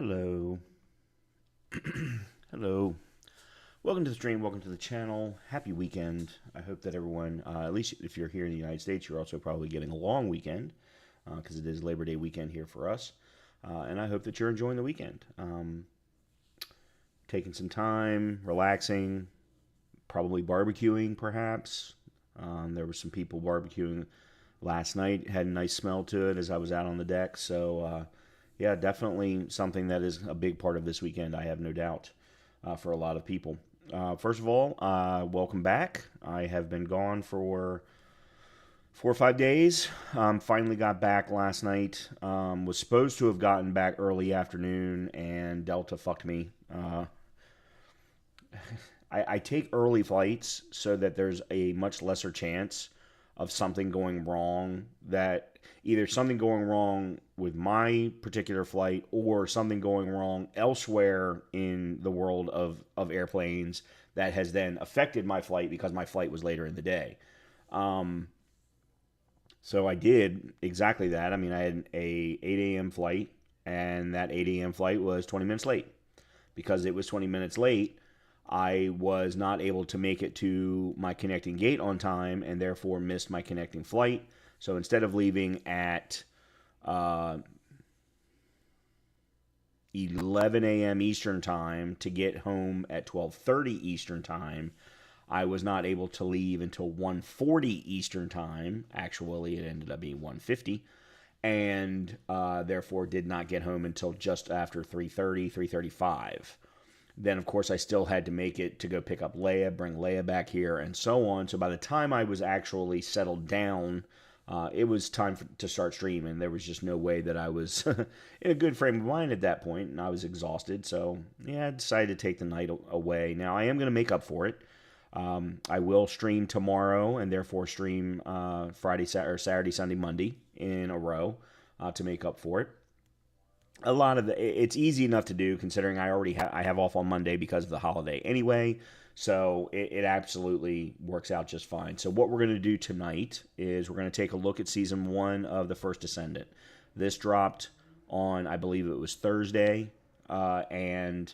Hello. Hello. Welcome to the stream. Welcome to the channel. Happy weekend. I hope that everyone, at least if you're here in the United States, you're also probably getting a long weekend because it is Labor Day weekend here for us. And I hope that you're enjoying the weekend. Taking some time, relaxing, probably barbecuing perhaps. There were some people barbecuing last night. It had a nice smell to it as I was out on the deck. So, yeah, definitely something that is a big part of this weekend, I have no doubt, for a lot of people. First of all, welcome back. I have been gone for 4 or 5 days. Finally got back last night. Was supposed to have gotten back early afternoon, and Delta fucked me. I take early flights so that there's a much lesser chance of something going wrong, that either something going wrong with my particular flight or something going wrong elsewhere in the world of airplanes that has then affected my flight because my flight was later in the day. So I did exactly that. I mean, I had a 8 a.m. flight, and that 8 a.m. flight was 20 minutes late. Because it was 20 minutes late, I was not able to make it to my connecting gate on time and therefore missed my connecting flight. So instead of leaving at 11 a.m. Eastern time to get home at 12:30 Eastern time, I was not able to leave until 1:40 Eastern time. Actually, it ended up being 1:50, and therefore did not get home until just after 3:30, 3:35. Then, of course, I still had to make it to go pick up Leia, bring Leia back here, and so on. So by the time I was actually settled down, it was time to start streaming. There was just no way that I was in a good frame of mind at that point, and I was exhausted. So, yeah, I decided to take the night away. Now, I am going to make up for it. I will stream tomorrow, and therefore stream Friday, or Saturday, Sunday, Monday in a row to make up for it. A lot of it's easy enough to do considering I already I have off on Monday because of the holiday anyway, so it absolutely works out just fine. So what we're going to do tonight is we're going to take a look at season 1 of The First Descendant. This dropped on, I believe it was Thursday, and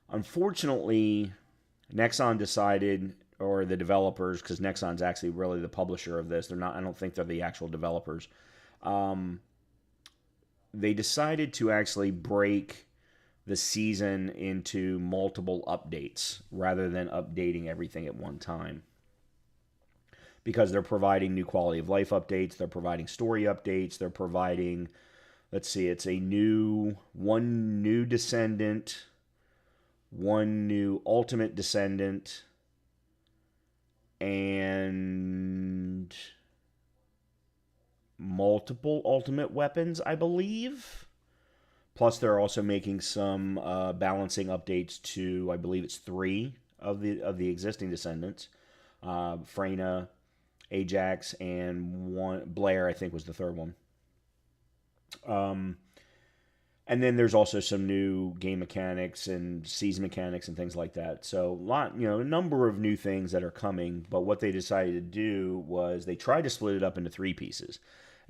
unfortunately Nexon decided, or the developers, because Nexon's actually really the publisher of this, they're not, I don't think they're the actual developers, they decided to actually break the season into multiple updates rather than updating everything at one time. Because they're providing new quality of life updates, they're providing story updates, they're providing, let's see, it's one new Descendant, one new Ultimate Descendant, and multiple ultimate weapons, I believe. Plus, they're also making some balancing updates to, I believe it's 3 of the existing Descendants. Freyna, Ajax, and Blair, I think, was the third one. And then there's also some new game mechanics and season mechanics and things like that. So a number of new things that are coming. But what they decided to do was they tried to split it up into 3 pieces.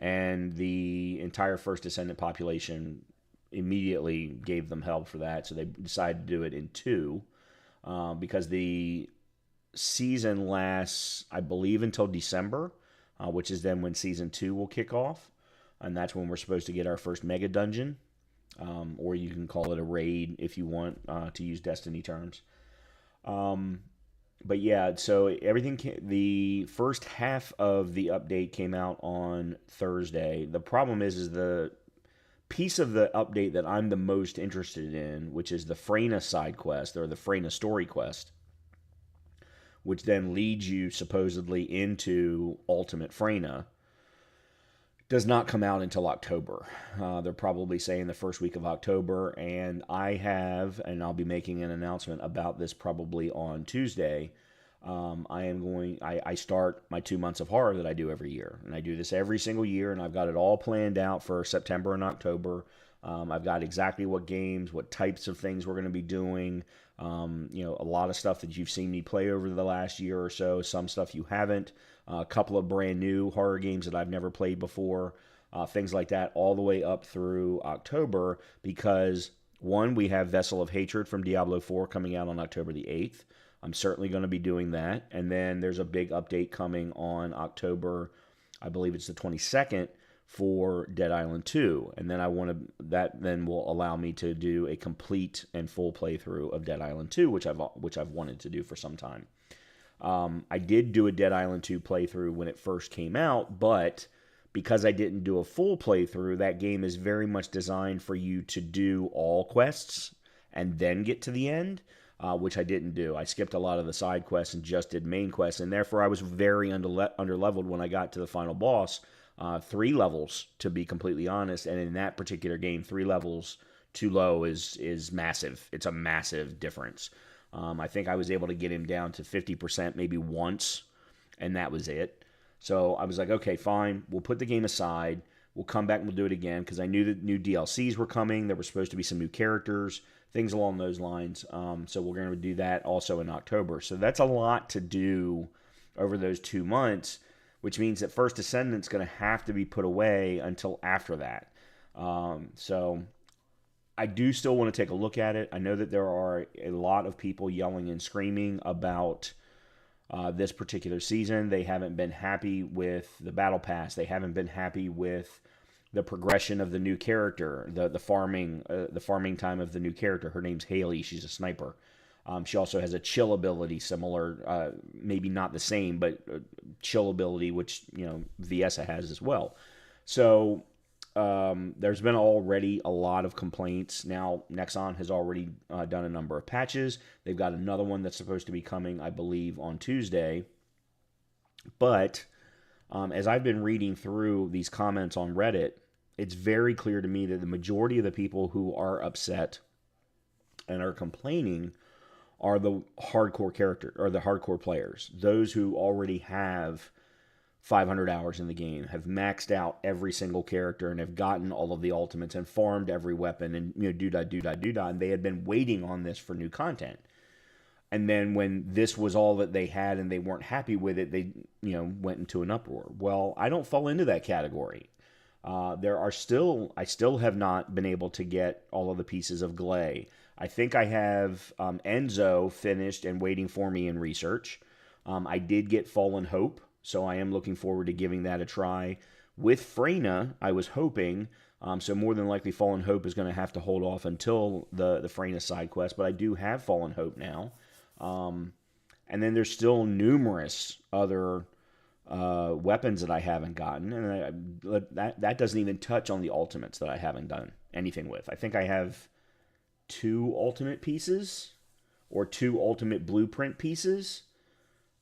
And the entire First Descendant population immediately gave them hell for that. So they decided to do it in 2 because the season lasts, I believe, until December, which is then when season 2 will kick off. And that's when we're supposed to get our first mega dungeon. Or you can call it a raid if you want to use Destiny terms. But yeah, so the first half of the update came out on Thursday. The problem is the piece of the update that I'm the most interested in, which is the Freyna side quest, or the Freyna story quest, which then leads you supposedly into Ultimate Freyna, does not come out until October. They're probably saying the first week of October, and I'll be making an announcement about this probably on Tuesday. I start my 2 months of horror that I do every year, and I do this every single year, and I've got it all planned out for September and October. I've got exactly what games, what types of things we're going to be doing. A lot of stuff that you've seen me play over the last year or so, some stuff you haven't. A couple of brand new horror games that I've never played before. things like that, all the way up through October, because one, we have Vessel of Hatred from Diablo 4 coming out on October the 8th. I'm certainly going to be doing that. And then there's a big update coming on October, I believe it's the 22nd, for Dead Island 2. And then that then will allow me to do a complete and full playthrough of Dead Island 2, which I've wanted to do for some time. I did do a Dead Island 2 playthrough when it first came out, but because I didn't do a full playthrough, that game is very much designed for you to do all quests and then get to the end, which I didn't do. I skipped a lot of the side quests and just did main quests, and therefore I was very underleveled when I got to the final boss. 3 levels, to be completely honest, and in that particular game, 3 levels too low is massive. It's a massive difference. I think I was able to get him down to 50% maybe once, and that was it. So I was like, okay, fine. We'll put the game aside. We'll come back and we'll do it again, because I knew that new DLCs were coming. There were supposed to be some new characters, things along those lines. So we're going to do that also in October. So that's a lot to do over those 2 months, which means that First Ascendant's going to have to be put away until after that. So I do still want to take a look at it. I know that there are a lot of people yelling and screaming about this particular season. They haven't been happy with the Battle Pass. They haven't been happy with the progression of the new character, the farming time of the new character. Her name's Haley. She's a sniper. She also has a chill ability, similar, maybe not the same, but chill ability, which Viessa has as well. So there's been already a lot of complaints. Now, Nexon has already done a number of patches. They've got another one that's supposed to be coming, I believe, on Tuesday. But as I've been reading through these comments on Reddit, it's very clear to me that the majority of the people who are upset and are complaining are the hardcore the hardcore players. Those who already have 500 hours in the game, have maxed out every single character, and have gotten all of the ultimates and farmed every weapon, and and they had been waiting on this for new content. And then when this was all that they had and they weren't happy with it, they went into an uproar. Well, I don't fall into that category. I still have not been able to get all of the pieces of Glay. I think I have Enzo finished and waiting for me in research. I did get Fallen Hope, so I am looking forward to giving that a try. With Freyna, I was hoping, so more than likely Fallen Hope is going to have to hold off until the Freyna side quest, but I do have Fallen Hope now. And then there's still numerous other weapons that I haven't gotten, and that doesn't even touch on the ultimates that I haven't done anything with. I think I have 2 ultimate pieces, or 2 ultimate blueprint pieces.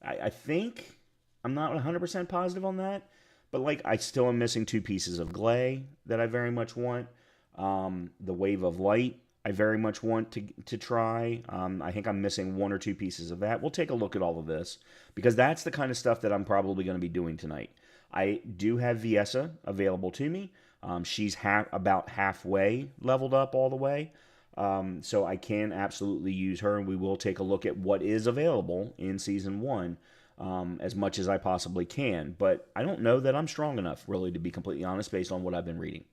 I think... I'm not 100% positive on that, but I still am missing 2 pieces of Glay that I very much want. The Wave of Light I very much want to try. I think I'm missing 1 or 2 pieces of that. We'll take a look at all of this, because that's the kind of stuff that I'm probably going to be doing tonight. I do have Viessa available to me. She's about halfway leveled up all the way. So I can absolutely use her, and we will take a look at what is available in Season 1. As much as I possibly can, but I don't know that I'm strong enough, really, to be completely honest, based on what I've been reading.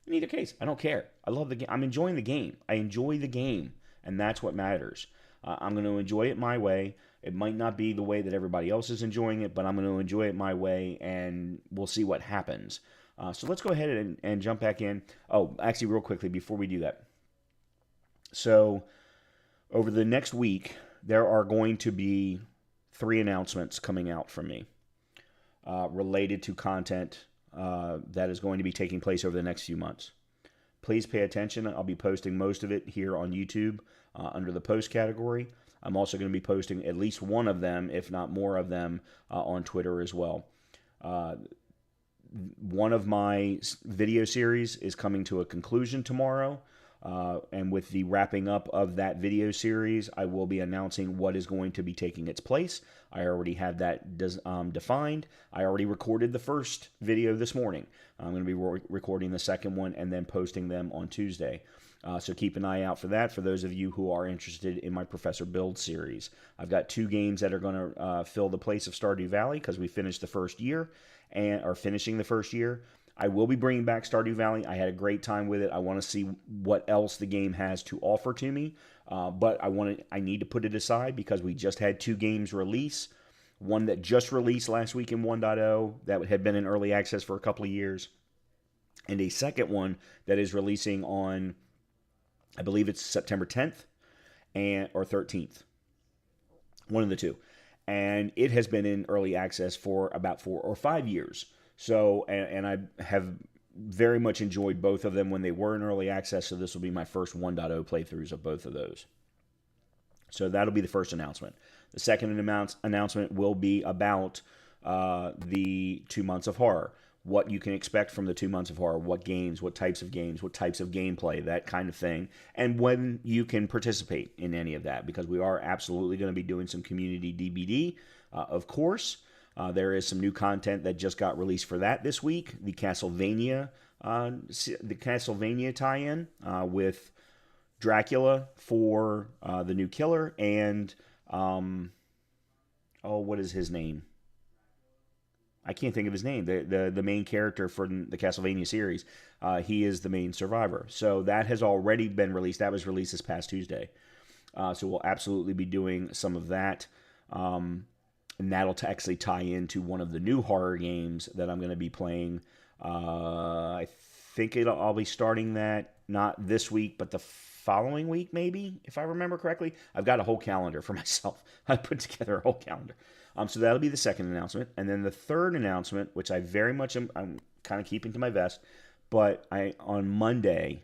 In either case, I don't care. I love the game. I'm enjoying the game. I enjoy the game, and that's what matters. I'm going to enjoy it my way. It might not be the way that everybody else is enjoying it, but I'm going to enjoy it my way, and we'll see what happens. So let's go ahead and jump back in. Oh, actually, real quickly, before we do that. So, over the next week, there are going to be 3 announcements coming out from me related to content that is going to be taking place over the next few months. Please pay attention. I'll be posting most of it here on YouTube under the post category. I'm also going to be posting at least one of them, if not more of them, on Twitter as well. One of my video series is coming to a conclusion tomorrow. And with the wrapping up of that video series, I will be announcing what is going to be taking its place. I already have that defined. I already recorded the first video this morning. I'm going to be recording the second one and then posting them on Tuesday. So keep an eye out for that for those of you who are interested in my Professor Build series. I've got 2 games that are going to fill the place of Stardew Valley, because we finished the first year, and are finishing the first year. I will be bringing back Stardew Valley. I had a great time with it. I want to see what else the game has to offer to me, but I need to put it aside because we just had 2 games release. One that just released last week in 1.0 that had been in early access for a couple of years, and a second one that is releasing on, I believe it's September 10th or 13th, one of the two. And it has been in early access for about 4 or 5 years. So, and I have very much enjoyed both of them when they were in early access. So this will be my first 1.0 playthroughs of both of those. So that'll be the first announcement. The second announcement will be about the 2 months of horror. What you can expect from the 2 months of horror, what games, what types of gameplay, that kind of thing, and when you can participate in any of that, because we are absolutely going to be doing some community DBD, of course. There is some new content that just got released for that this week. The Castlevania tie-in with Dracula for the new killer, and what is his name? I can't think of his name. The main character for the Castlevania series, he is the main survivor. So that has already been released. That was released this past Tuesday. So we'll absolutely be doing some of that. And that'll actually tie into one of the new horror games that I'm going to be playing. I think I'll be starting that not this week, but the following week, maybe, if I remember correctly. I've got a whole calendar for myself. I put together a whole calendar. So that'll be the second announcement. And then the third announcement, which I very much I'm kind of keeping to my vest, but on Monday,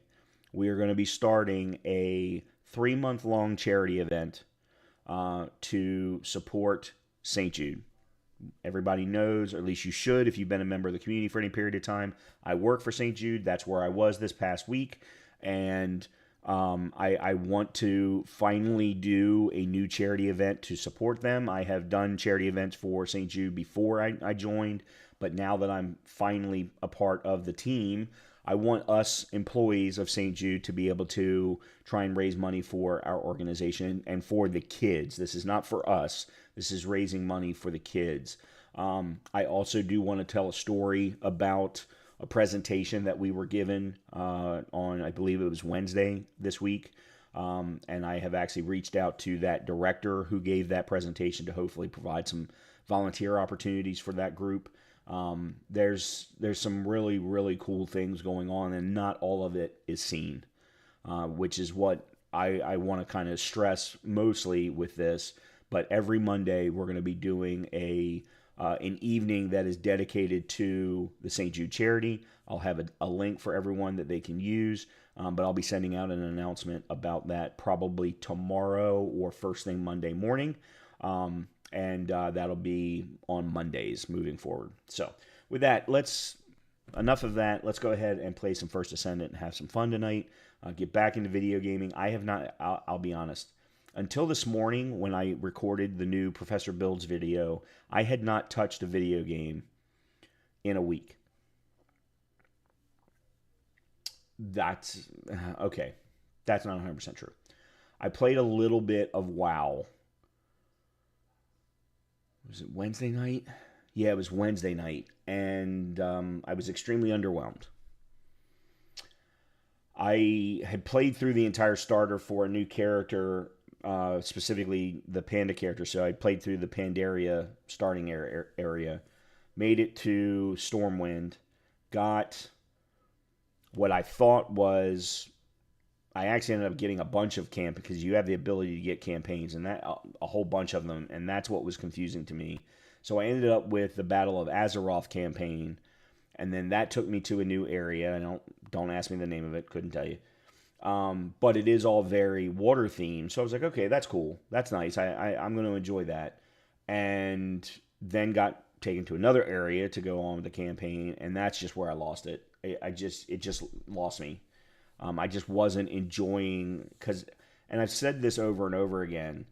we are going to be starting a 3-month-long charity event to support St. Jude. Everybody knows, or at least you should if you've been a member of the community for any period of time. I work for St. Jude. That's where I was this past week. And I want to finally do a new charity event to support them. I have done charity events for St. Jude before I joined, but now that I'm finally a part of the team, I want us employees of St. Jude to be able to try and raise money for our organization and for the kids. This is not for us. This is raising money for the kids. I also do want to tell a story about a presentation that we were given on, I believe it was Wednesday this week. And I have actually reached out to that director who gave that presentation to hopefully provide some volunteer opportunities for that group. There's some really, really cool things going on, and not all of it is seen, which is what I want to kind of stress mostly with this. But every Monday we're going to be doing an evening that is dedicated to the St. Jude charity. I'll have a link for everyone that they can use, but I'll be sending out an announcement about that probably tomorrow or first thing Monday morning, and that'll be on Mondays moving forward. So with that, enough of that. Let's go ahead and play some First Ascendant and have some fun tonight. Get back into video gaming. I have not, I'll be honest, until this morning when I recorded the new Professor Builds video, I had not touched a video game in a week. That's okay. That's not 100% true. I played a little bit of WoW. Was it Wednesday night? Yeah, it was Wednesday night. And I was extremely underwhelmed. I had played through the entire starter for a new character, specifically the Panda character. So I played through the Pandaria starting area, made it to Stormwind, got what I thought was, I actually ended up getting a bunch of camp because you have the ability to get campaigns, and that a whole bunch of them, and that's what was confusing to me. So I ended up with the Battle of Azeroth campaign, and then that took me to a new area. Don't ask me the name of it, couldn't tell you. But it is all very water themed, so I was like, okay, that's cool, that's nice. I'm going to enjoy that, and then got taken to another area to go on with the campaign, and that's just where I lost it. It just lost me. I just wasn't enjoying, and I've said this over and over again,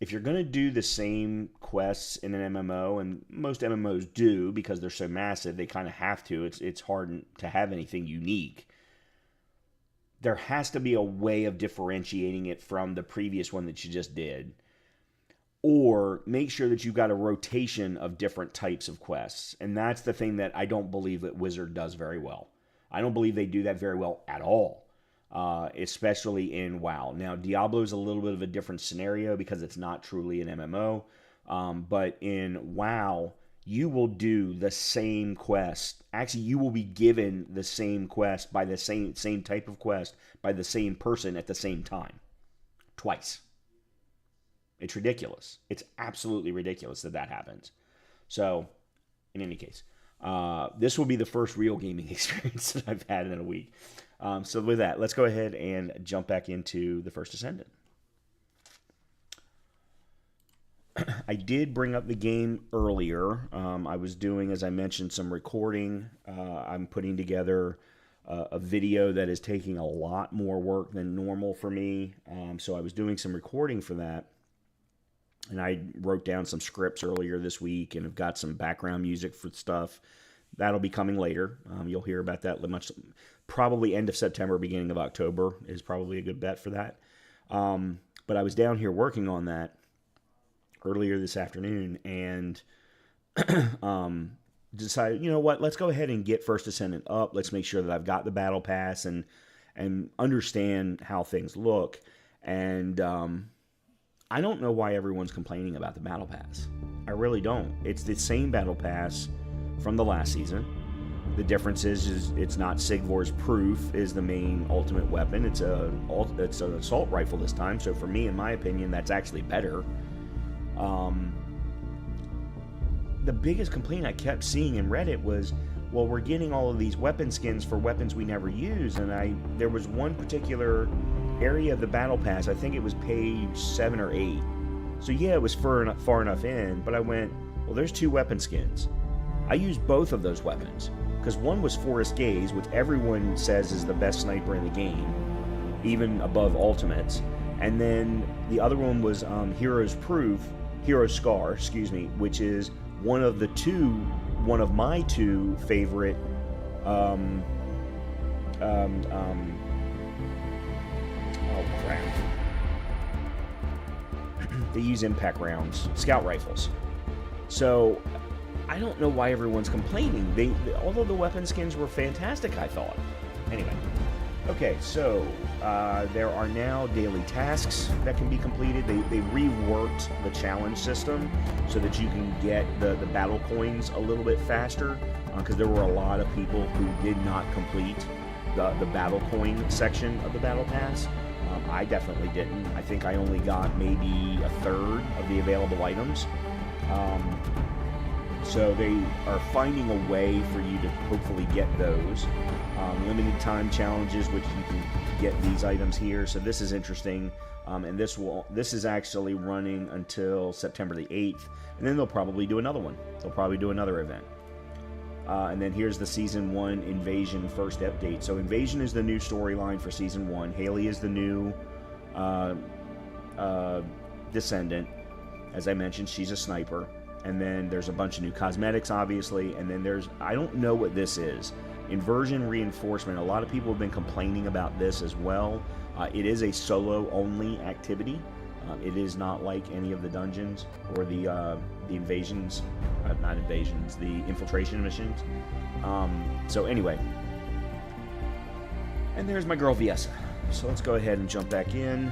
if you're going to do the same quests in an MMO, and most MMOs do because they're so massive, they kind of have to, it's hard to have anything unique. There has to be a way of differentiating it from the previous one that you just did. or make sure that you've got a rotation of different types of quests. And that's the thing that I don't believe that Wizard does very well. I don't believe they do that very well at all, especially in WoW. Now, Diablo is a little bit of a different scenario because it's not truly an MMO. But in WoW, you will do the same quest. Actually, you will be given the same quest by the same type of quest by the same person at the same time. Twice. It's ridiculous. It's absolutely ridiculous that happens. So, in any case, this will be the first real gaming experience that I've had in a week. So with that, let's go ahead and jump back into the First Ascendant. I did bring up the game earlier. I was doing, as I mentioned, some recording. I'm putting together a video that is taking a lot more work than normal for me. So I was doing some recording for that. And I wrote down some scripts earlier this week and have got some background music for stuff. That'll be coming later. You'll hear about that probably end of September, beginning of October is probably a good bet for that. But I was down here working on that earlier this afternoon and decided, you know what, let's go ahead and get First Ascendant up. Let's make sure that I've got the Battle Pass and understand how things look. And I don't know why everyone's complaining about the Battle Pass. I really don't. It's the same Battle Pass from the last season. The difference is it's not Sigvor's Proof is the main ultimate weapon. It's an assault rifle this time. So for me, in my opinion, that's actually better. The biggest complaint I kept seeing in Reddit was, well, we're getting all of these weapon skins for weapons we never use. And there was one particular area of the Battle Pass, I think it was page 7 or 8. So yeah, it was far enough in, but I went, well, there's 2 weapon skins. I used both of those weapons, because one was Forest Gaze, which everyone says is the best sniper in the game, even above Ultimates. And then the other one was Hero's Scar, which is one of my 2 favorite oh crap. They use impact rounds, scout rifles. So I don't know why everyone's complaining. Although the weapon skins were fantastic, I thought. Anyway, okay, so there are now daily tasks that can be completed. They reworked the challenge system so that you can get the battle coins a little bit faster, because there were a lot of people who did not complete the battle coin section of the Battle Pass. I definitely didn't. I think I only got maybe a third of the available items. So they are finding a way for you to hopefully get those. Limited time challenges, which you can get these items here. So this is interesting. And this is actually running until September the 8th. And then they'll probably do another one. They'll probably do another event. And then here's the Season 1 Invasion first update. So Invasion is the new storyline for Season 1. Haley is the new Descendant. As I mentioned, she's a sniper. And then there's a bunch of new cosmetics, obviously. And then I don't know what this is. Inversion Reinforcement. A lot of people have been complaining about this as well. It is a solo-only activity. It is not like any of the dungeons or the invasions, not invasions, the infiltration missions. So anyway, and there's my girl Viessa. So let's go ahead and jump back in.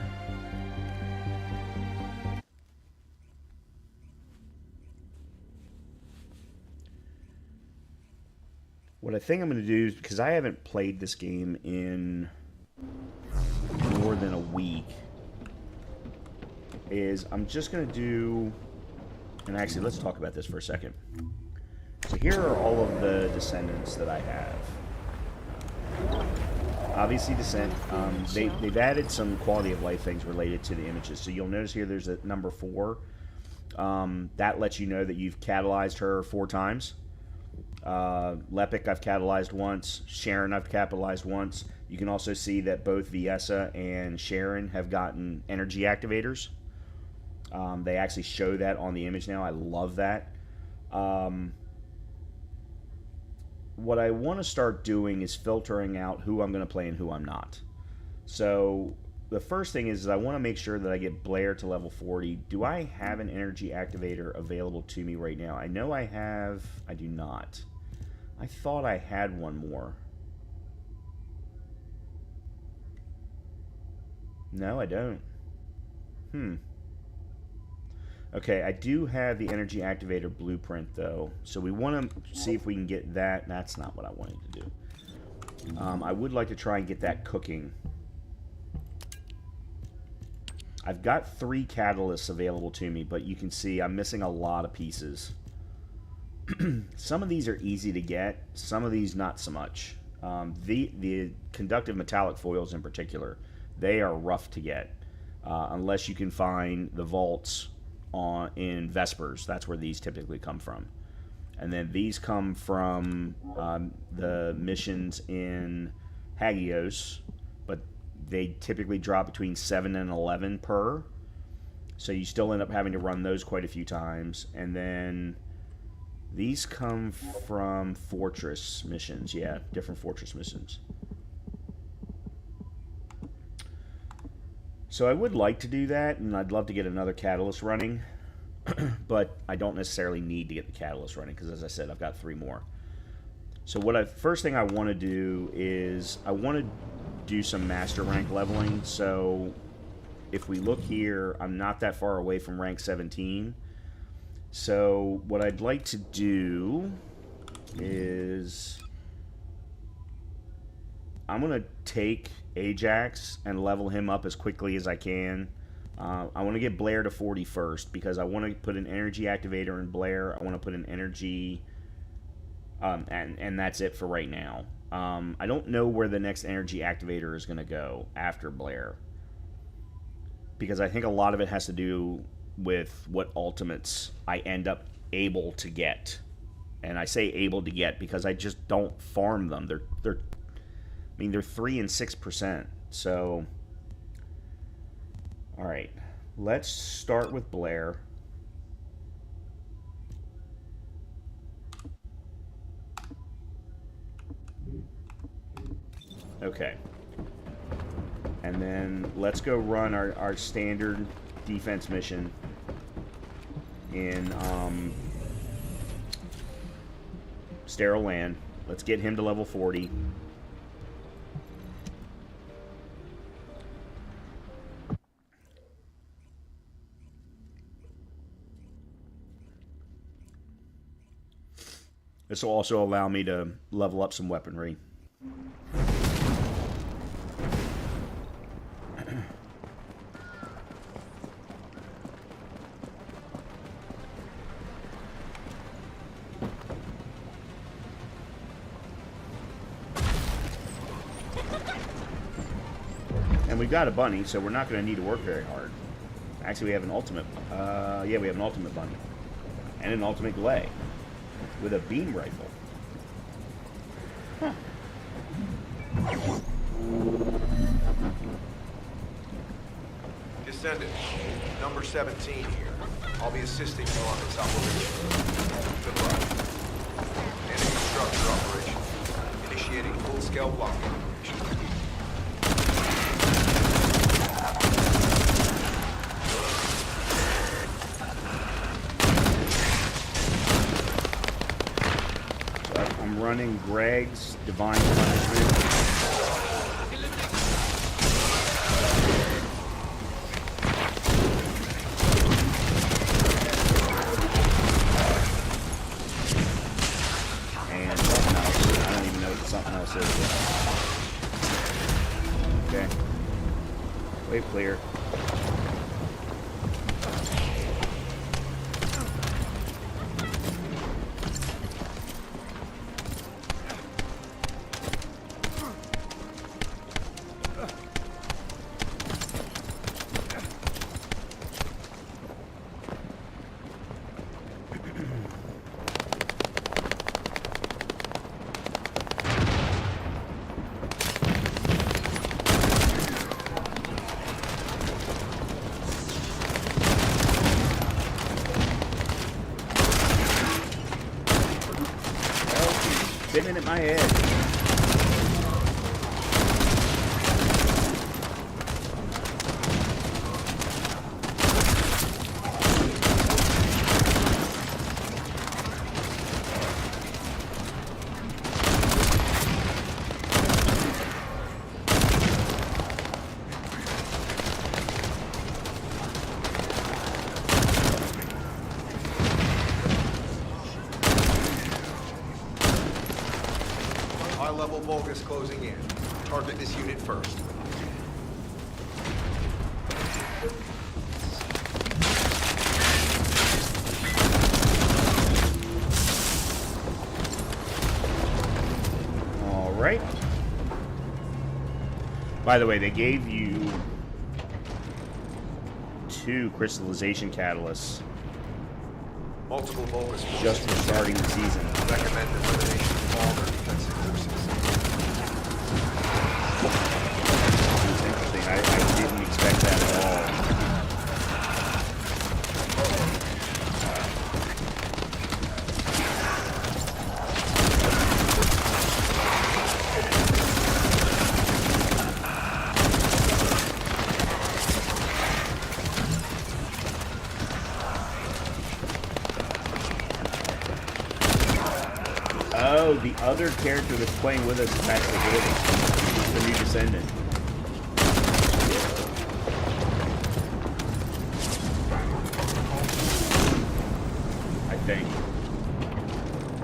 What I think I'm going to do, because I haven't played this game in more than a week, is I'm just going to do, and actually let's talk about this for a second. So here are all of the Descendants that I have. Obviously Descent, they've added some quality of life things related to the images. So you'll notice here there's a number 4. That lets you know that you've catalyzed her 4 times. Lepic I've catalyzed once. Sharon I've capitalized once. You can also see that both Viessa and Sharon have gotten energy activators. They actually show that on the image now. I love that. What I want to start doing is filtering out who I'm going to play and who I'm not. So the first thing is I want to make sure that I get Blair to level 40. Do I have an energy activator available to me right now? I know I have. I do not. I thought I had one more. No, I don't. Okay, I do have the energy activator blueprint, though. So we want to see if we can get that. That's not what I wanted to do. I would like to try and get that cooking. I've got 3 catalysts available to me, but you can see I'm missing a lot of pieces. Some of these are easy to get. Some of these not so much. The conductive metallic foils in particular, they are rough to get. Unless you can find the vaults in Vespers. That's where these typically come from. And then these come from the missions in Hagios, but they typically drop between 7 and 11 per. So you still end up having to run those quite a few times. And then these come from Fortress missions. Yeah, different Fortress missions. So I would like to do that, and I'd love to get another catalyst running. But I don't necessarily need to get the catalyst running because, as I said, I've got 3 more. So first thing I want to do is I want to do some master rank leveling. So if we look here, I'm not that far away from rank 17. So what I'd like to do is I'm going to take Ajax and level him up as quickly as I can. I want to get Blair to 40 first because I want to put an energy activator in Blair. I want to put an energy, and that's it for right now. I don't know where the next energy activator is going to go after Blair because I think a lot of it has to do with what ultimates I end up able to get. And I say able to get because I just don't farm them. They're 3 and 6%. So, all right, let's start with Blair. Okay. And then let's go run our standard defense mission in Sterile Land. Let's get him to level 40. This will also allow me to level up some weaponry. And we've got a bunny, so we're not going to need to work very hard. Actually, we have an ultimate. Yeah, we have an ultimate bunny. And an ultimate glay. With a beam rifle. Huh. Descendant, number 17 here. I'll be assisting you on this operation. Good luck. Enemy structure operation. Initiating full-scale blocking operation. Running Greg's Divine Punishment. And something else. I don't even know what something else is. Okay. Wave clear. Spinning at my head. High-level Vulgus closing in. Target this unit first. All right. By the way, they gave you 2 crystallization catalysts Multiple Vulgus forces. just for starting the season. Recommend elimination of all their defensive forces. It's interesting. I didn't expect that at all. Oh, the other character that's playing with us is actually Haley, the new descendant.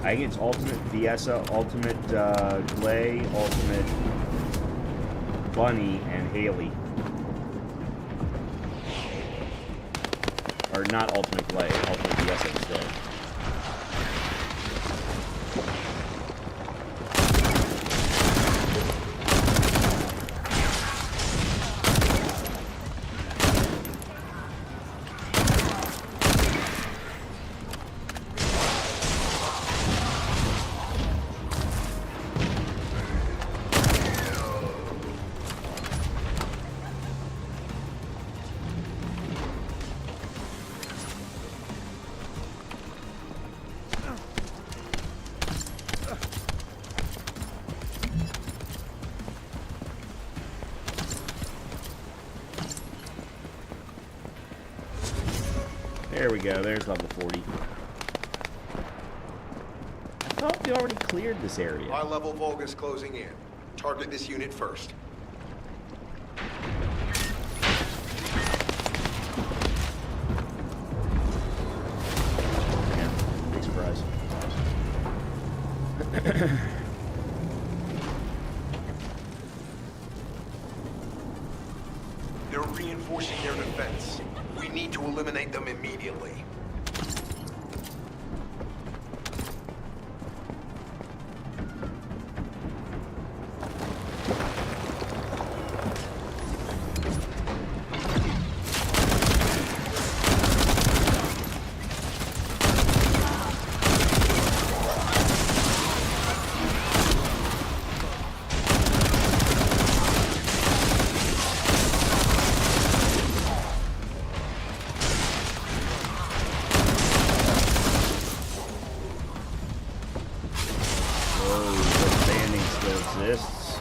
I think it's Ultimate Viessa, Ultimate Glay, Ultimate Bunny, and Haley. Or not Ultimate Glay, Ultimate Viessa instead. There we go, there's level 40. I thought we already cleared this area. High-level Vulgus closing in. Target this unit first. Yeah, big surprise. They're reinforcing their defense. We need to eliminate them immediately. Exists.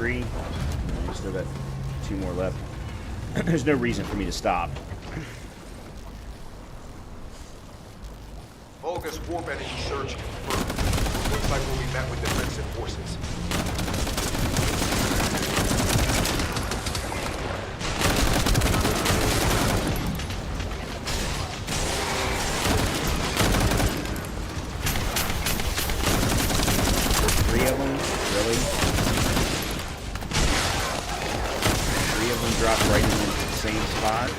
3. I still got 2 more left. There's no reason for me to stop. Vulgus warp energy surge confirmed. Looks like we'll be met with defensive forces. Drop right into the same spot.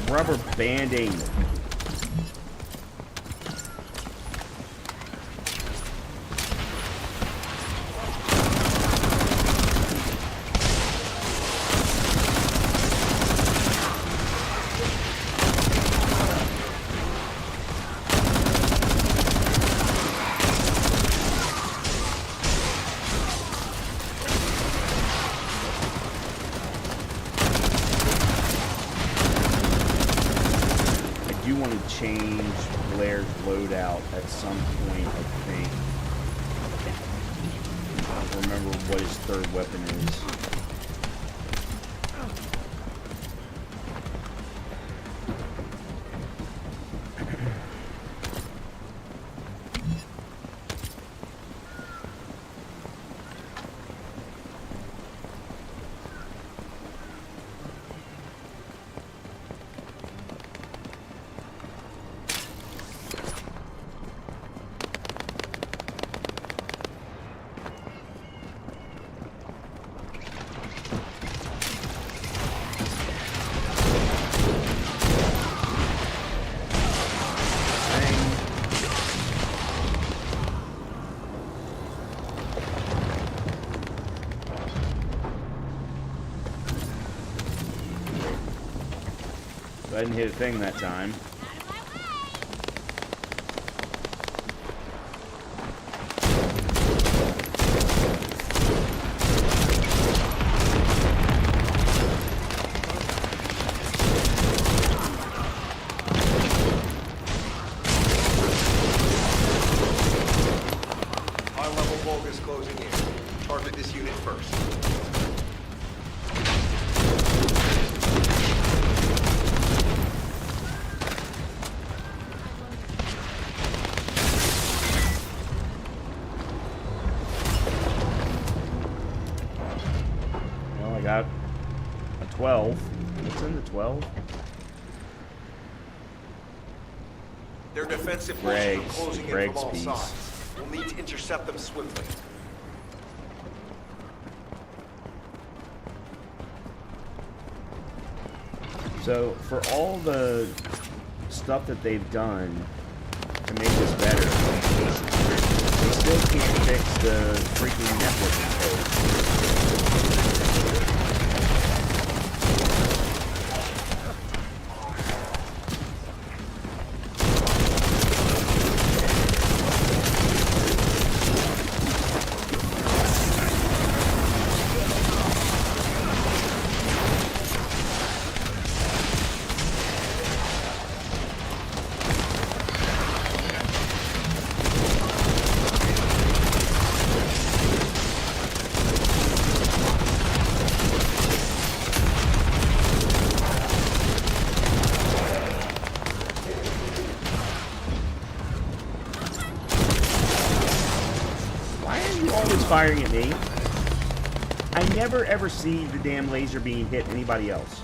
Rubber banding. Change Blair's loadout at some point, I think. I don't remember what his third weapon is. I didn't hit a thing that time. High-level Vulgus closing in. Target this unit first. Got a 12. What's in the 12? Their defensive forces are closing in from all sides. We'll need to intercept them swiftly. So, for all the stuff that they've done to make this better, they still can't fix the freaking networking code. Always firing at me. I never ever see the damn laser beam hit anybody else.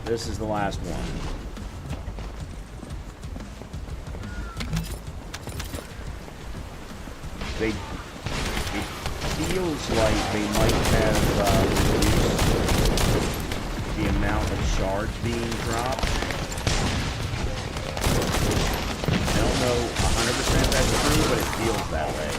This is the last one. It feels like they might have reduced the amount of shards being dropped. I don't know 100% that's true, but it feels that way.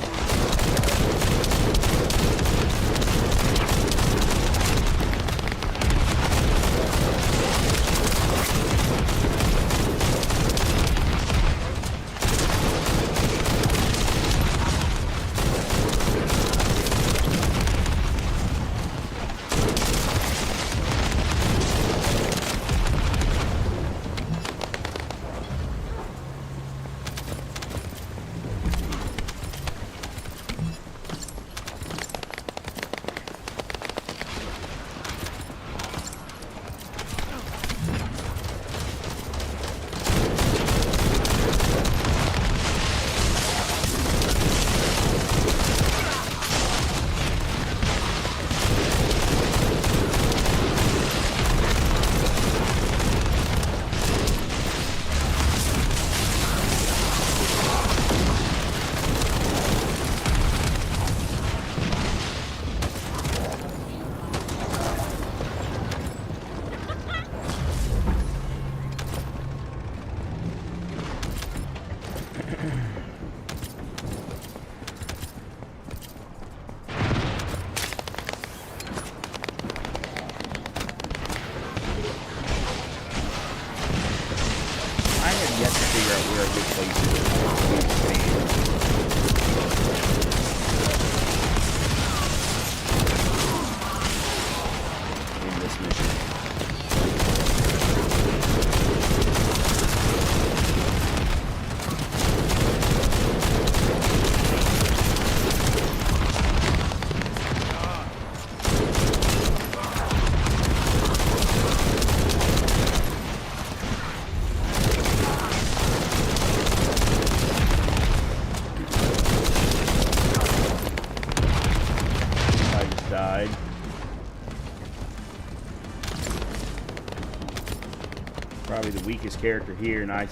Probably the weakest character here, and I,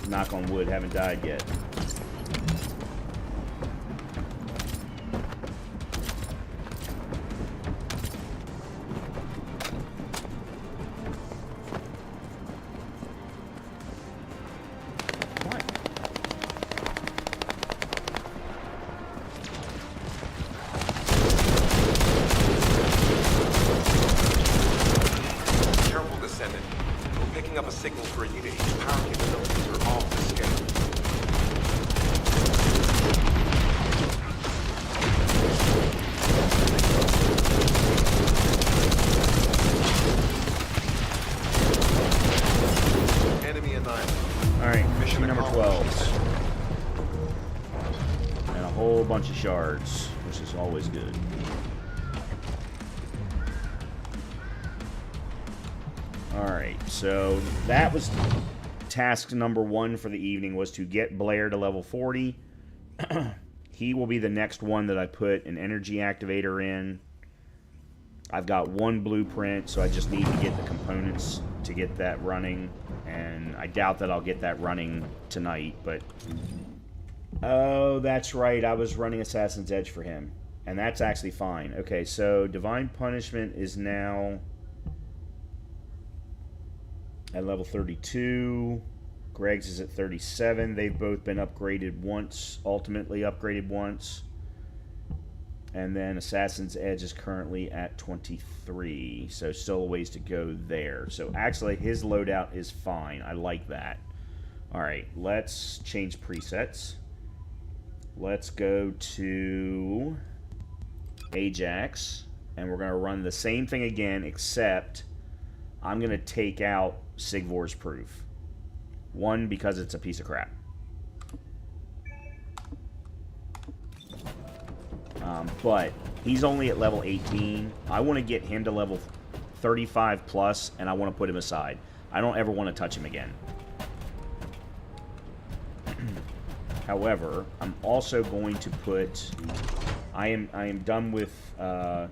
knock on wood, haven't died yet. What? for a unit whose power capabilities are off the scale. Enemy annihilated. Alright, mission number 12. accomplished. And a whole bunch of shards, which is always good. Alright, so that was task number 1 for the evening, was to get Blair to level 40. He will be the next one that I put an energy activator in. I've got 1 blueprint, so I just need to get the components to get that running. And I doubt that I'll get that running tonight, but... Oh, that's right, I was running Assassin's Edge for him. And that's actually fine. Okay, so Divine Punishment is now at level 32. Greg's is at 37. They've both been upgraded once, ultimately upgraded once. And then Assassin's Edge is currently at 23. So still a ways to go there. So actually his loadout is fine. I like that. Alright, let's change presets. Let's go to Ajax. And we're going to run the same thing again, except I'm going to take out Sigvor's Proof. 1, because it's a piece of crap. But he's only at level 18. I want to get him to level 35 plus, and I want to put him aside. I don't ever want to touch him again. However, I'm also going to put... I am done with... I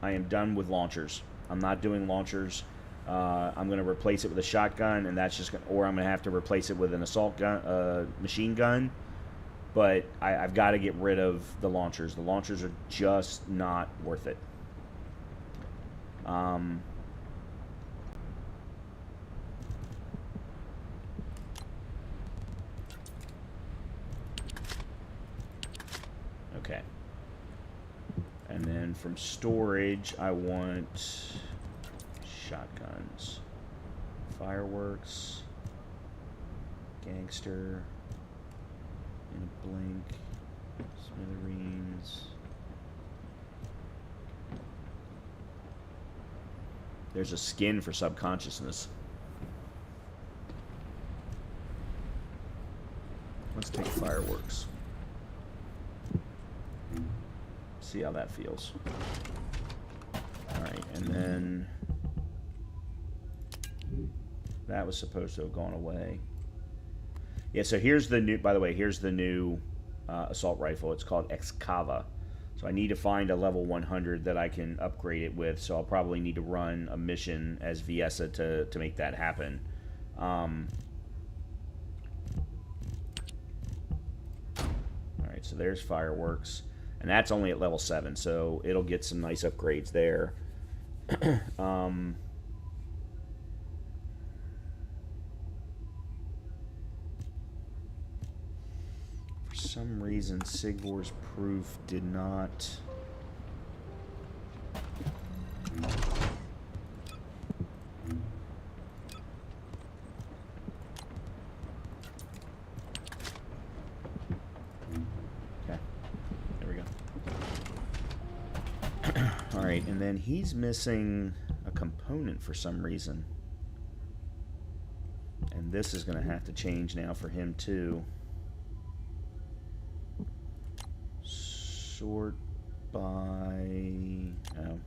am done with launchers. I'm not doing launchers. I'm going to replace it with a shotgun, and that's just gonna, or I'm going to have to replace it with an assault gun, machine gun. But I've got to get rid of the launchers. The launchers are just not worth it. Okay. And then from storage, I want shotguns, fireworks, gangster, in a blink, smithereens. There's a skin for subconsciousness. Let's take fireworks. See how that feels. Alright, and then that was supposed to have gone away. Yeah, so here's the new, by the way, here's the new assault rifle. It's called Excava. So I need to find a level 100 that I can upgrade it with, so I'll probably need to run a mission as Viessa to make that happen. Alright, so there's fireworks. And that's only at level 7, so it'll get some nice upgrades there. For some reason, Sigvor's Proof did not... Alright, and then he's missing a component for some reason. And this is going to have to change now for him too. Sort by... Oh.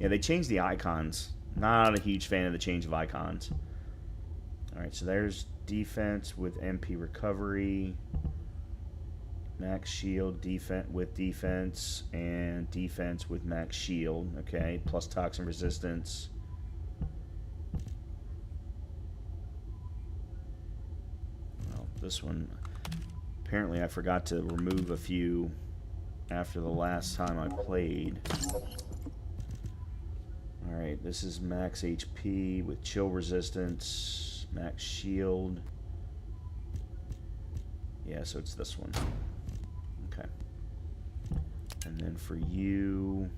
Yeah, they changed the icons. Not a huge fan of the change of icons. Alright, so there's defense with MP recovery. Max shield, defense with defense, and defense with max shield. Okay, plus toxin resistance. Well, this one, apparently I forgot to remove a few after the last time I played. Alright, this is max HP with chill resistance, max shield. Yeah, so it's this one. Okay. And then for you,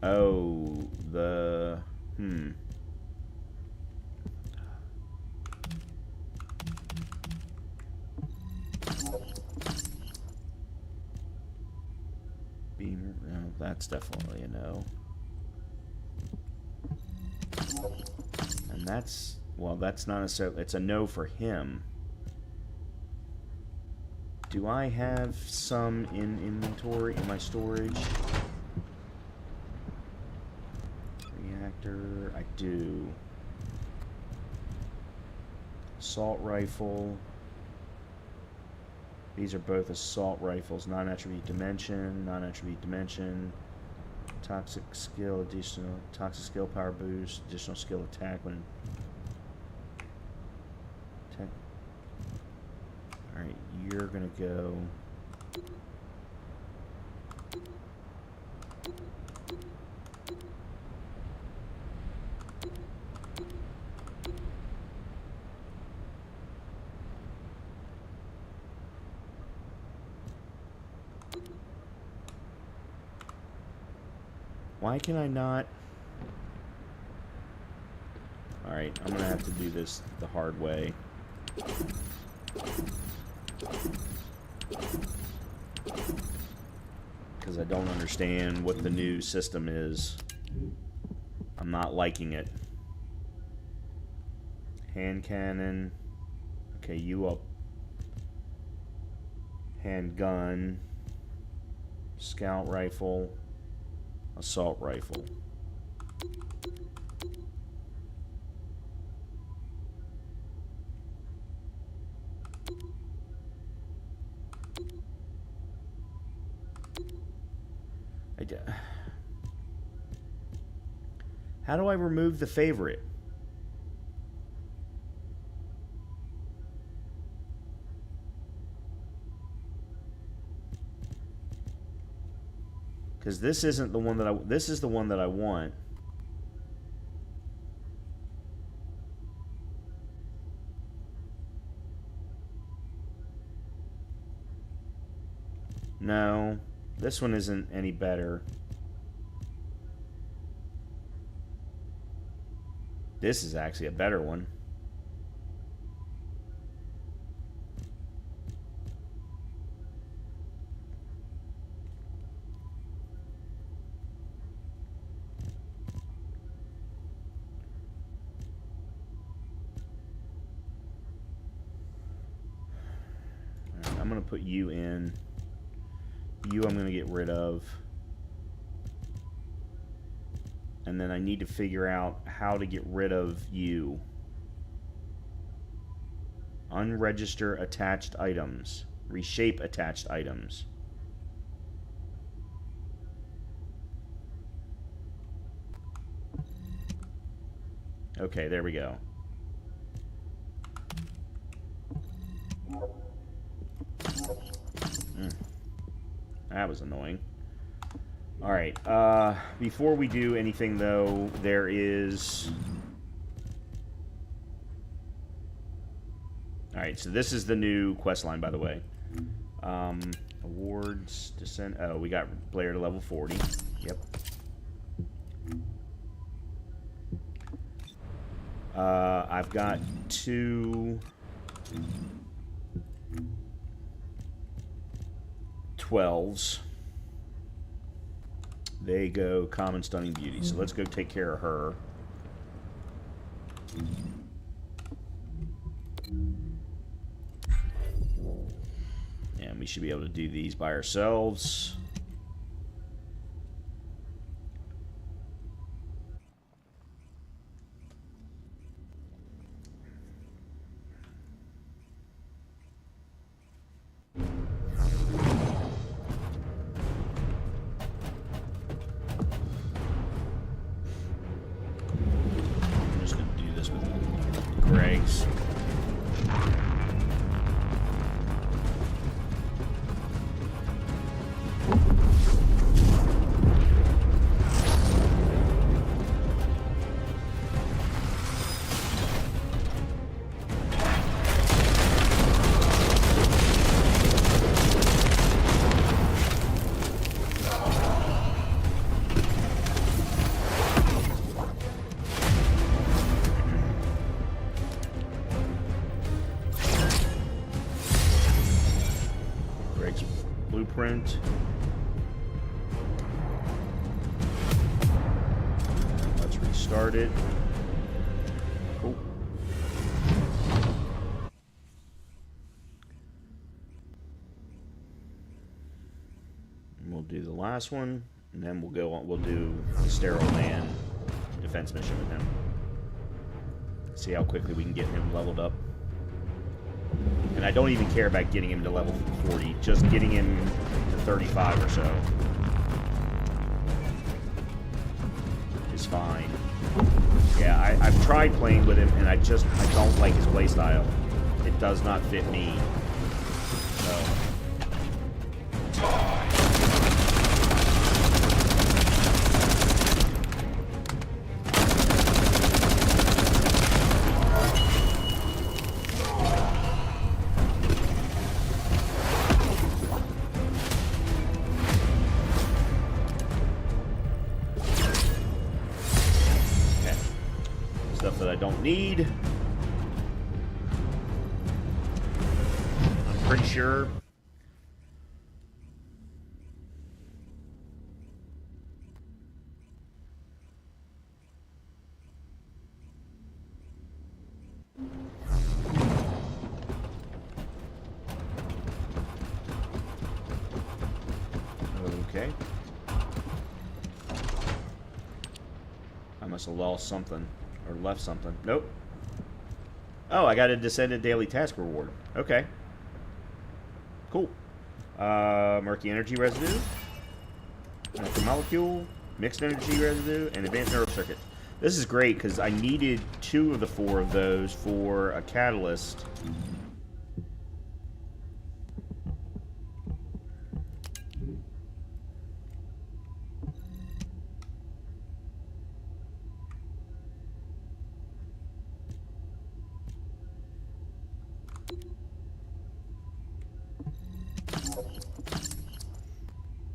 Oh, the... Beamer, no, that's definitely a no. And that's, well, that's not necessarily, it's a no for him. Do I have some in inventory, in my storage? Reactor, I do. Assault rifle. These are both assault rifles. Non-attribute dimension, non-attribute dimension. Toxic skill, additional toxic skill power boost, additional skill attack when attack. Alright, you're gonna go. Why can I not? Alright, I'm gonna have to do this the hard way. Because I don't understand what the new system is. I'm not liking it. Hand cannon. Okay, you up. Handgun. Scout rifle. Assault rifle. How do I remove the favorite? Because this isn't the one that this is the one that I want. No, this one isn't any better. This is actually a better one. I'm going to put you in. You I'm going to get rid of. And then I need to figure out how to get rid of you. Unregister attached items. Reshape attached items. Okay, there we go. That was annoying. Alright, before we do anything though, there is... Alright, so this is the new quest line, by the way. Awards, descent... Oh, we got Blair to level 40. Yep. I've got 2... 12s. They go common stunning beauty. So let's go take care of her. And we should be able to do these by ourselves. different. Let's restart it. Cool. And we'll do the last one, and then we'll go on. We'll do the Sterile Man defense mission with him. See how quickly we can get him leveled up. And I don't even care about getting him to level 40, just getting him to 35 or so is fine. Yeah, I've tried playing with him, and I don't like his playstyle. It does not fit me. So. Stuff that I don't need. I'm pretty sure. Okay. I must have lost something. Or left something. Nope. Oh, I got a Descendant Daily Task Reward. Okay. Cool. Murky Energy Residue. Molecule. Mixed Energy Residue. And Advanced Neural Circuit. This is great because I needed 2 of the 4 of those for a catalyst.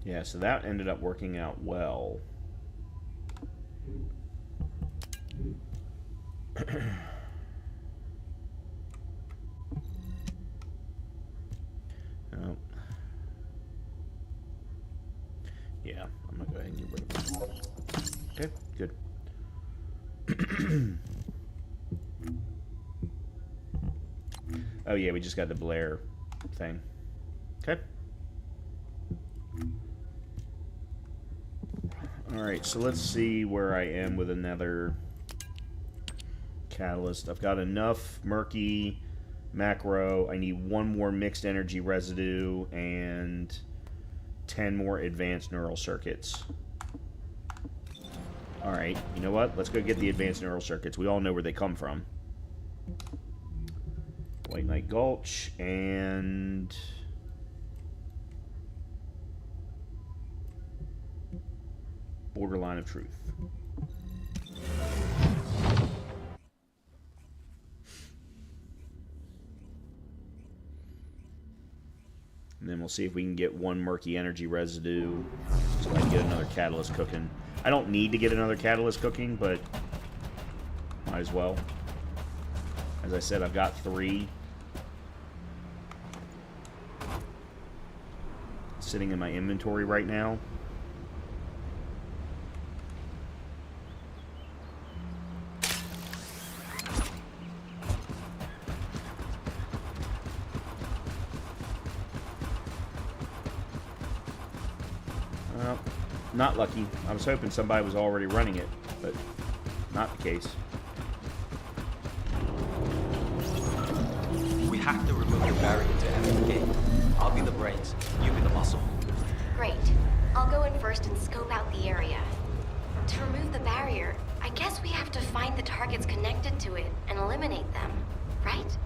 Yeah, so that ended up working out well. Oh. Yeah, I'm gonna go ahead and get rid of that. Okay, good. Oh yeah, we just got the Blair thing. Okay. Alright, so let's see where I am with another catalyst. I've got enough murky macro. I need 1 more mixed energy residue and 10 more advanced neural circuits. Alright, you know what? Let's go get the advanced neural circuits. We all know where they come from. White Knight Gulch and... Borderline of Truth. And then we'll see if we can get 1 murky energy residue so I can get another catalyst cooking. I don't need to get another catalyst cooking, but might as well. As I said, I've got 3 sitting in my inventory right now. Not lucky. I was hoping somebody was already running it, but not the case. We have to remove the barrier to enter the gate. I'll be the brains, you be the muscle. Great. I'll go in first and scope out the area. To remove the barrier, I guess we have to find the targets connected to it and eliminate them, right?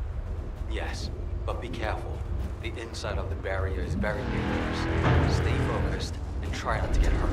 Yes, but be careful. The inside of the barrier is very dangerous. Stay focused and try not to get hurt.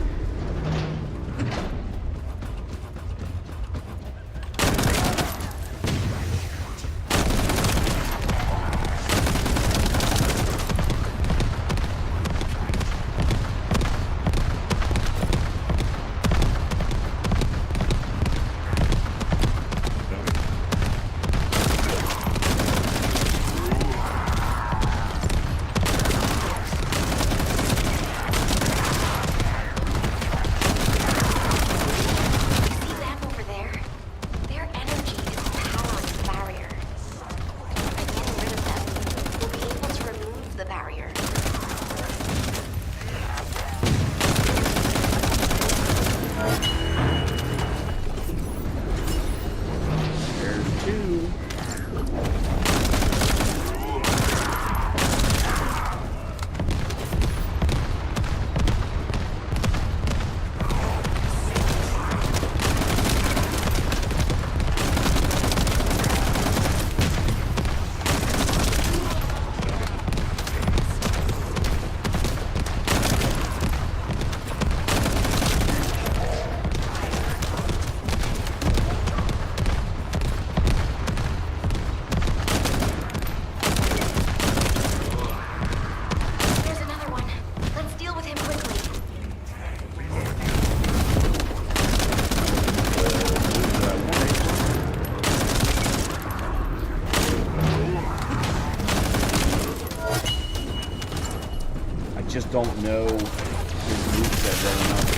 know his moveset well enough.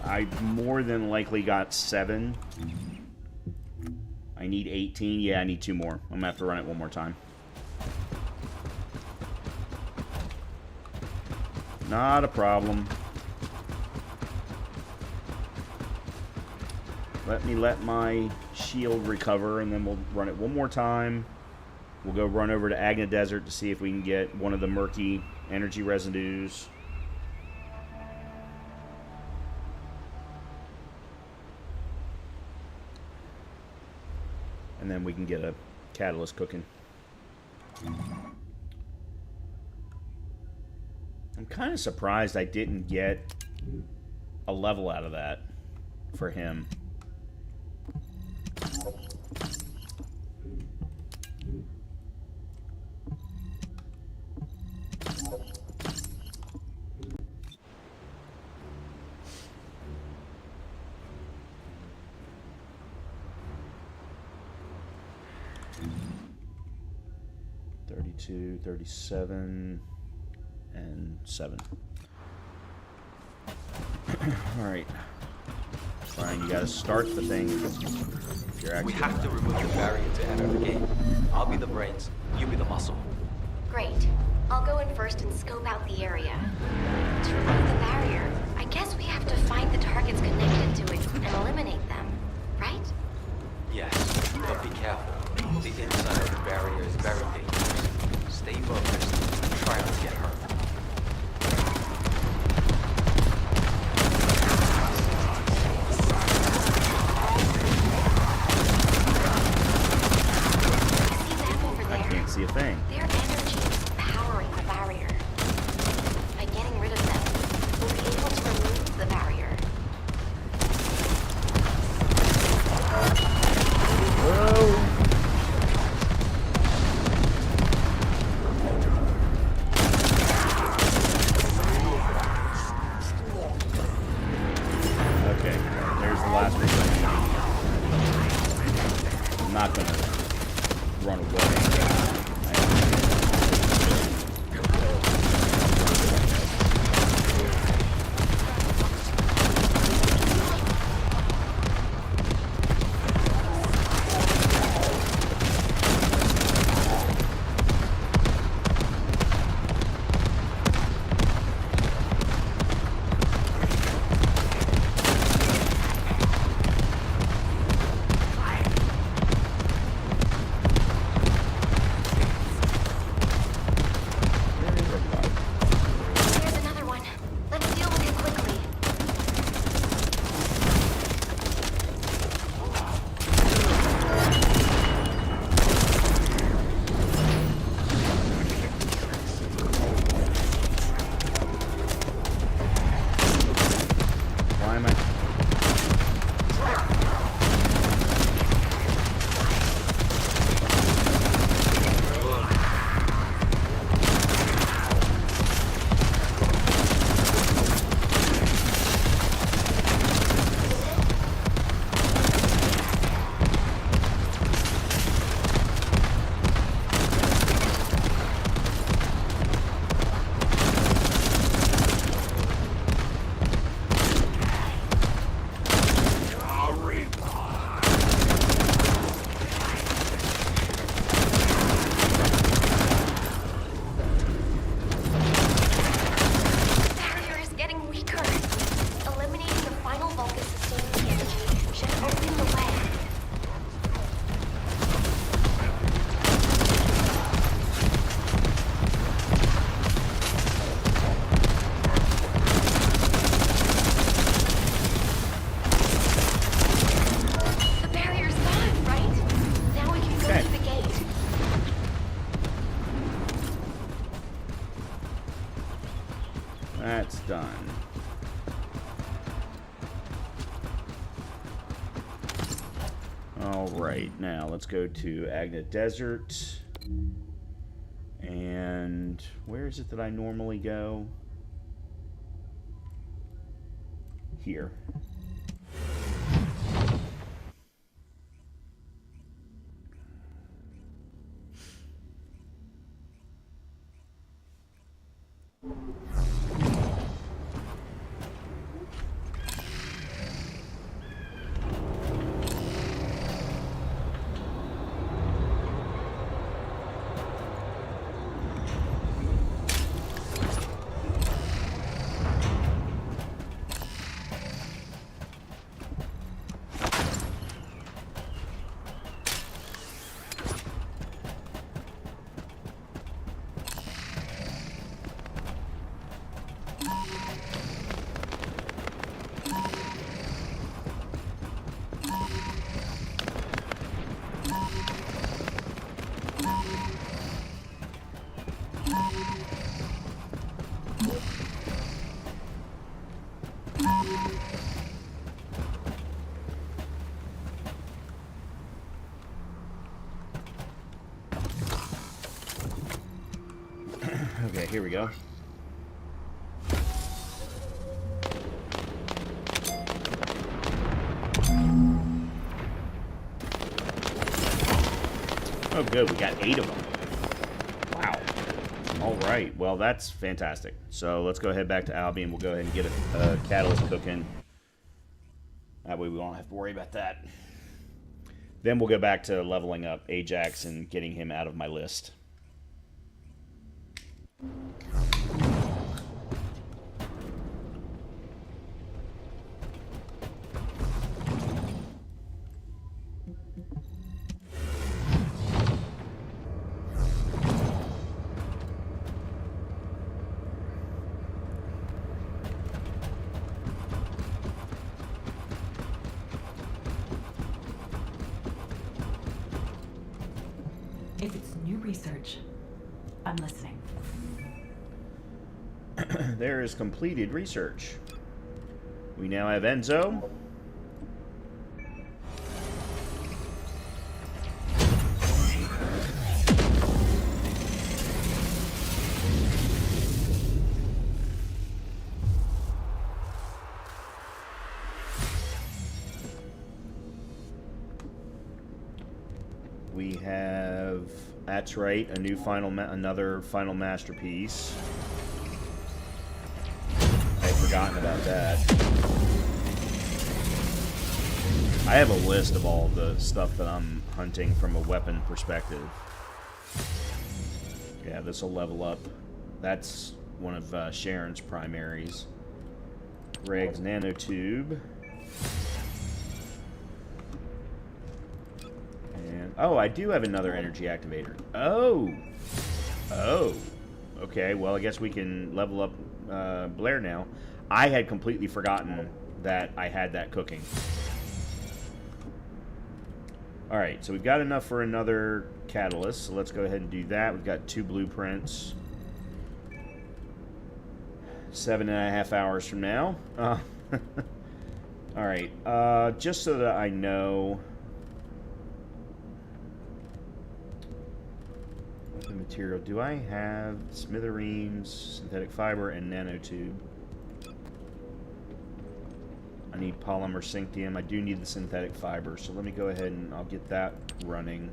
I more than likely got 7. I need 18. Yeah, I need 2 more. I'm gonna have to run it one more time. Not a problem. Let my shield recover, and then we'll run it one more time. We'll go run over to Agna Desert to see if we can get one of the murky energy residues. And then we can get a catalyst cooking. I'm kind of surprised I didn't get a level out of that for him. .32, 37, and 7. Alright. Fine, you gotta start the thing if you're actually... We have to remove the barrier to enter the game. I'll be the brains, you be the muscle. Great. I'll go in first and scope out the area. To remove the barrier, I guess we have to find the targets connected to it and eliminate them, right? Yes, but be careful. The inside of the barrier is very dangerous. Stay focused and try not to get hurt. See them over there? I can't see a thing. Their energy is powering the barrier. By getting rid of them, we'll be able to remove the barrier. Whoa! That's done. Alright, now let's go to Agna Desert. And where is it that I normally go? Here. Okay, here we go. Oh, good. We got 8 of them. Wow. All right. Well, that's fantastic. So let's go head back to Albion. We'll go ahead and get a catalyst cooking. That way we won't have to worry about that. Then we'll go back to leveling up Ajax and getting him out of my list. If it's new research, I'm listening. There is completed research. We now have Enzo. We have, that's right, a new another final masterpiece. I had forgotten about that. I have a list of all the stuff that I'm hunting from a weapon perspective. Yeah, this will level up. That's one of Sharon's primaries. Greg's nanotube. And oh, I do have another energy activator. Oh, okay. Well, I guess we can level up Blair now. I had completely forgotten that I had that cooking. All right, so we've got enough for another catalyst, so let's go ahead and do that. We've got 2 blueprints. 7.5 hours from now. All right, just so that I know. The material. Do I have smithereens, synthetic fiber, and nanotube? I need polymer syntium. I do need the synthetic fiber, so let me go ahead and I'll get that running.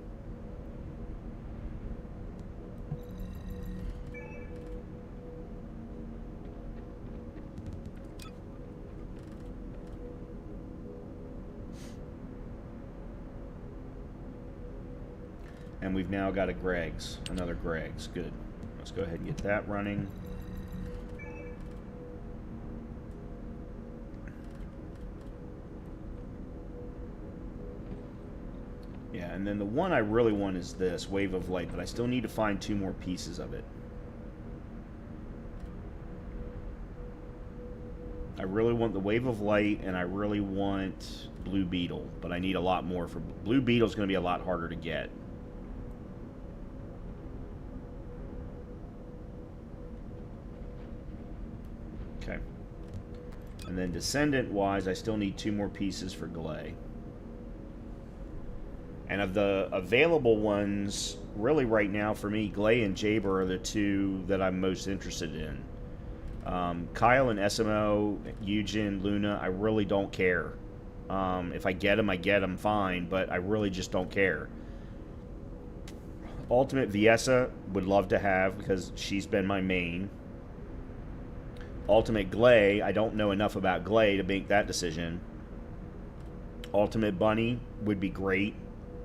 And we've now got a Greg's, another Greg's. Good. Let's go ahead and get that running. Yeah, and then the one I really want is this, Wave of Light, but I still need to find 2 more pieces of it. I really want the Wave of Light, and I really want Blue Beetle, but I need a lot more. For Blue Beetle's going to be a lot harder to get. Okay. And then Descendant-wise, I still need 2 more pieces for Glay. And of the available ones, really right now for me, Glay and Jaber are the 2 that I'm most interested in. Kyle and SMO, Eugen, Luna, I really don't care. If I get them, fine, but I really just don't care. Ultimate Viessa would love to have because she's been my main. Ultimate Glay, I don't know enough about Glay to make that decision. Ultimate Bunny would be great,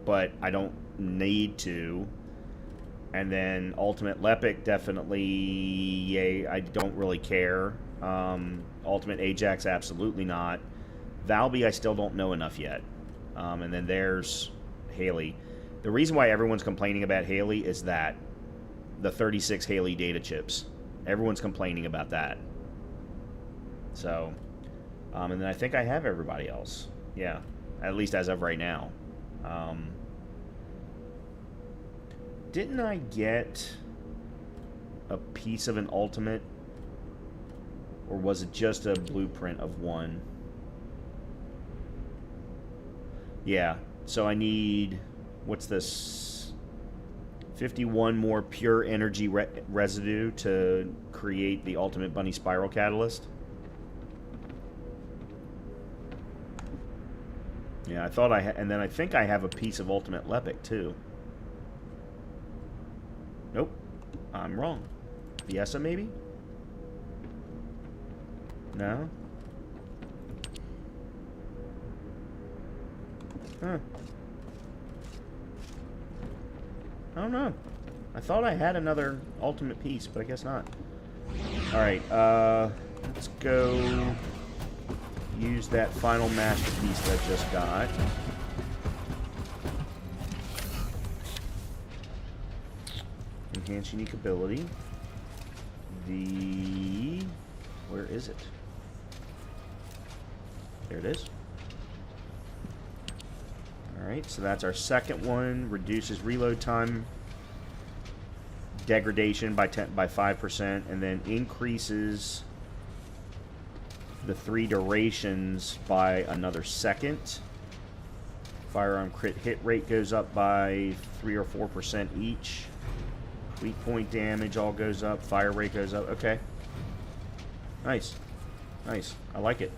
but I don't need to. And then Ultimate Lepic, definitely, yay, I don't really care. Ultimate Ajax, absolutely not. Valby, I still don't know enough yet. And then there's Haley. The reason why everyone's complaining about Haley is that the 36 Haley data chips. Everyone's complaining about that. So, and then I think I have everybody else. Yeah, at least as of right now. Didn't I get a piece of an ultimate? Or was it just a blueprint of one? Yeah, so I need, what's this? 51 more pure energy residue to create the Ultimate Bunny Spiral Catalyst. Yeah, I thought I had, and then I think I have a piece of Ultimate Lepic too. Nope, I'm wrong. Viessa maybe? No? Huh. I don't know. I thought I had another ultimate piece, but I guess not. Alright, let's go use that final masterpiece that I just got. Enhance unique ability. Where is it? There it is. Alright, so that's our second one. Reduces reload time degradation by 5%, and then increases the 3 durations by another second. Firearm crit hit rate goes up by 3 or 4% each. Weak point damage all goes up. Fire rate goes up. Okay. Nice. Nice. I like it.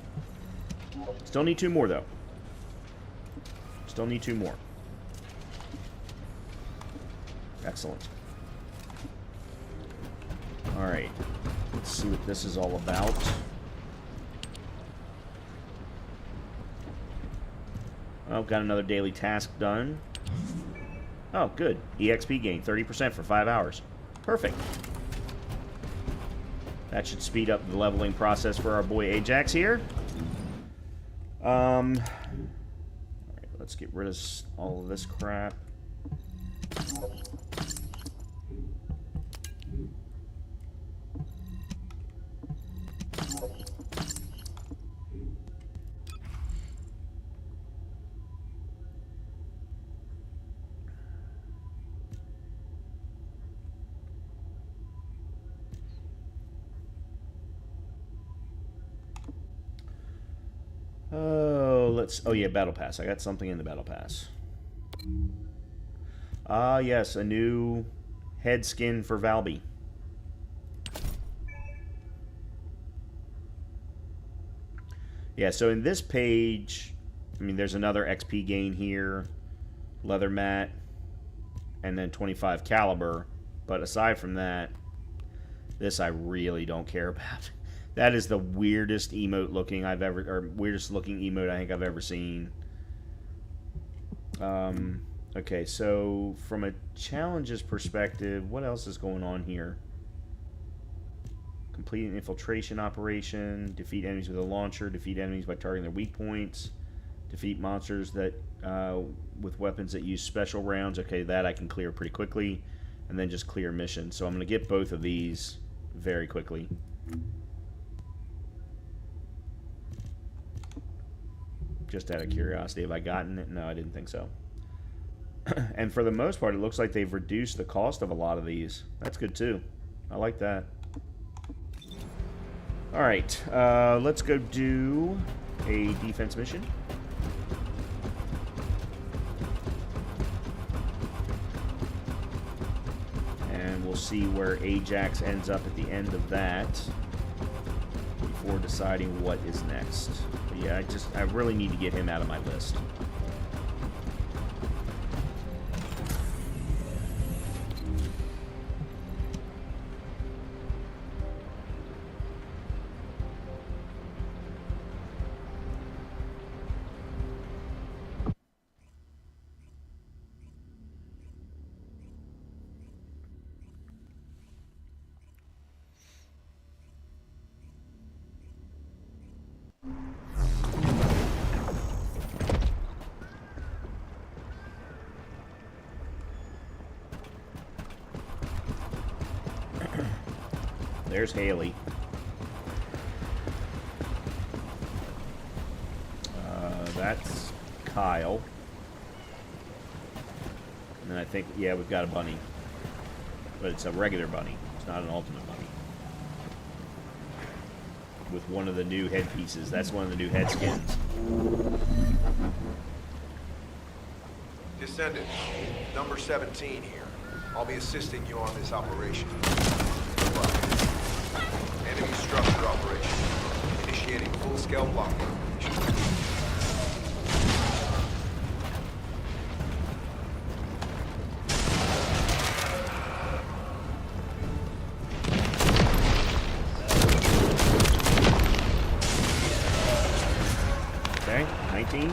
Still need 2 more, though. Still need 2 more. Excellent. Alright. Let's see what this is all about. Oh, got another daily task done. Oh, good. EXP gain, 30% for 5 hours. Perfect. That should speed up the leveling process for our boy Ajax here. Alright, let's get rid of all of this crap. Oh yeah, Battle Pass. I got something in the Battle Pass. Ah, yes, a new head skin for Valby. Yeah, so in this page, I mean, there's another XP gain here, leather mat, and then 25 caliber. But aside from that, this I really don't care about. That is the weirdest emote looking I've ever, or weirdest looking emote I think I've ever seen. Okay, so from a challenges perspective, what else is going on here? Complete an infiltration operation, defeat enemies with a launcher, defeat enemies by targeting their weak points, defeat monsters that with weapons that use special rounds. Okay, that I can clear pretty quickly, and then just clear mission. So I'm going to get both of these very quickly. Just out of curiosity, have I gotten it? No, I didn't think so. And for the most part, it looks like they've reduced the cost of a lot of these. That's good too. I like that. Alright, let's go do a defense mission. And we'll see where Ajax ends up at the end of that before deciding what is next. But yeah, I really need to get him out of my list. There's Haley. That's Kyle. And then I think, yeah, we've got a bunny. But it's a regular bunny. It's not an ultimate bunny. With one of the new headpieces. That's one of the new head skins. Descendant, number 17 here. I'll be assisting you on this operation. Enemy structure operation. Initiating full-scale blocking operation. Okay, 19.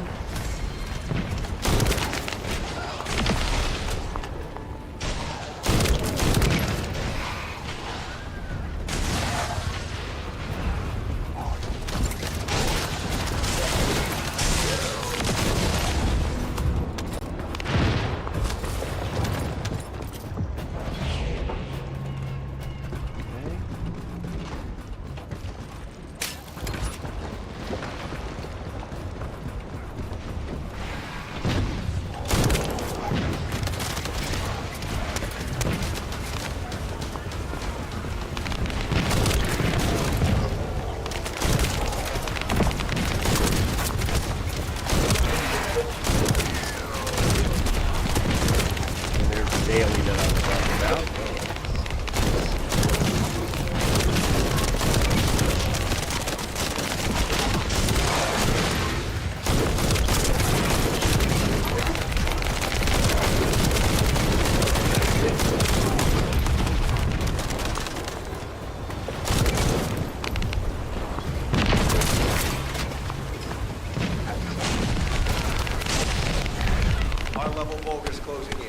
High-level Vulgus closing in.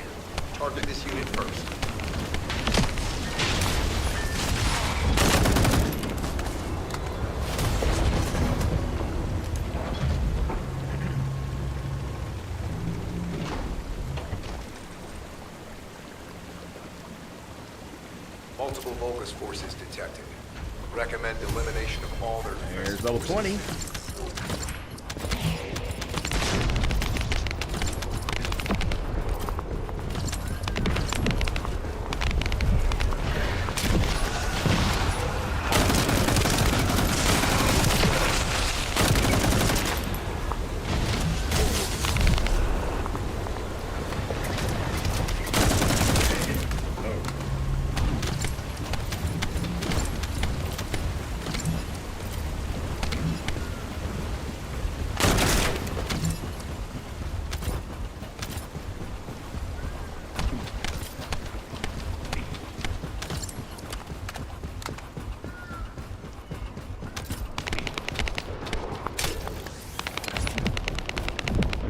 Target this unit first. Multiple Vulgus forces detected. Recommend elimination of all their defense There's level 20.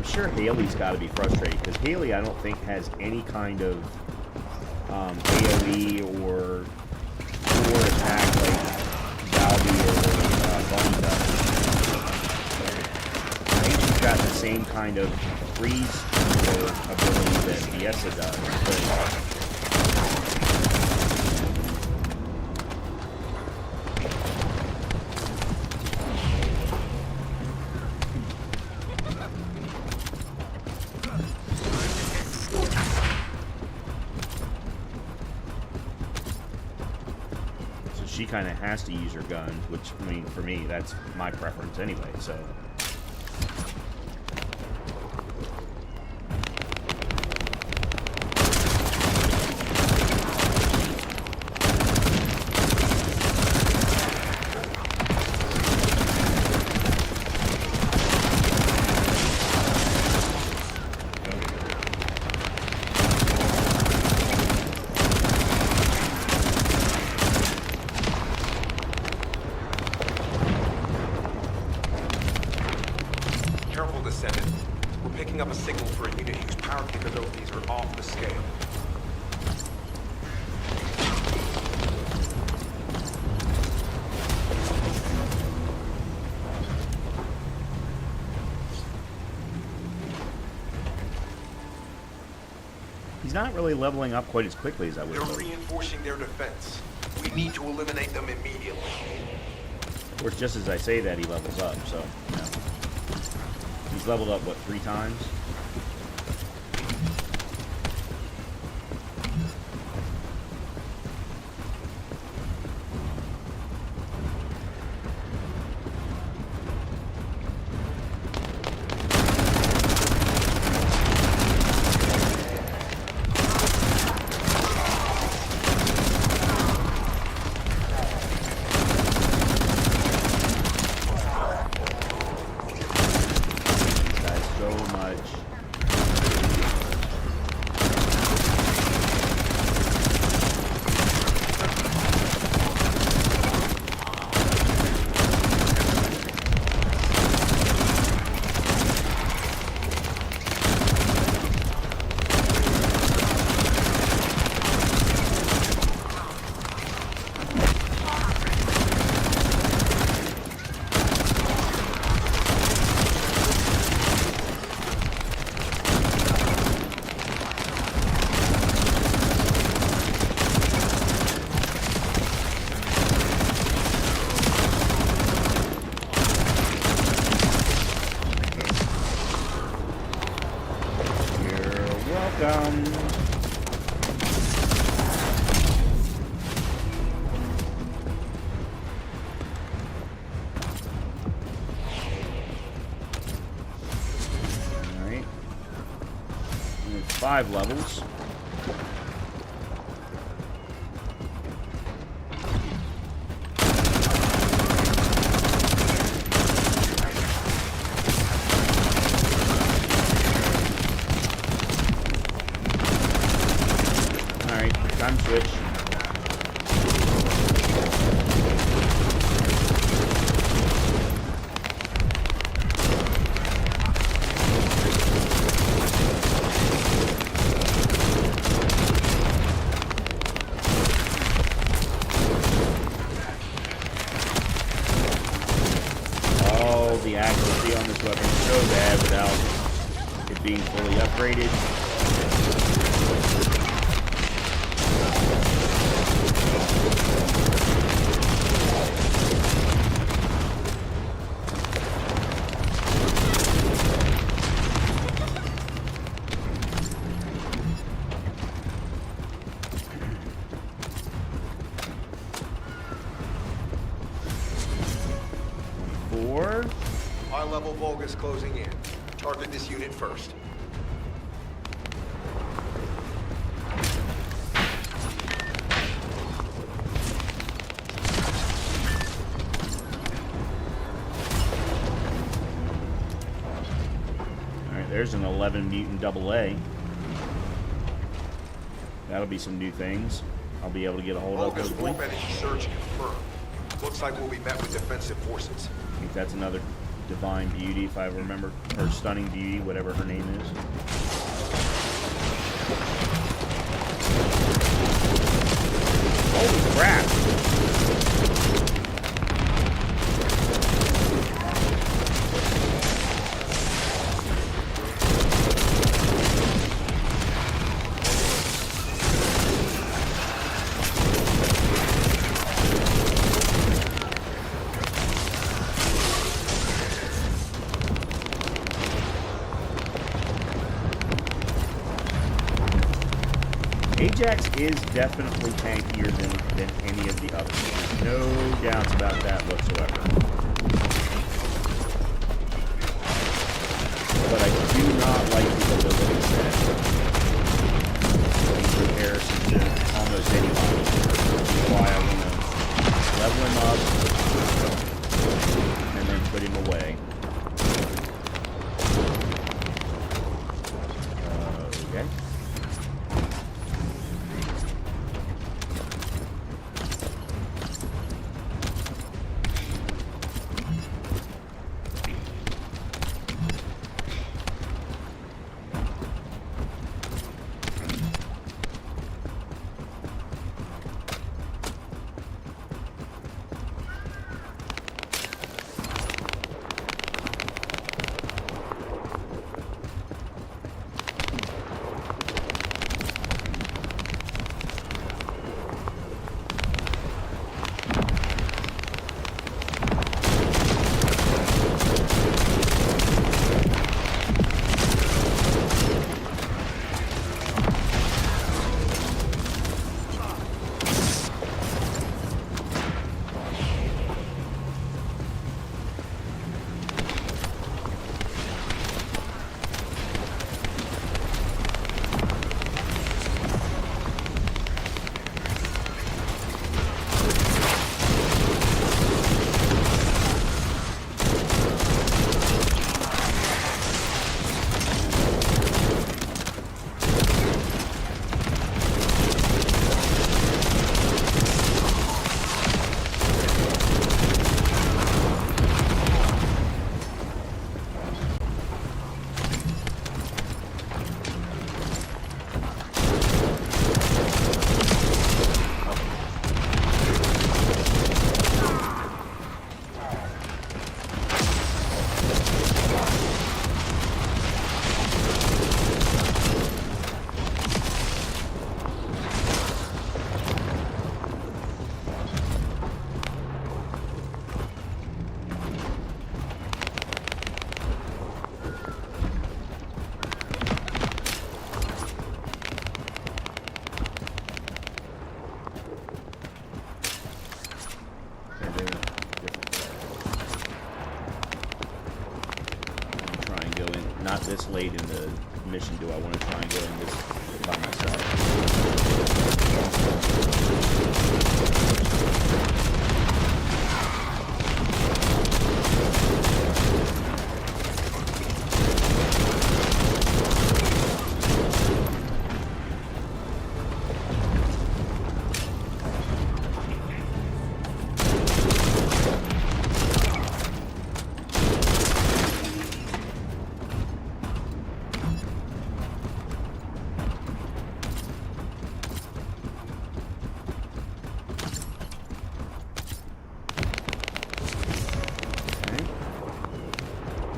Sure, Haley's got to be frustrated because Haley, I don't think, has any kind of AoE or attack like Valby or Bunny does. I think she's got the same kind of freeze ability that Viessa does. But she kind of has to use her guns, which, I mean, for me, that's my preference anyway, so. Careful, Descendant. We're picking up a signal for a unit whose power capabilities are off the scale. He's not really leveling up quite as quickly as I would They're have. reinforcing their defense. We need to eliminate them immediately. Of course, just as I say that, he levels up, so, you know. He's leveled up, what, 3 times? Alright. 5 levels. Alright, time switch. Oh, the accuracy on this weapon is so bad without it being fully upgraded. High-level Vulgus closing in. Target this unit first. Alright, there's an 11 mutant AA. That'll be some new things I'll be able to get a hold of. Vulgus Hopefully. warp energy surge confirmed. Looks like we'll be met with defensive forces. I think that's another Divine Beauty, if I remember, or Stunning Beauty, whatever her name is. Holy crap! Ajax is definitely tankier than any of the others. There's no doubts about that whatsoever. But I do not like the ability set in comparison to almost anybody. That's why I want to level him up and then put him away. Okay. Not this late in the mission do I want to try and go in this by myself.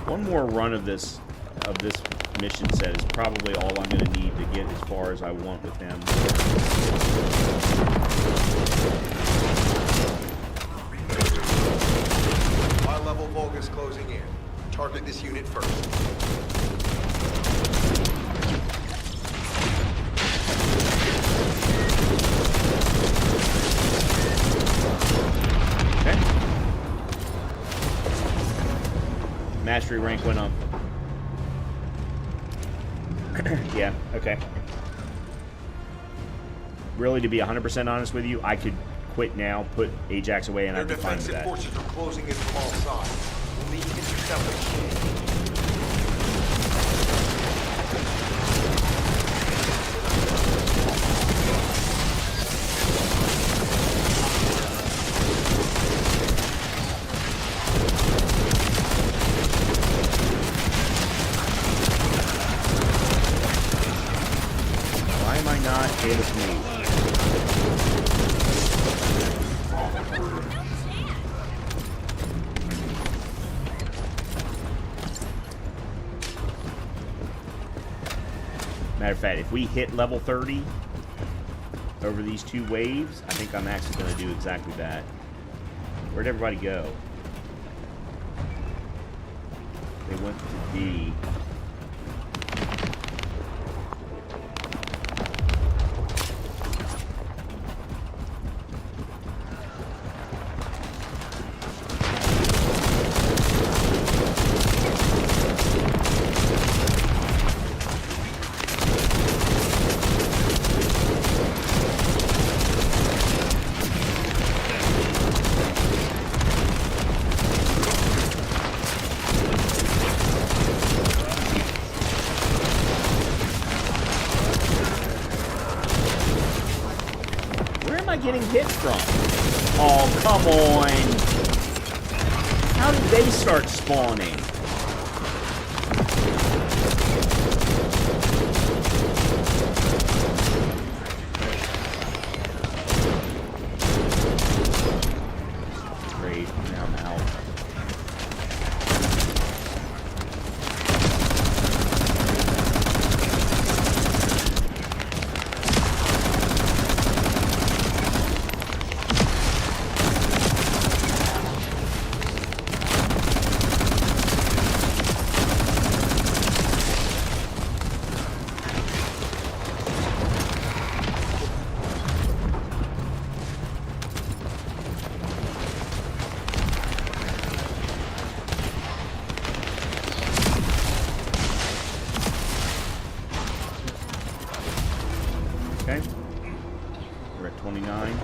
One more run of this mission set is probably all I'm going to need to get as far as I want with him. High-level Vulgus closing in. Target this unit first. Mastery rank went up. Yeah, okay. Really, to be 100% honest with you, I could quit now, put Ajax away, and I'd be fine with that. Their defensive forces are closing in from all sides. We'll need to intercept them. Why am I not able to move? Matter of fact, if we hit level 30 over these two waves, I think I'm actually going to do exactly that. Where'd everybody go? They went to D. Oh, come on. How did they start spawning? Great, now I'm out. Okay. We're at 29.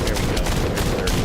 There we go. There's 30.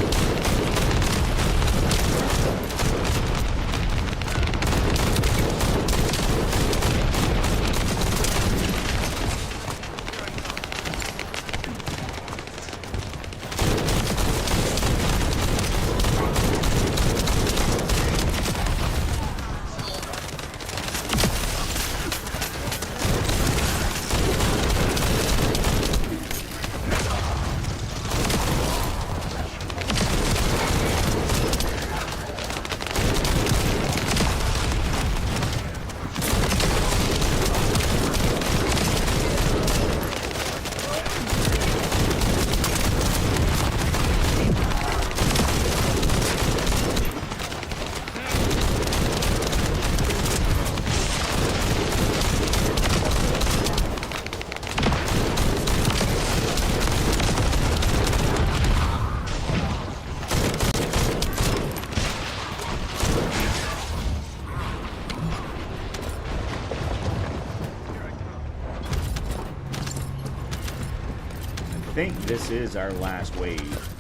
I think this is our last wave.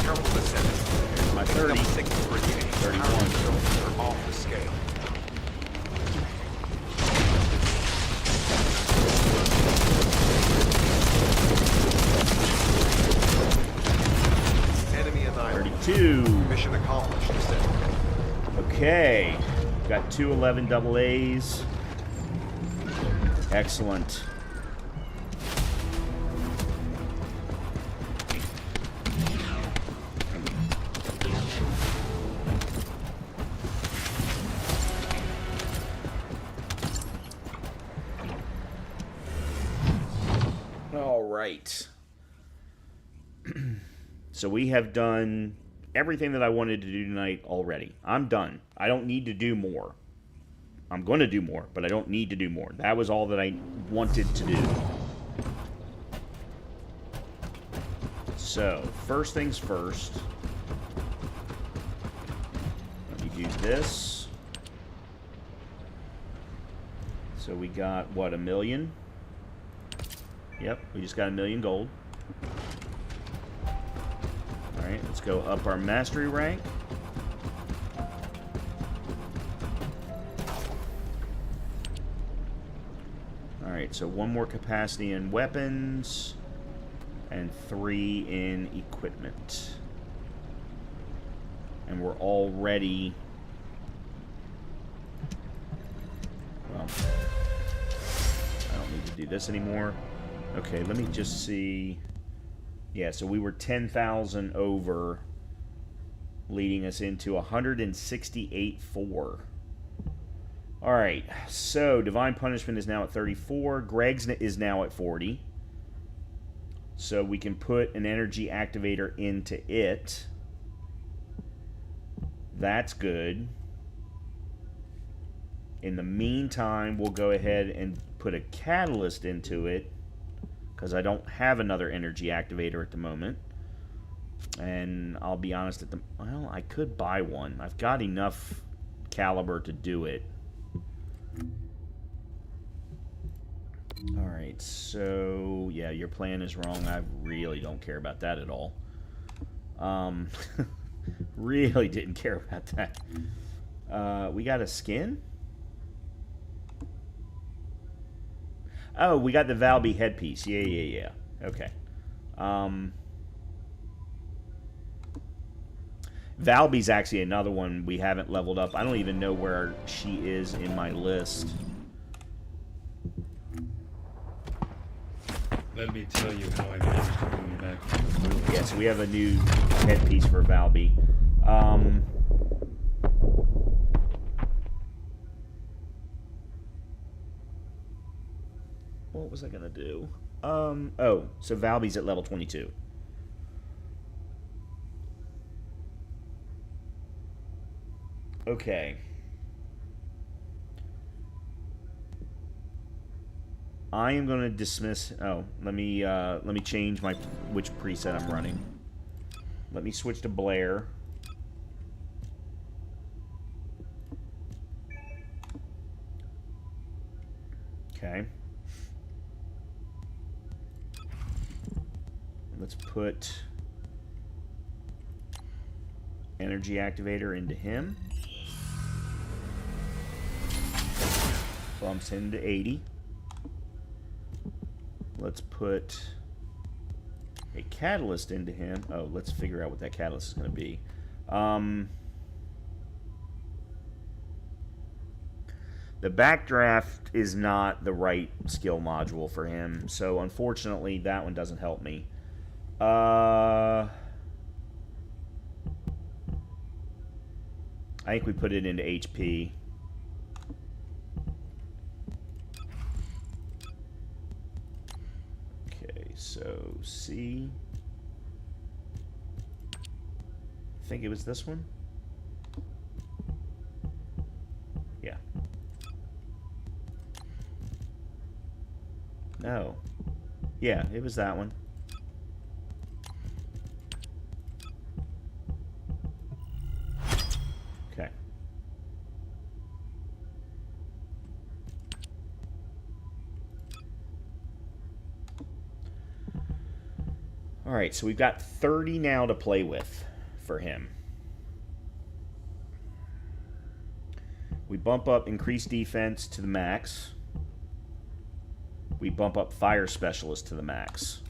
Careful descending. Here's my 30. Become sick of breathing. 31. Power filters are off the scale. Enemy annihilated. 32. Mission accomplished. Descending. Okay. Got 2 11 double A's. Excellent. All right. So we have done everything that I wanted to do tonight already. I'm done. I don't need to do more. I'm going to do more, but I don't need to do more. That was all that I wanted to do. So, first things first. Let me do this. So we got, what, 1 million? Yep, we just got 1 million gold. Alright, let's go up our mastery rank. Alright, so 1 more capacity in weapons and 3 in equipment. And we're already... Well, I don't need to do this anymore. Okay, let me just see... Yeah, so we were 10,000 over, leading us into 168.4. Alright, so Divine Punishment is now at 34. Greg's is now at 40. So we can put an energy activator into it. That's good. In the meantime, we'll go ahead and put a catalyst into it, because I don't have another energy activator at the moment. And I'll be honest, well, I could buy one. I've got enough caliber to do it. Alright, so... Yeah, your plan is wrong. I really don't care about that at all. Really didn't care about that. We got a skin? Oh, we got the Valby headpiece. Yeah. Okay. Valby's actually another one we haven't leveled up. I don't even know where she is in my list. Let me tell you how I managed to bring you back from the blue. Yeah, so we have a new headpiece for Valby. What was I gonna do? Oh, so Valby's at level 22. Okay. I am going to dismiss... Oh, let me change which preset I'm running. Let me switch to Blair. Okay. Let's put energy activator into him. Bumps him to 80. Let's put a catalyst into him. Oh, let's figure out what that catalyst is going to be. The backdraft is not the right skill module for him, so unfortunately that one doesn't help me. I think we put it into HP. So, C. I think it was this one. Yeah. No. Yeah, it was that one. Okay. Alright, so we've got 30 now to play with for him. We bump up increased defense to the max. We bump up fire specialist to the max.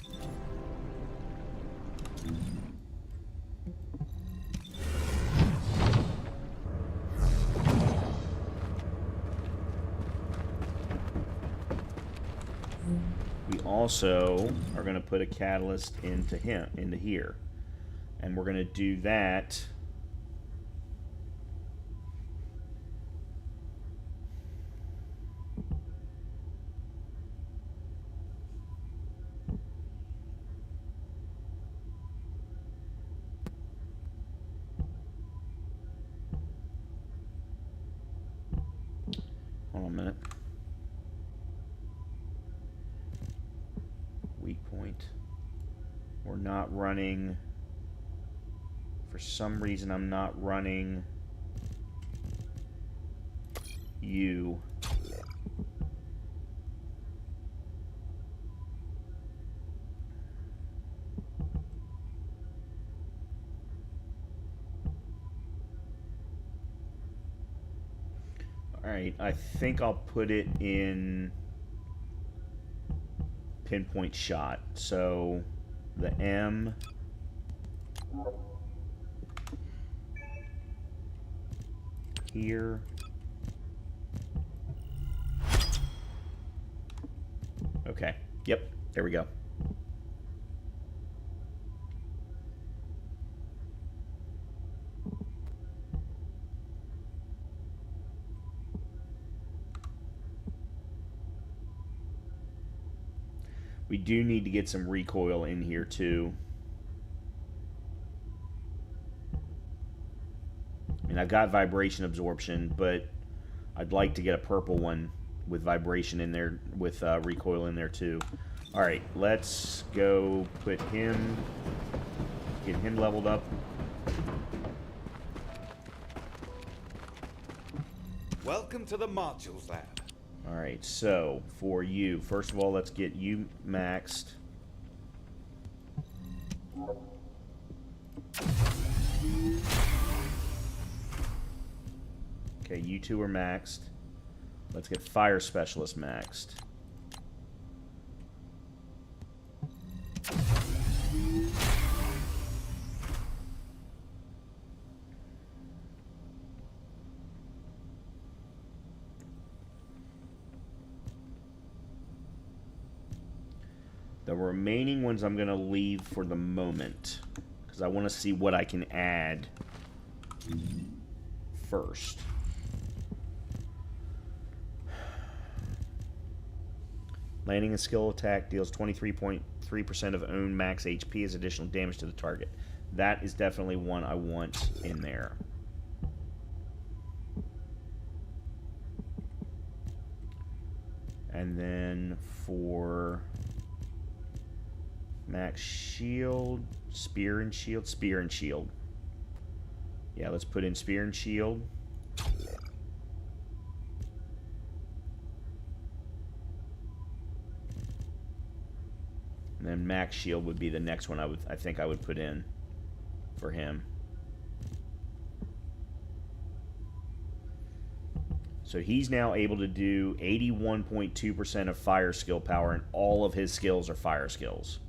We also are going to put a catalyst into here. And we're going to do that. Hold on a minute. Weak point. We're not running. For some reason, I'm not running you. Alright, I think I'll put it in pinpoint shot. So the M here. Okay. Yep. There we go. We do need to get some recoil in here too. And I've got vibration absorption, but I'd like to get a purple one with vibration in there, with recoil in there too. All right, let's go put him, get him leveled up. Welcome to the modules lab. All right, so for you, first of all, let's get you maxed. Okay, you two are maxed. Let's get Fire Specialist maxed. The remaining ones I'm going to leave for the moment, because I want to see what I can add first. Landing and skill attack deals 23.3% of own max HP as additional damage to the target. That is definitely one I want in there. And then for max shield, spear and shield, spear and shield. Yeah, let's put in spear and shield. And then max shield would be the next one I think I would put in for him. So he's now able to do 81.2% of fire skill power, and all of his skills are fire skills.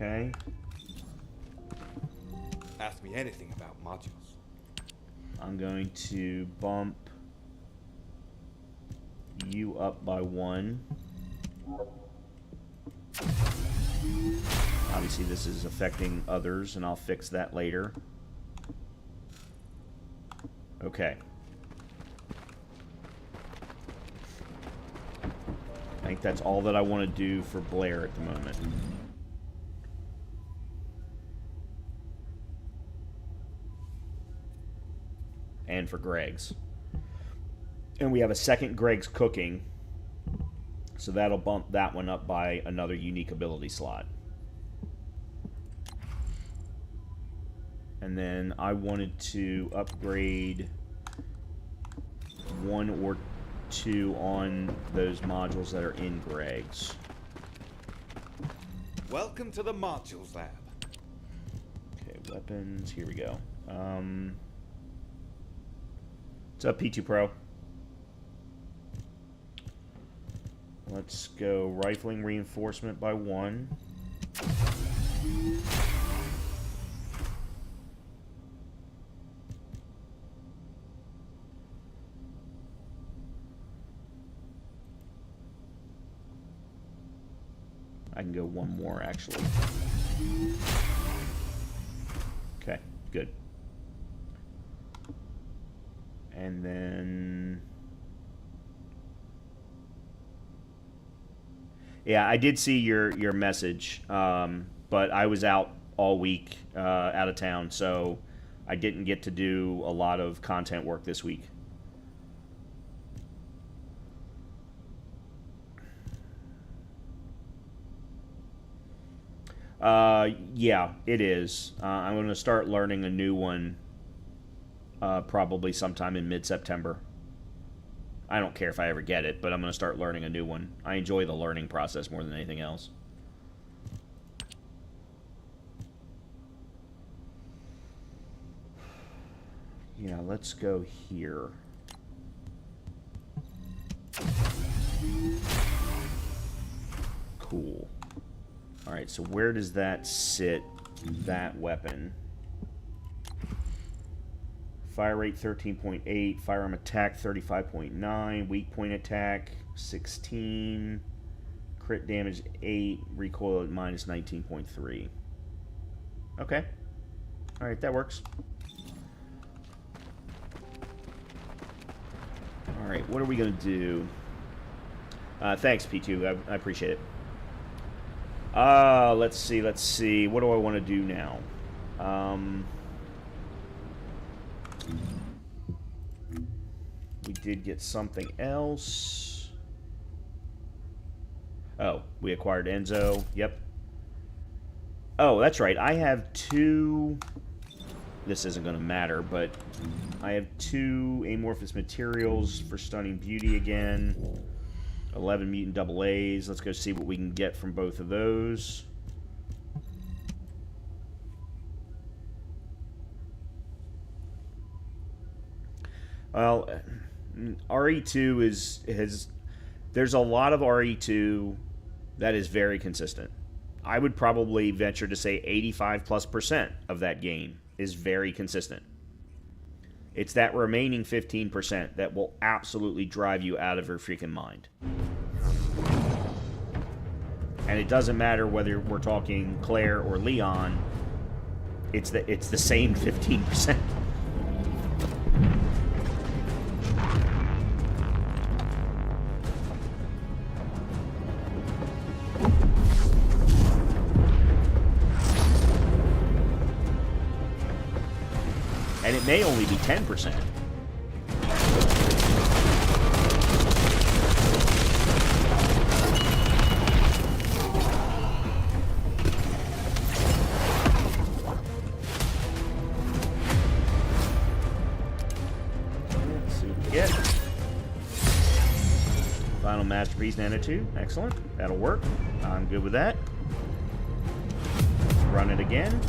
Okay. Ask me anything about modules. I'm going to bump you up by 1. Obviously this is affecting others, and I'll fix that later. Okay. I think that's all that I want to do for Blair at the moment. And for Greg's. And we have a second Greg's cooking, so that'll bump that one up by another unique ability slot. And then I wanted to upgrade 1 or 2 on those modules that are in Greg's. Welcome to the modules lab. Okay, weapons, here we go. What's up, P2 Pro? Let's go rifling reinforcement by 1. I can go 1 more, actually. Okay, good. And then... yeah, I did see your message, but I was out all week, out of town, so I didn't get to do a lot of content work this week. Yeah, it is. I'm going to start learning a new one probably sometime in mid-September. I don't care if I ever get it, but I'm going to start learning a new one. I enjoy the learning process more than anything else. Yeah, let's go here. Cool. Alright, so where does that sit, that weapon? Fire rate 13.8, firearm attack 35.9, weak point attack 16, crit damage 8, recoil at minus 19.3. Okay. Alright, that works. Alright, what are we going to do? Thanks, P2. I appreciate it. Let's see. What do I want to do now? We did get something else. Oh, we acquired Enzo. Yep. Oh, that's right. I have 2... This isn't going to matter, but I have 2 amorphous materials for Stunning Beauty again. 11 mutant double A's. Let's go see what we can get from both of those. Well, RE2 there's a lot of RE2 that is very consistent. I would probably venture to say 85+% of that game is very consistent. It's that remaining 15% that will absolutely drive you out of your freaking mind. And it doesn't matter whether we're talking Claire or Leon, it's the same 15%. And it may only be 10%. Let's see what we get. Final Masterpiece Nano 2. Excellent. That'll work. I'm good with that. Run it again.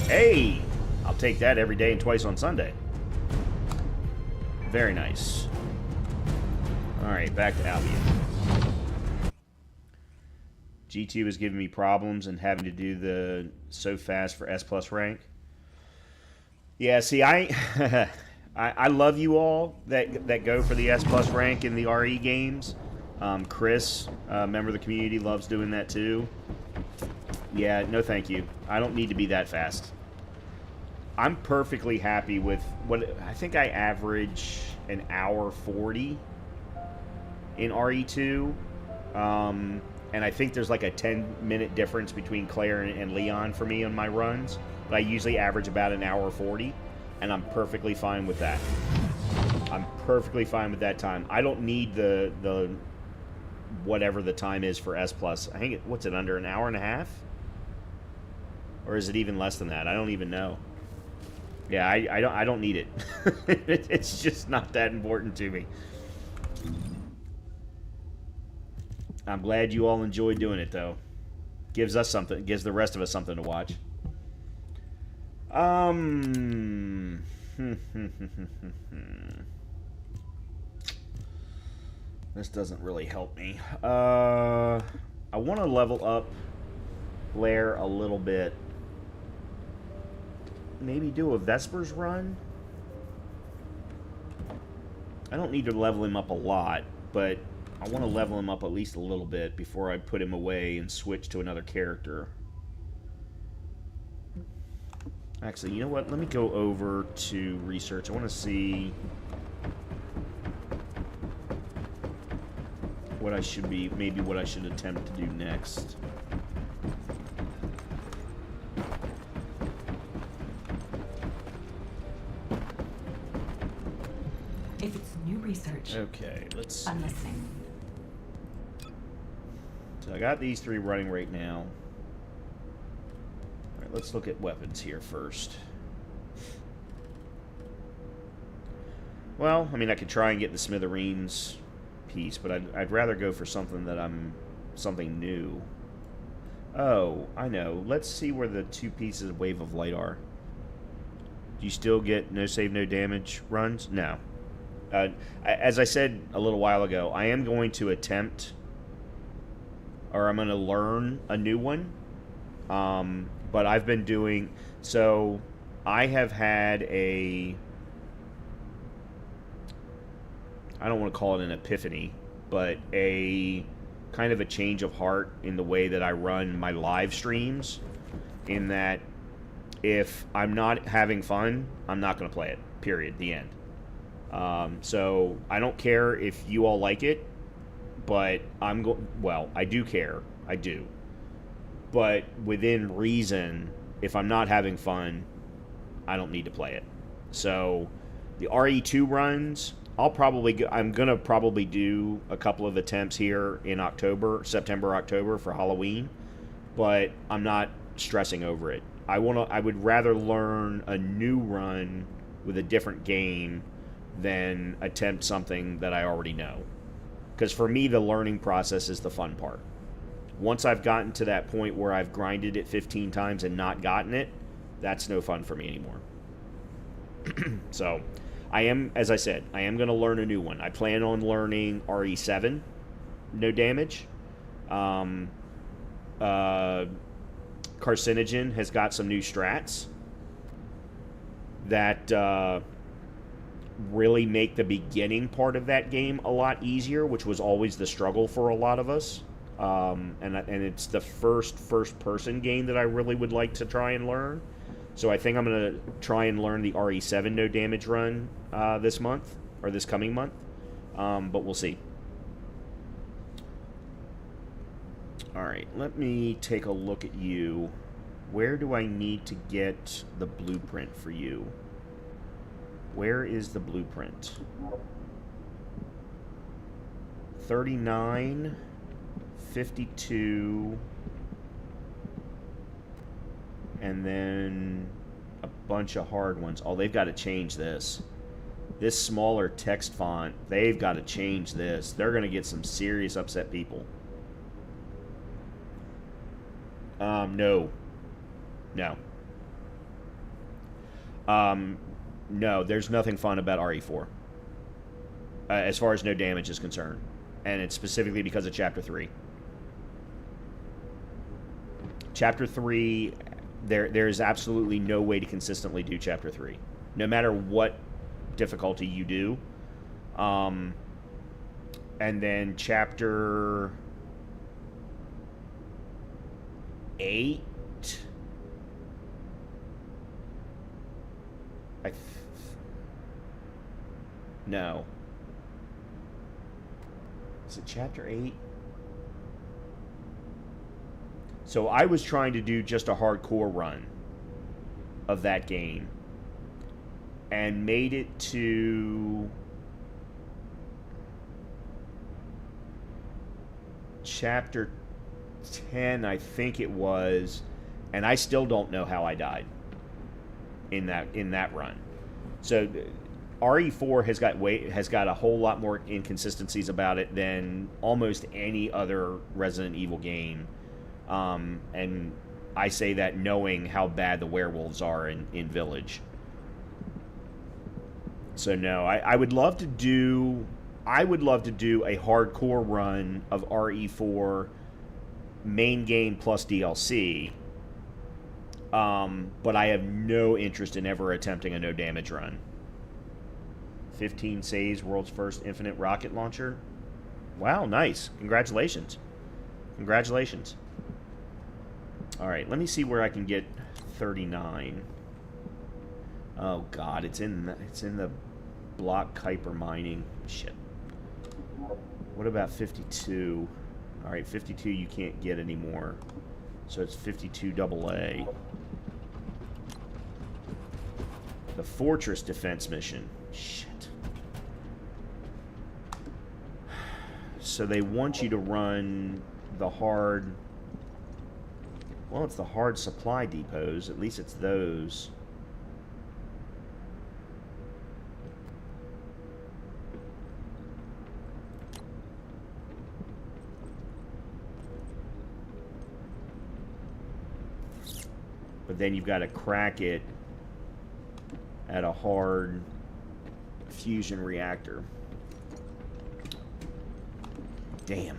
Hey! I'll take that every day and twice on Sunday. Very nice. Alright, back to Albion. G2 is giving me problems and having to do the so fast for S+ rank. Yeah, see, I love you all that go for the S+ rank in the RE games. Chris, a member of the community, loves doing that too. Yeah, no thank you. I don't need to be that fast. I'm perfectly happy with what I think I average an hour 40 in RE2. And I think there's like a 10-minute difference between Claire and Leon for me on my runs. But I usually average about an hour 40, and I'm perfectly fine with that. I'm perfectly fine with that time. I don't need the whatever the time is for S+. I think what's it, under an hour and a half? Or is it even less than that? I don't even know. Yeah, I don't need it. It's just not that important to me. I'm glad you all enjoyed doing it, though. Gives us something. Gives the rest of us something to watch. This doesn't really help me. I want to level up Blair a little bit. Maybe do a Vespers run. I don't need to level him up a lot, but I want to level him up at least a little bit before I put him away and switch to another character. Actually, you know what? Let me go over to research. I want to see what I should be, maybe what I should attempt to do next. If it's new research, Okay, let's see. I'm listening. So I got these three running right now. All right, let's look at weapons here first. Well, I mean, I could try and get the Smithereens piece, but I'd rather go for something something new. Oh, I know. Let's see where the 2 pieces of Wave of Light are. Do you still get no save, no damage runs? No. As I said a little while ago, I am going to attempt, or I'm going to learn a new one. But I've been doing, so I have had a, I don't want to call it an epiphany, but a kind of a change of heart in the way that I run my live streams, in that if I'm not having fun, I'm not going to play it, period, the end. So I don't care if you all like it, but well, I do care, I do. But within reason, if I'm not having fun, I don't need to play it. So the RE2 runs, I'm gonna probably do a couple of attempts here in September, October for Halloween, but I'm not stressing over it. I would rather learn a new run with a different game than attempt something that I already know. Because for me, the learning process is the fun part. Once I've gotten to that point where I've grinded it 15 times and not gotten it, that's no fun for me anymore. So, as I said, I am going to learn a new one. I plan on learning RE7, no damage. Carcinogen has got some new strats that really make the beginning part of that game a lot easier, which was always the struggle for a lot of us. And it's the first-person game that I really would like to try and learn. So I think I'm going to try and learn the RE7 no damage run this month, or this coming month. But we'll see. Alright, let me take a look at you. Where do I need to get the blueprint for you? Where is the blueprint? 39, 52, and then a bunch of hard ones. Oh, they've got to change this. This smaller text font, they've got to change this. They're going to get some serious upset people. No. No, there's nothing fun about RE4. As far as no damage is concerned. And it's specifically because of Chapter 3. Chapter 3, there's absolutely no way to consistently do Chapter 3. No matter what difficulty you do. And then Chapter 8... No. Is it Chapter 8? So I was trying to do just a hardcore run of that game. And made it to Chapter 10, I think it was. And I still don't know how I died in that run. So RE4 has got a whole lot more inconsistencies about it than almost any other Resident Evil game, and I say that knowing how bad the werewolves are in Village. So no, I would love to do a hardcore run of RE4 main game plus DLC. But I have no interest in ever attempting a no damage run. 15 saves, world's first infinite rocket launcher. Wow, nice. Congratulations. Congratulations. Alright, let me see where I can get 39. Oh god, it's in the block Kuiper mining. Shit. What about 52? Alright, 52 you can't get anymore. So it's 52 AA. The Fortress Defense Mission. Shit. So they want you to run the hard... Well, it's the hard supply depots. At least it's those. But then you've got to crack it at a hard fusion reactor. Damn.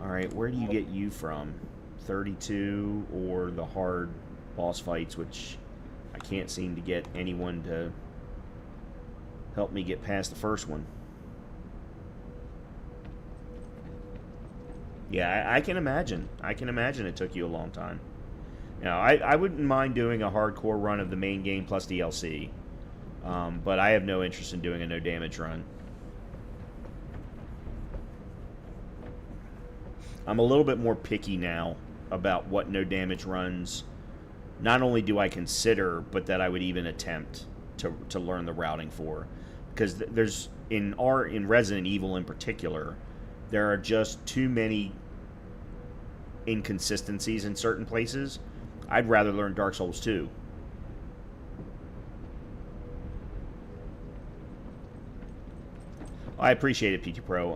Alright, where do you get you from? 32 or the hard boss fights, which I can't seem to get anyone to help me get past the first one. Yeah, I can imagine. I can imagine it took you a long time. Now, I wouldn't mind doing a hardcore run of the main game plus DLC. But I have no interest in doing a no damage run. I'm a little bit more picky now about what no damage runs not only do I consider, but that I would even attempt to learn the routing for. Because there's, in Resident Evil in particular, there are just too many inconsistencies in certain places. I'd rather learn Dark Souls 2. I appreciate it, PT Pro.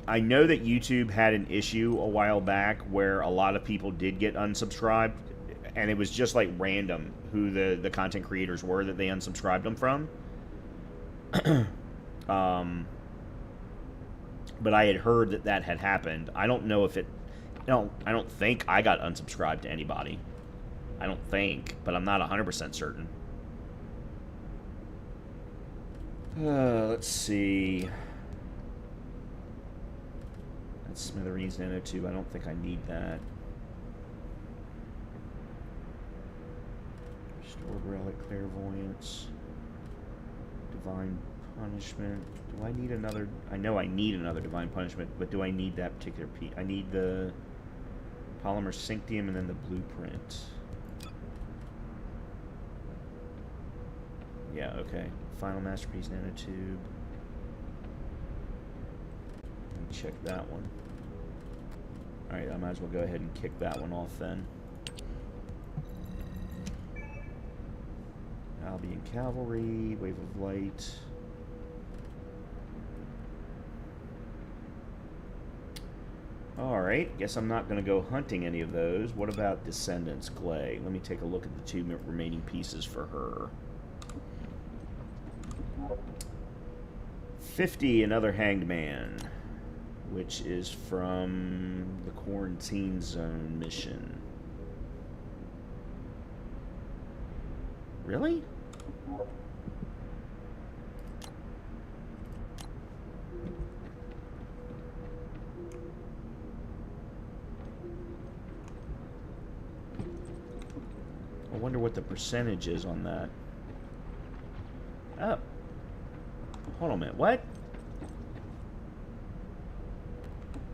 I know that YouTube had an issue a while back where a lot of people did get unsubscribed, and it was just like random who the content creators were that they unsubscribed them from. But I had heard that had happened. I don't know if it... No, I don't think I got unsubscribed to anybody. I don't think, but I'm not 100% certain. Let's see. That's Smithereens Nanotube. I don't think I need that. Restored Relic, Clairvoyance. Divine Punishment. Do I need another... I know I need another Divine Punishment, but do I need that particular piece? I need the Polymer Synctium and then the Blueprint. Yeah, okay. Final Masterpiece Nanotube. Let me check that one. Alright, I might as well go ahead and kick that one off then. Albion Cavalry, Wave of Light. Alright, guess I'm not going to go hunting any of those. What about Descendants Clay? Let me take a look at the 2 remaining pieces for her. 50, another Hanged Man, which is from the Quarantine Zone mission. Really? I wonder what the percentage is on that. Oh. Hold on a minute. What?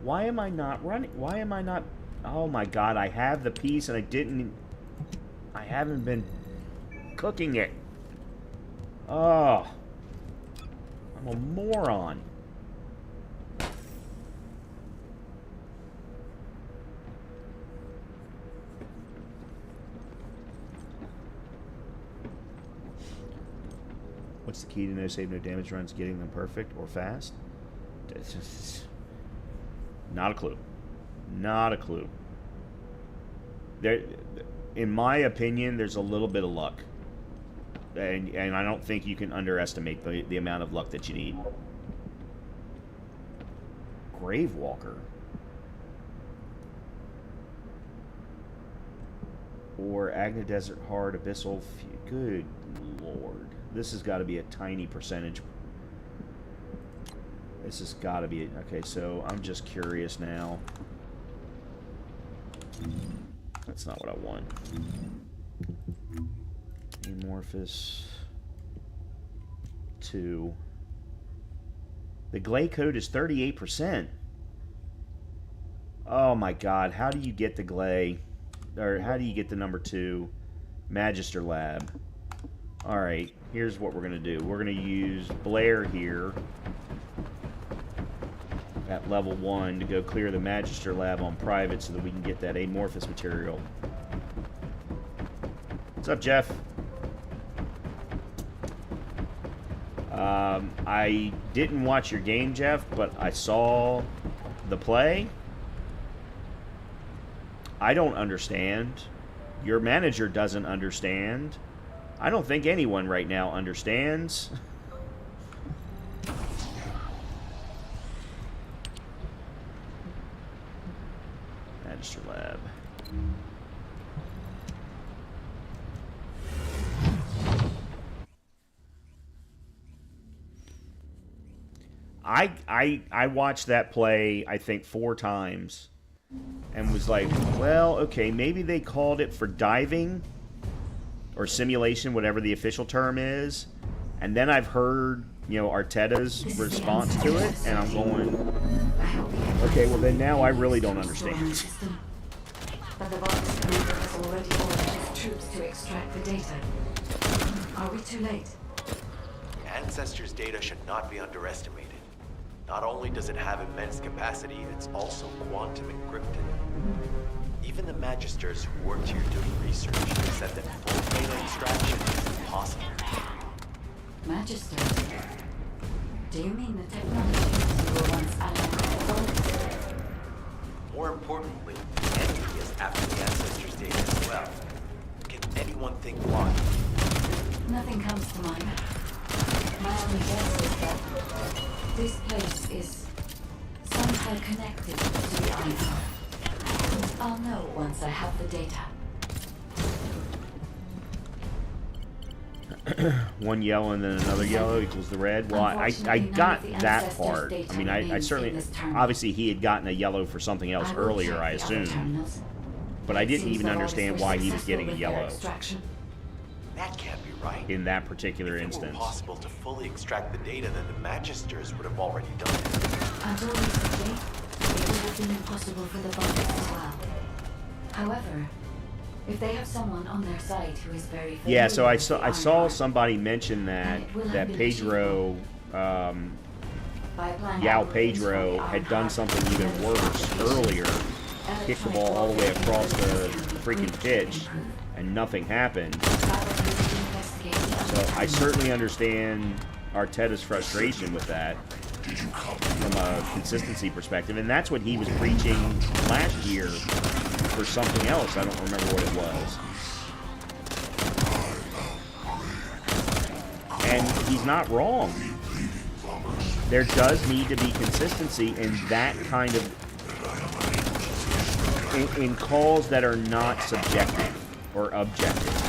Why am I not running? Why am I not... Oh my god, I have the piece and I haven't been cooking it. Oh. I'm a moron. What's the key to no save, no damage runs? Getting them perfect or fast? Not a clue. Not a clue. There, in my opinion, there's a little bit of luck. And I don't think you can underestimate the amount of luck that you need. Gravewalker. or Agna Desert Hard, Abyssal. Good lord. This has got to be a tiny percentage. This has got to be... Okay, so I'm just curious now. That's not what I want. Amorphous 2. The Glay code is 38%. Oh my god, how do you get the Glay? Or how do you get the number 2? Magister Lab. Alright, here's what we're going to do. We're going to use Blair here at level 1 to go clear the Magister Lab on private so that we can get that amorphous material. What's up, Jeff? I didn't watch your game, Jeff, but I saw the play. I don't understand. Your manager doesn't understand. I don't think anyone right now understands. Magister Lab. I watched that play, I think, 4 times. And was like, well, okay, maybe they called it for diving. Or simulation, whatever the official term is. And then I've heard, you know, Arteta's response to it. And I'm going, okay, well then now I really don't understand. But the Vargas commander has already ordered his troops to extract the data. Are we too late? Ancestors' data should not be underestimated. Not only does it have immense capacity, it's also quantum encrypted. Even the Magisters who worked here doing research said that full data extraction is impossible. Magisters? Do you mean the technology you were once allied? More importantly, the enemy is after the Ancestors' data as well. Can anyone think why? Nothing comes to mind. My only guess is that this place is somehow connected to the Iron. I'll know once I have the data. One yellow and then another yellow equals the red. Well, I got that part. I mean, I certainly... Obviously, he had gotten a yellow for something else earlier, I assume. But I didn't even understand why he was getting a yellow That can't be right. in that particular If it were instance. possible to fully extract the data, then the Magisters would have already done it. Until recently, it would have been impossible for the Vargas as well. However, if they have someone on their side who is very familiar Yeah, so I with the saw Iron, somebody mention that Pedro, by applying Yao algorithms Pedro, for the had Iron done Heart, something even worse earlier. Kicked the ball all the way across the freaking pitch, and nothing happened. So I certainly understand Arteta's frustration with that from a consistency perspective, and that's what he was preaching last year for something else. I don't remember what it was. And he's not wrong. There does need to be consistency in that kind of... in calls that are not subjective or objective.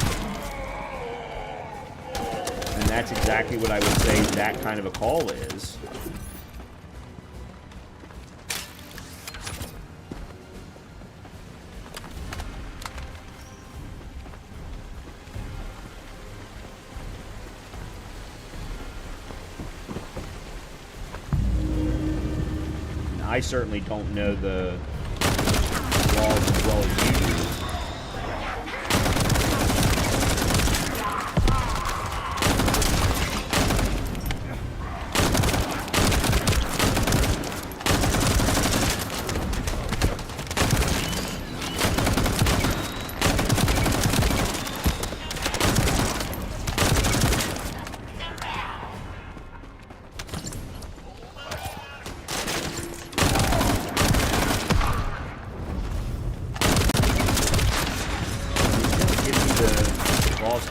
And that's exactly what I would say that kind of a call is. I certainly don't know the laws as well as you do.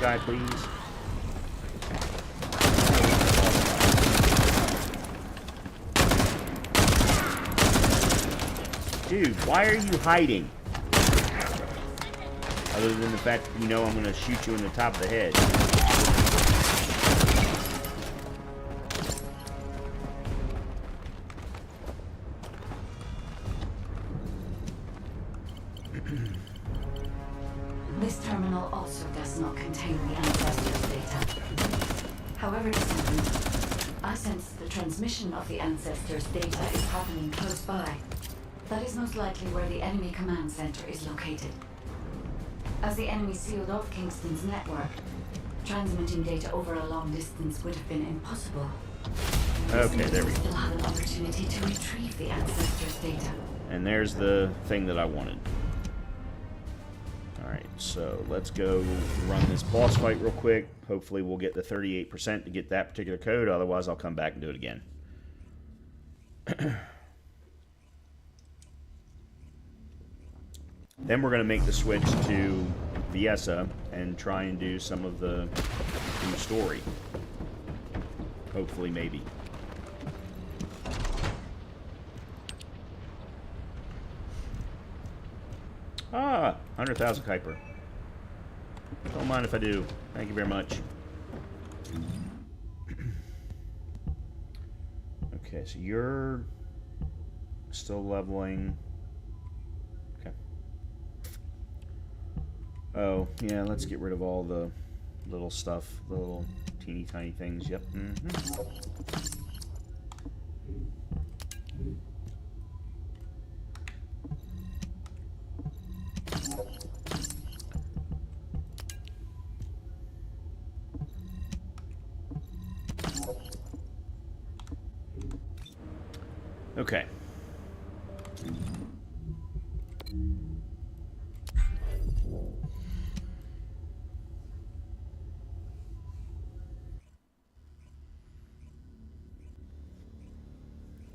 Guy, please. Dude, why are you hiding? Other than the fact that you know I'm going to shoot you in the top of the head. This terminal also does not contain the ancestors' data. However distant, I sense the transmission of the ancestors' data is happening close by. That is most likely where the enemy command center is located. As the enemy sealed off Kingston's network, transmitting data over a long distance would have been impossible. Okay, there we go. Still have an opportunity to retrieve the ancestors' data. And there's the thing that I wanted. Alright, so let's go run this boss fight real quick. Hopefully we'll get the 38% to get that particular code. Otherwise, I'll come back and do it again. Then we're going to make the switch to Viessa and try and do some of the new story. Hopefully, maybe. Ah, 100,000 Kuiper. Don't mind if I do. Thank you very much. Okay, so you're still leveling. Okay. Oh, yeah, let's get rid of all the little stuff, the little teeny tiny things. Yep. Okay.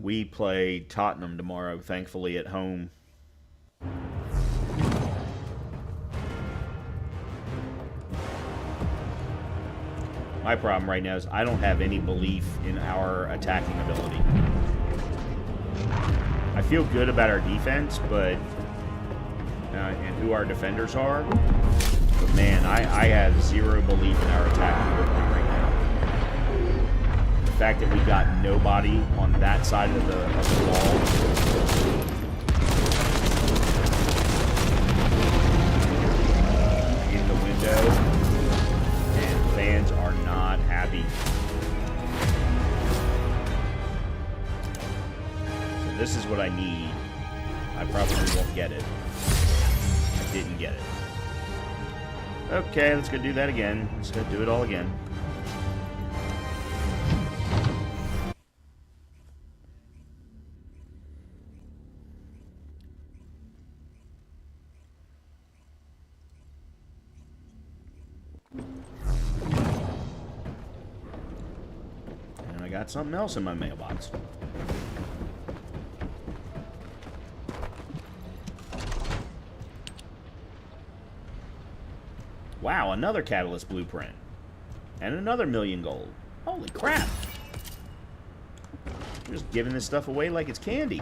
We play Tottenham tomorrow, thankfully at home. My problem right now is I don't have any belief in our attacking ability. I feel good about our defense, but and who our defenders are. But man, I have zero belief in our attacking ability right now. The fact that we got nobody on that side of the wall. In the window, and fans are not happy. This is what I need. I probably won't get it. I didn't get it. Okay, let's go do that again. Let's go do it all again. And I got something else in my mailbox. Wow, another catalyst blueprint. And another 1,000,000 gold. Holy crap. I'm just giving this stuff away like it's candy.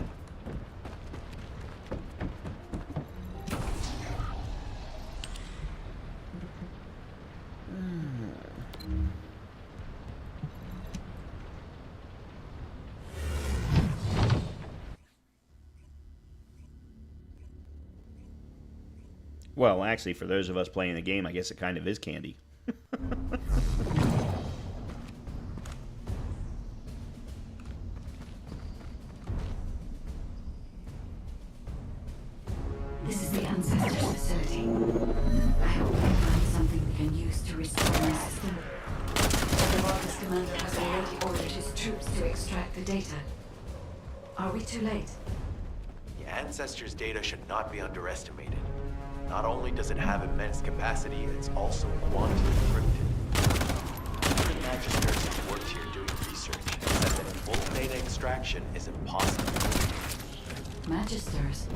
Well, actually, for those of us playing the game, I guess it kind of is candy. This is the Ancestors facility. I hope we find something we can use to restore my system. The Marcus commander has already ordered his troops to extract the data. Are we too late? The Ancestors' data should not be underestimated. Not only does it have immense capacity, it's also quantum encrypted. Even Magisters who worked here doing research said that full data extraction is impossible. Magisters? Do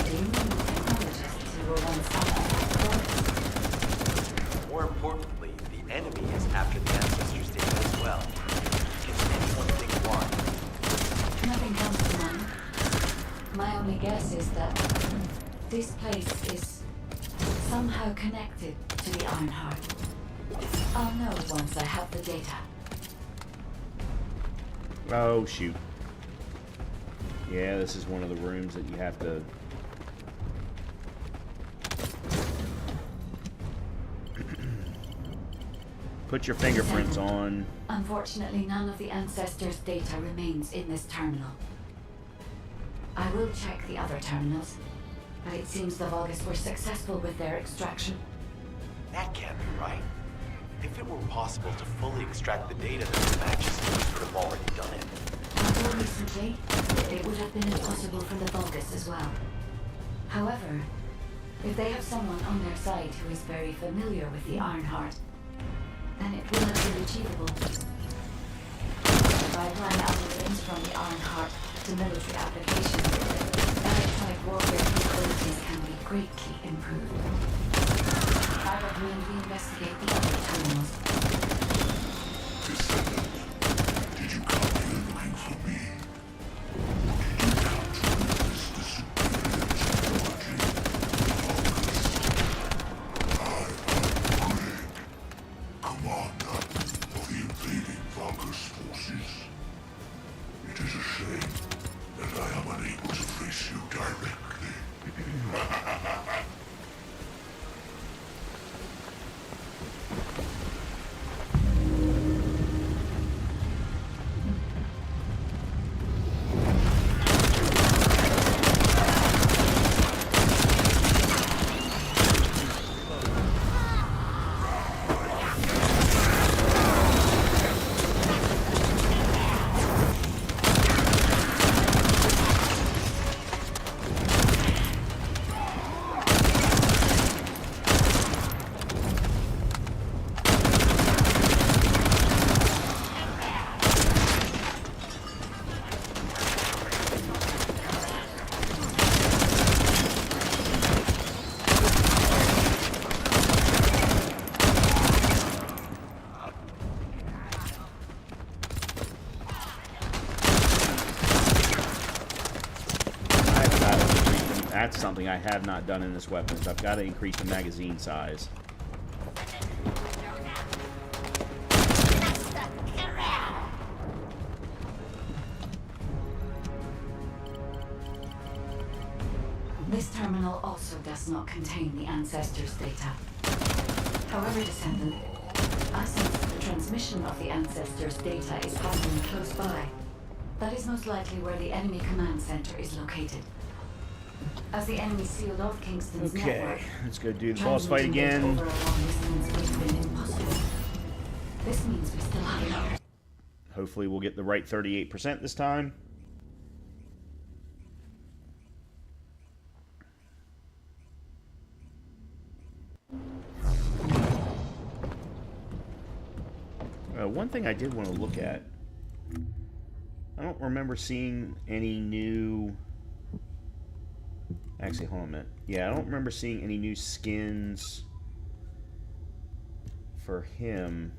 you mean technologists who were once out? More importantly, the enemy is after the Ancestors' data as well. Can anyone think why? Nothing comes to mind. My only guess is that this place is Somehow connected to the Ironheart. I'll know once I have the data. Oh, shoot. Yeah, this is one of the rooms that you have to... put your fingerprints on. Unfortunately, none of the Ancestors' data remains in this terminal. I will check the other terminals, but it seems the Vulgus were successful with their extraction. That can't be right. If it were possible to fully extract the data, then the Magisters could have already done it. Until recently, it would have been impossible for the Vulgus as well. However, if they have someone on their side who is very familiar with the Ironheart, then it will have been achievable. By applying algorithms from the Ironheart to military applications, electronic warfare capabilities can be greatly improved. I recommend we investigate the other terminals. Descendant, did you come here looking for me? Did you come to witness the superior technology of Vulgus? I am Greg, commander of the invading Vulgus forces. It is a shame that I am unable to face you directly. That's something I have not done in this weapon. I've got to increase the magazine size. This terminal also does not contain the Ancestors' data. However, Descendant, I sense the transmission of the Ancestors' data is happening close by. That is most likely where the enemy command center is located. As the enemy sealed off Kingston's network, Okay, let's go do the boss fight again. over a long distance would have been impossible. This means we still have enough. Hopefully we'll get the right 38% this time. One thing I did want to look at, I don't remember seeing any new... Actually, hold on a minute. Yeah, I don't remember seeing any new skins for him.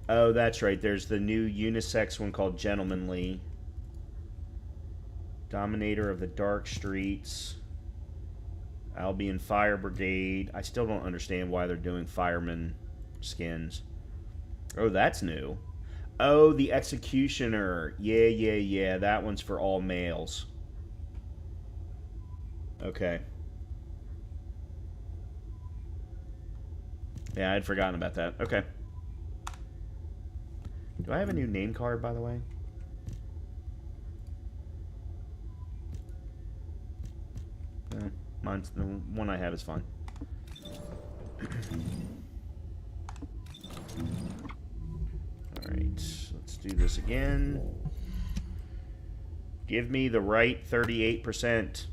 Oh, that's right. There's the new unisex one called Gentlemanly. Dominator of the Dark Streets. Albion Fire Brigade. I still don't understand why they're doing fireman skins. Oh, that's new. Oh, the Executioner. Yeah. That one's for all males. Okay. Yeah, I'd forgotten about that. Okay. Do I have a new name card, by the way? No, mine's the one I have is fine. Alright, let's do this again. Give me the right 38%.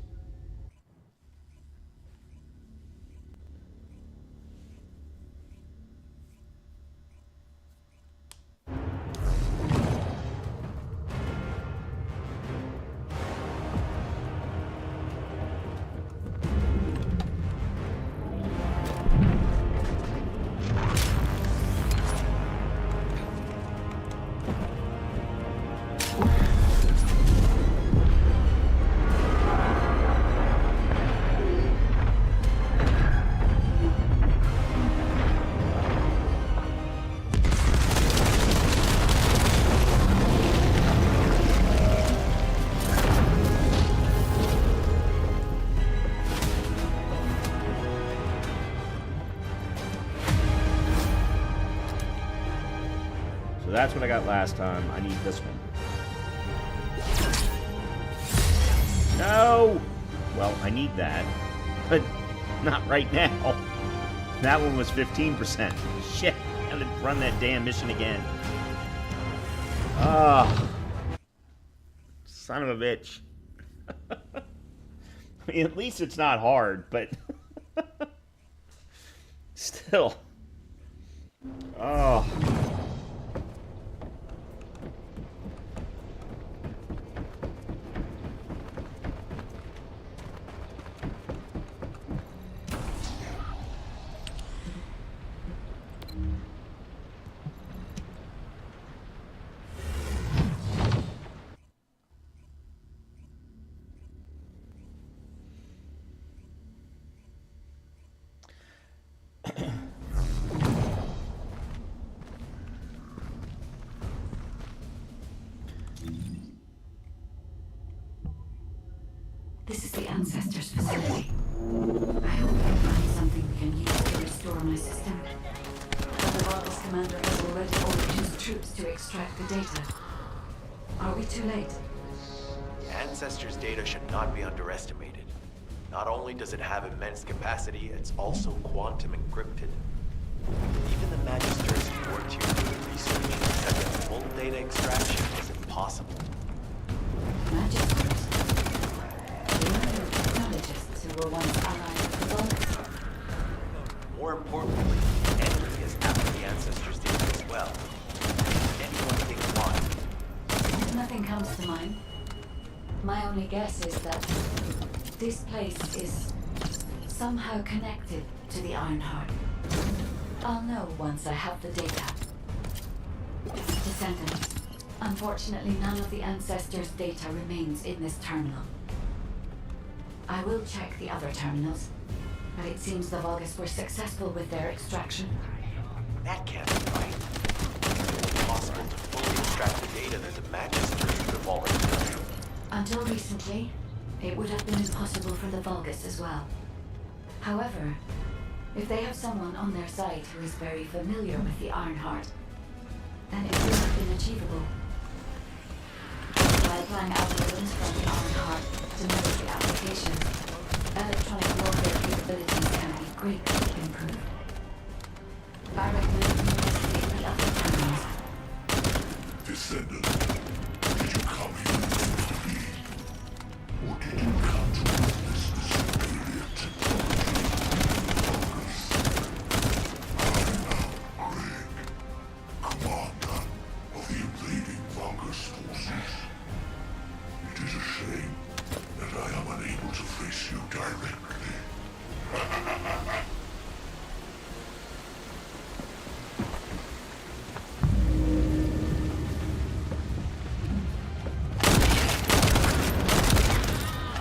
So that's what I got last time. I need this one. No! Well, I need that. But not right now. That one was 15%. Shit. I gotta run that damn mission again. Ah. Son of a bitch. I mean, at least it's not hard, but still. Oh. This is the Ancestors' facility. I hope we can find something we can use to restore my system. The Vargas commander has already ordered his troops to extract the data. Are we too late? Ancestors' data should not be underestimated. Not only does it have immense capacity, it's also quantum encrypted. Even the Magisters who worked here doing research said that full data extraction is impossible. Magisters? The earlier technologists who were once allied with the Vargas. More importantly, the enemy has tapped the Ancestors' data as well. Anyone think why? Nothing comes to mind. My only guess is that this place is somehow connected to the Ironheart. I'll know once I have the data. Descendants. Unfortunately, none of the Ancestors' data remains in this terminal. I will check the other terminals, but it seems the Vulgus were successful with their extraction. That can't be right. It's impossible to fully extract the data that the Magisters would have already done. Until recently, it would have been impossible for the Vulgus as well. However, if they have someone on their side who is very familiar with the Ironheart, then it would have been achievable. By applying algorithms from the Ironheart to military applications, electronic warfare capabilities can be greatly improved. I recommend you investigate the other terminals. Descendant, did you come here to me? Or did you come to witness the superior technology of I am Greg, commander of the invading Vulgus forces. It is a shame that I am unable to face you directly.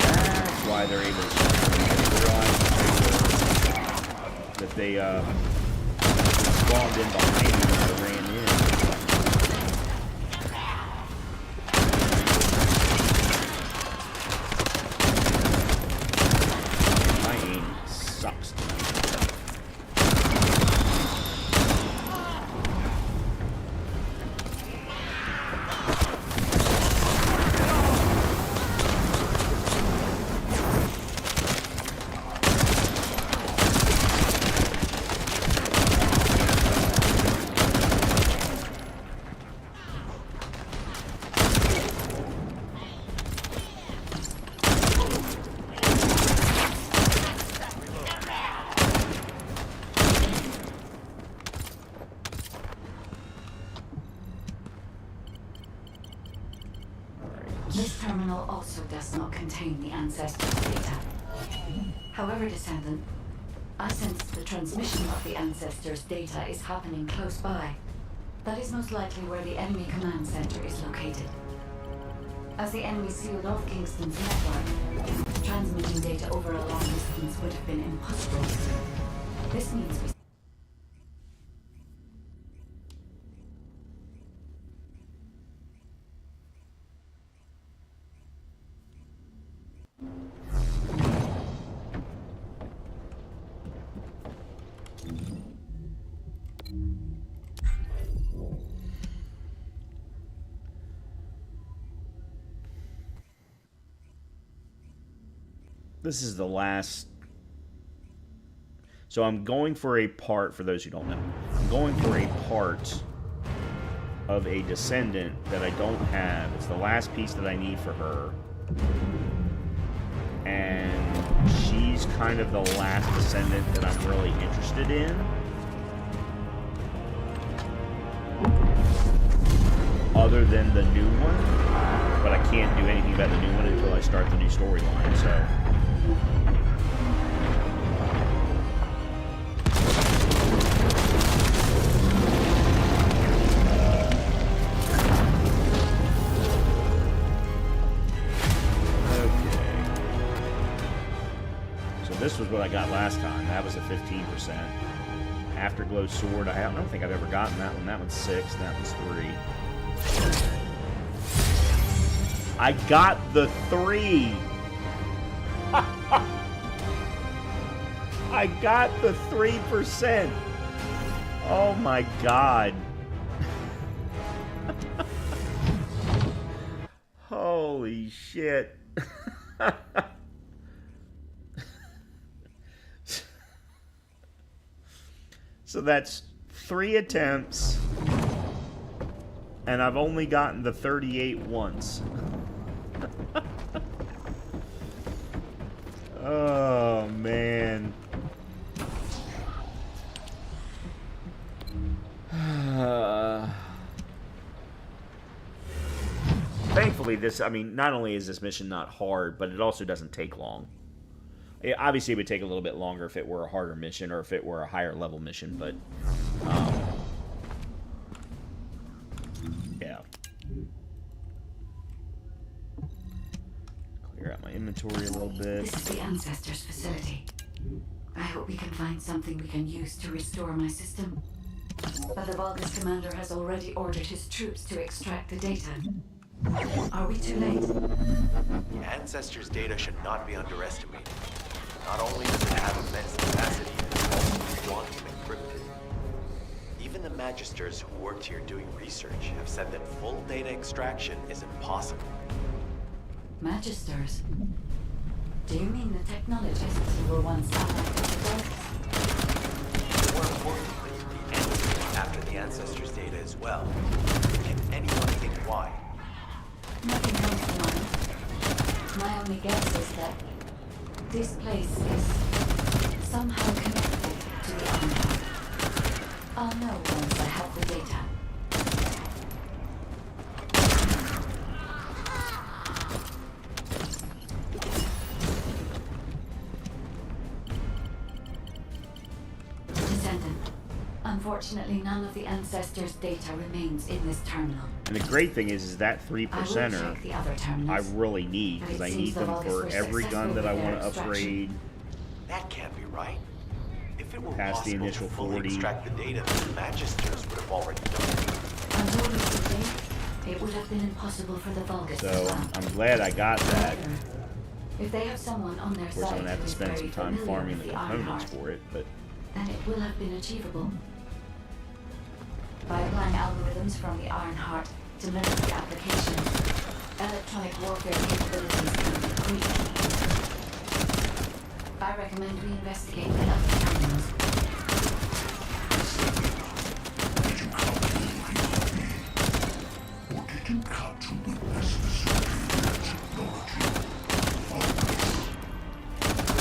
That's why they're able to realize that they spawned in behind me when I ran in. My aim sucks tonight. This terminal also does not contain the Ancestors' data. However, Descendant, I sense the transmission of the Ancestors' data is happening close by. That is most likely where the enemy command center is located. As the enemy sealed off Kingston's network, transmitting data over a long distance would have been impossible. This means we This is the last. So I'm going for a part, for those who don't know. I'm going for a part of a descendant that I don't have. It's the last piece that I need for her. And she's kind of the last descendant that I'm really interested in. Other than the new one. But I can't do anything about the new one until I start the new storyline, so... This was what I got last time. That was a 15%. Afterglow sword. I don't think I've ever gotten that one. That one's 6. That one's 3. I got the 3. I got the 3%. Oh my god. Holy shit. So that's 3 attempts, and I've only gotten the 38 once. Oh, man. Thankfully, not only is this mission not hard, but it also doesn't take long. Obviously, it would take a little bit longer if it were a harder mission or if it were a higher level mission, but yeah. Clear out my inventory a little bit. This is the Ancestors facility. I hope we can find something we can use to restore my system. But the Vulgus commander has already ordered his troops to extract the data. Are we too late? The Ancestors' data should not be underestimated. Not only does it have immense capacity, it's also quantum encrypted. Even the Magisters who worked here doing research have said that full data extraction is impossible. Magisters? Do you mean the technologists who were once allied with the Vulgus? More importantly, the enemy after the Ancestors' data as well. Can anyone think why? Nothing comes to mind. My only guess is that this place is somehow connected to the Ironheart. I'll know once I have the data. Descendant. Unfortunately, none of the Ancestors' data remains in this terminal. And the great thing is that 3%er I really need, because I need them for every gun that I want to upgrade. That can't be right. If it were Past the possible initial to fully 40. extract the data, the Magisters would have already done it. Until recently, it would have been impossible for the Vulgus to So plan. I'm glad I got that. If they have someone on their Of course, I'm side going to have who to is spend very some time familiar farming with the the components Ironheart, for it, but then it will have been achievable. By applying algorithms from the Ironheart to military applications, electronic warfare capabilities can be increased. I recommend we investigate the other terminals. Did you come looking for me? Or did you come to witness the superior technology of Vulgus?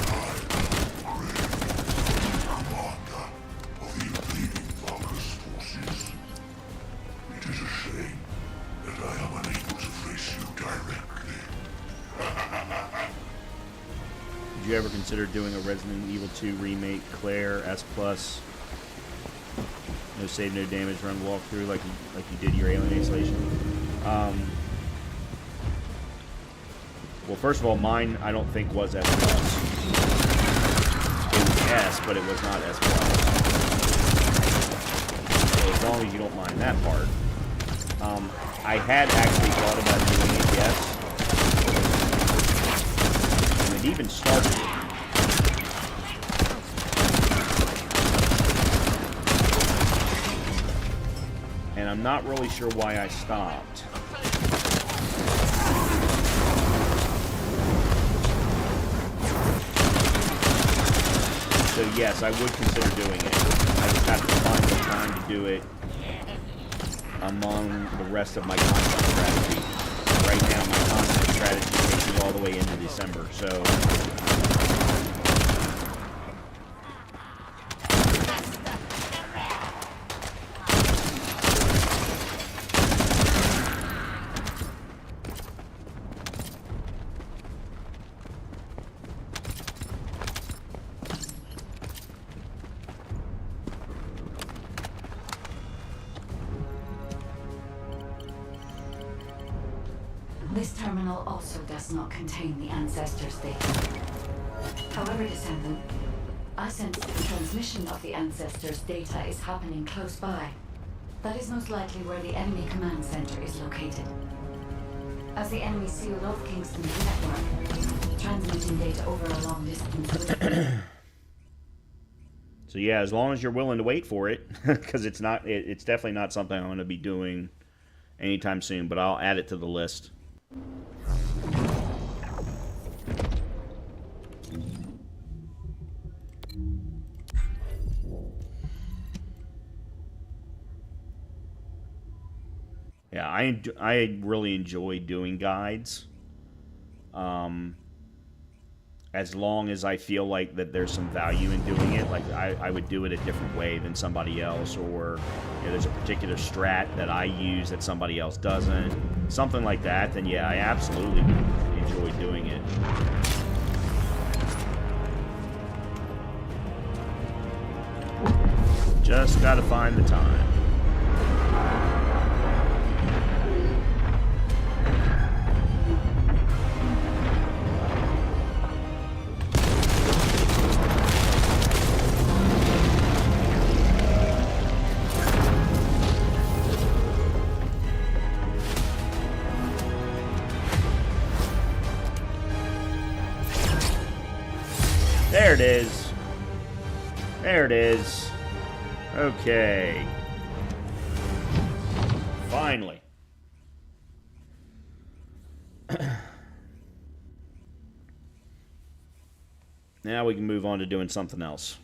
I am commander of the invading Vulgus forces. It is a shame that I am unable to face you directly. did you ever consider doing a Resident Evil 2 remake, Claire, S+, no save, no damage run walkthrough like you did your Alien Isolation? Well, first of all, mine I don't think was S+. It was S, but it was not S+. So as long as you don't mind that part. I had actually thought about doing it, yes. And it even started. And I'm not really sure why I stopped. So yes, I would consider doing it. I just have to find the time to do it among the rest of my content strategy. Right now, my content strategy takes me all the way into December, so... This terminal also does not contain the Ancestors' data. However, Descendant, I sense the transmission of the Ancestors' data is happening close by. That is most likely where the enemy command center is located. As the enemy sealed off Kingston's network, transmitting data over a long distance. So yeah, as long as you're willing to wait for it, because it's definitely not something I'm going to be doing anytime soon, but I'll add it to the list. Yeah, I really enjoy doing guides. As long as I feel like that there's some value in doing it, like I would do it a different way than somebody else, or there's a particular strat that I use that somebody else doesn't, something like that, then yeah, I absolutely enjoy doing it. Just gotta find the time. There it is. There it is. Okay. Finally. Now we can move on to doing something else.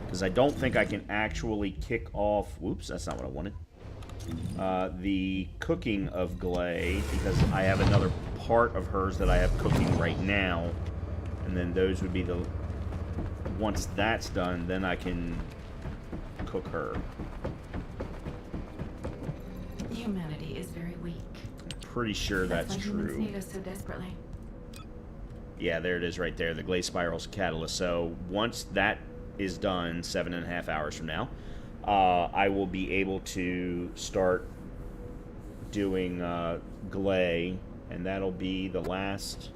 Because I don't think I can actually kick off... Whoops, that's not what I wanted. The cooking of Glay, because I have another part of hers that I have cooking right now, and then those would be the... Once that's done, then I can cook her. Humanity is very weak. I'm pretty sure that's why true. humans need us so desperately. Yeah, there it is right there, the Glay Spiral's catalyst. So once that is done, 7.5 hours from now, I will be able to start doing Glay, and that'll be the last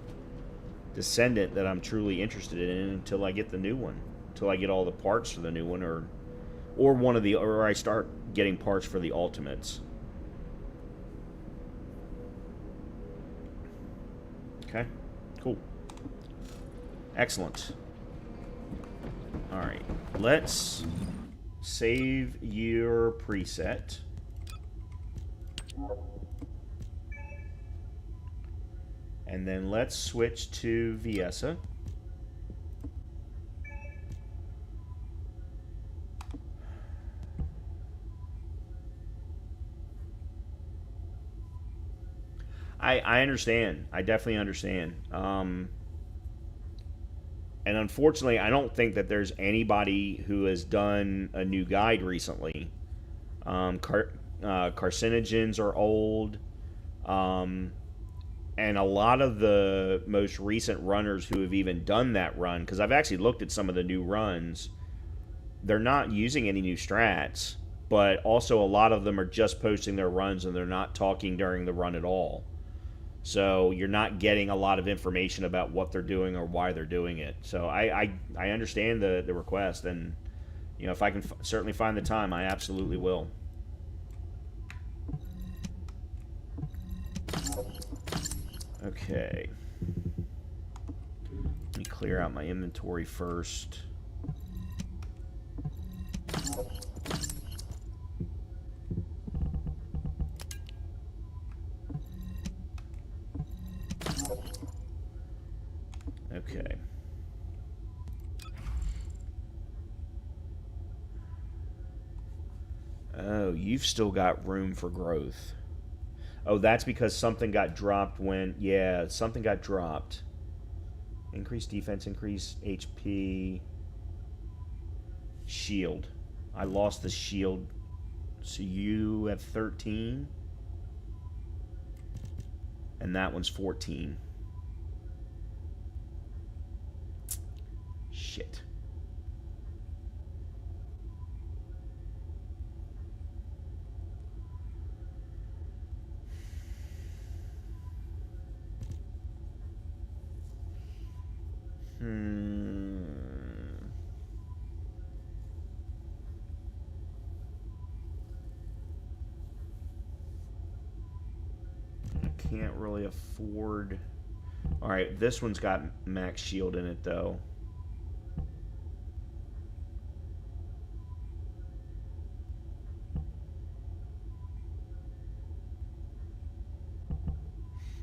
Descendant that I'm truly interested in until I get the new one, until I get all the parts for the new one, or one of the, or I start getting parts for the Ultimates. Okay, cool, excellent. All right, let's save your preset. And then let's switch to Viessa. I understand. I definitely understand. And unfortunately, I don't think that there's anybody who has done a new guide recently. Carcinogens are old. And a lot of the most recent runners who have even done that run, because I've actually looked at some of the new runs, they're not using any new strats, but also a lot of them are just posting their runs and they're not talking during the run at all. So you're not getting a lot of information about what they're doing or why they're doing it. So I understand the request, and you know, if I can certainly find the time, I absolutely will. Okay. Let me clear out my inventory first. Okay. Oh, you've still got room for growth. Oh, that's because something got dropped when... Yeah, something got dropped. Increase defense, increase HP. Shield. I lost the shield. So you have 13. And that one's 14. Shit. I can't really afford... Alright, this one's got max shield in it, though.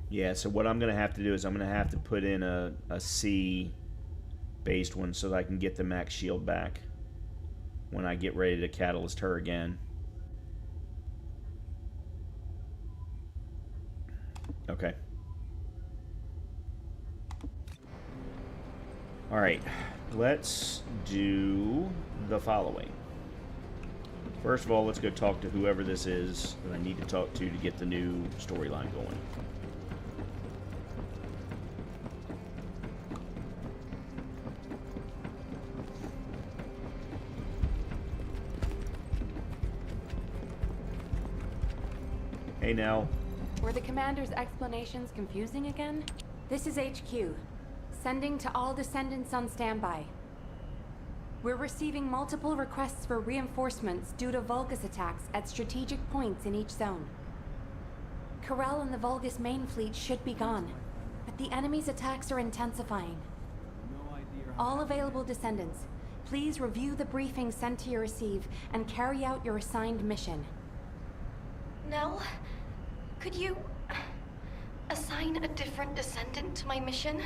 Yeah, so what I'm going to have to do is I'm going to have to put in a C-based one so that I can get the max shield back when I get ready to catalyst her again. Okay. Alright, let's do the following. First of all, let's go talk to whoever this is that I need to talk to get the new storyline going. Hey, Nell. Were the commander's explanations confusing again? This is HQ. Sending to all descendants on standby. We're receiving multiple requests for reinforcements due to Vulgus attacks at strategic points in each zone. Corel and the Vulgus main fleet should be gone, but the enemy's attacks are intensifying. All available descendants, please review the briefing sent to your receive and carry out your assigned mission. Nell, could you assign a different descendant to my mission?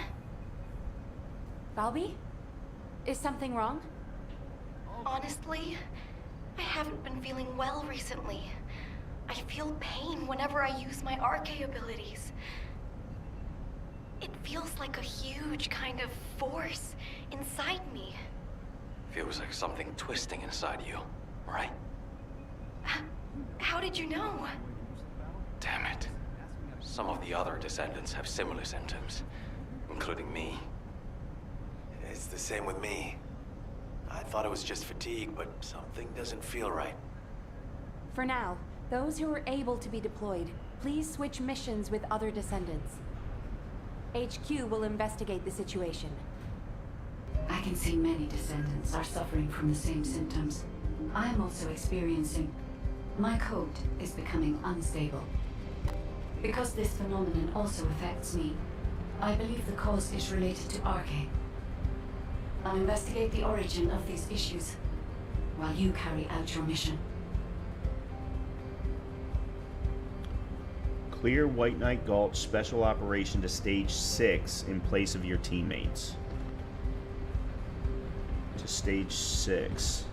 Balby? Is something wrong? Honestly, I haven't been feeling well recently. I feel pain whenever I use my RK abilities. It feels like a huge kind of force inside me. Feels like something twisting inside you, right? How did you know? Damn it. Some of the other descendants have similar symptoms, including me. It's the same with me. I thought it was just fatigue, but something doesn't feel right. For now, those who are able to be deployed, please switch missions with other descendants. HQ will investigate the situation. I can see many descendants are suffering from the same symptoms. I am also experiencing... My code is becoming unstable. Because this phenomenon also affects me, I believe the cause is related to RK. I'll investigate the origin of these issues while you carry out your mission. Clear White Knight Gulch special operation to stage 6 in place of your teammates. To stage 6.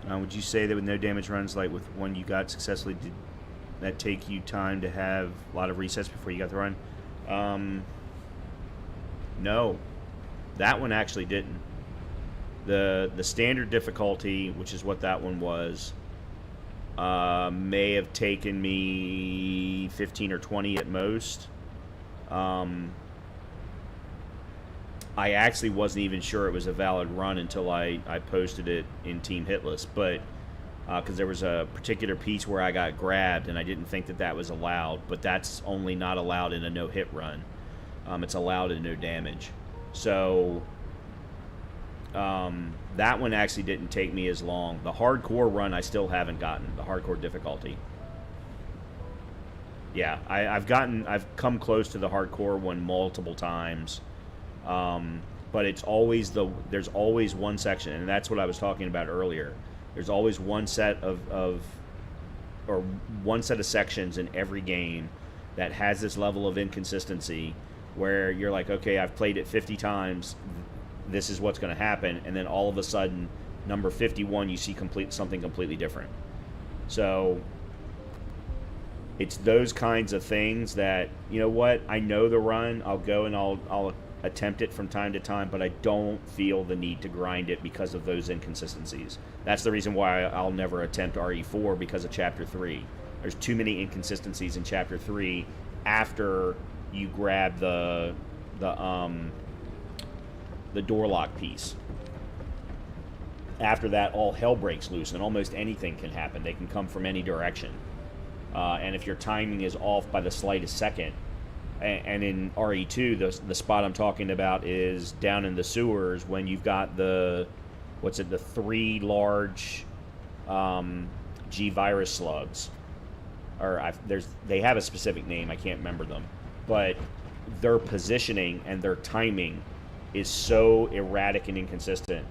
Would you say that with no damage runs, like with one you got successfully, did that take you time to have a lot of resets before you got the run? No. That one actually didn't. The standard difficulty, which is what that one was, may have taken me 15 or 20 at most. I actually wasn't even sure it was a valid run until I posted it in Team Hitless, but because there was a particular piece where I got grabbed and I didn't think that was allowed, but that's only not allowed in a no-hit run. It's allowed in no damage. So that one actually didn't take me as long. The hardcore run I still haven't gotten, the hardcore difficulty. Yeah, I've come close to the hardcore one multiple times. But it's always there's always one section, and that's what I was talking about earlier. There's always one set of sections in every game that has this level of inconsistency where you're like, okay, I've played it 50 times, this is what's going to happen, and then all of a sudden, number 51, you see something completely different. So it's those kinds of things that, you know what, I know the run, I'll go and I'll attempt it from time to time, but I don't feel the need to grind it because of those inconsistencies. That's the reason why I'll never attempt RE4, because of Chapter 3. There's too many inconsistencies in Chapter 3 after you grab the door lock piece. After that, all hell breaks loose, and almost anything can happen. They can come from any direction. And if your timing is off by the slightest second, and in RE2, the spot I'm talking about is down in the sewers when you've got the 3 large G virus slugs. Or they have a specific name, I can't remember them. But their positioning and their timing is so erratic and inconsistent,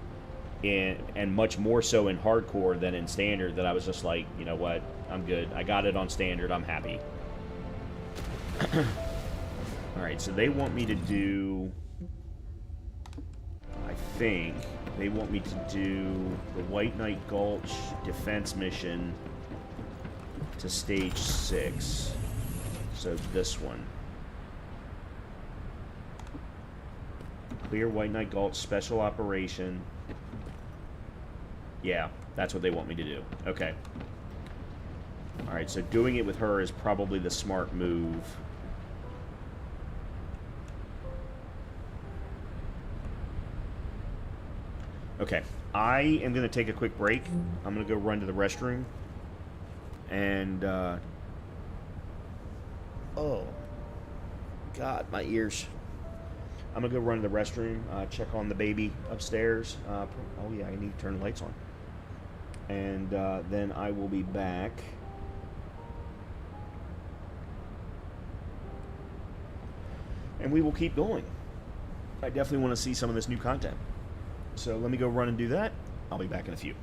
and much more so in hardcore than in standard, that I was just like, you know what, I'm good. I got it on standard, I'm happy. Alright, so they want me to do... I think they want me to do the White Knight Gulch defense mission to stage 6. So this one. Clear White Knight Gulch special operation. Yeah, that's what they want me to do. Okay. Alright, so doing it with her is probably the smart move. Okay, I am going to take a quick break. I'm going to go run to the restroom. And, oh, God, my ears. I'm going to go run to the restroom, check on the baby upstairs. Oh, yeah, I need to turn the lights on. And then I will be back. And we will keep going. I definitely want to see some of this new content. So let me go run and do that. I'll be back in a few.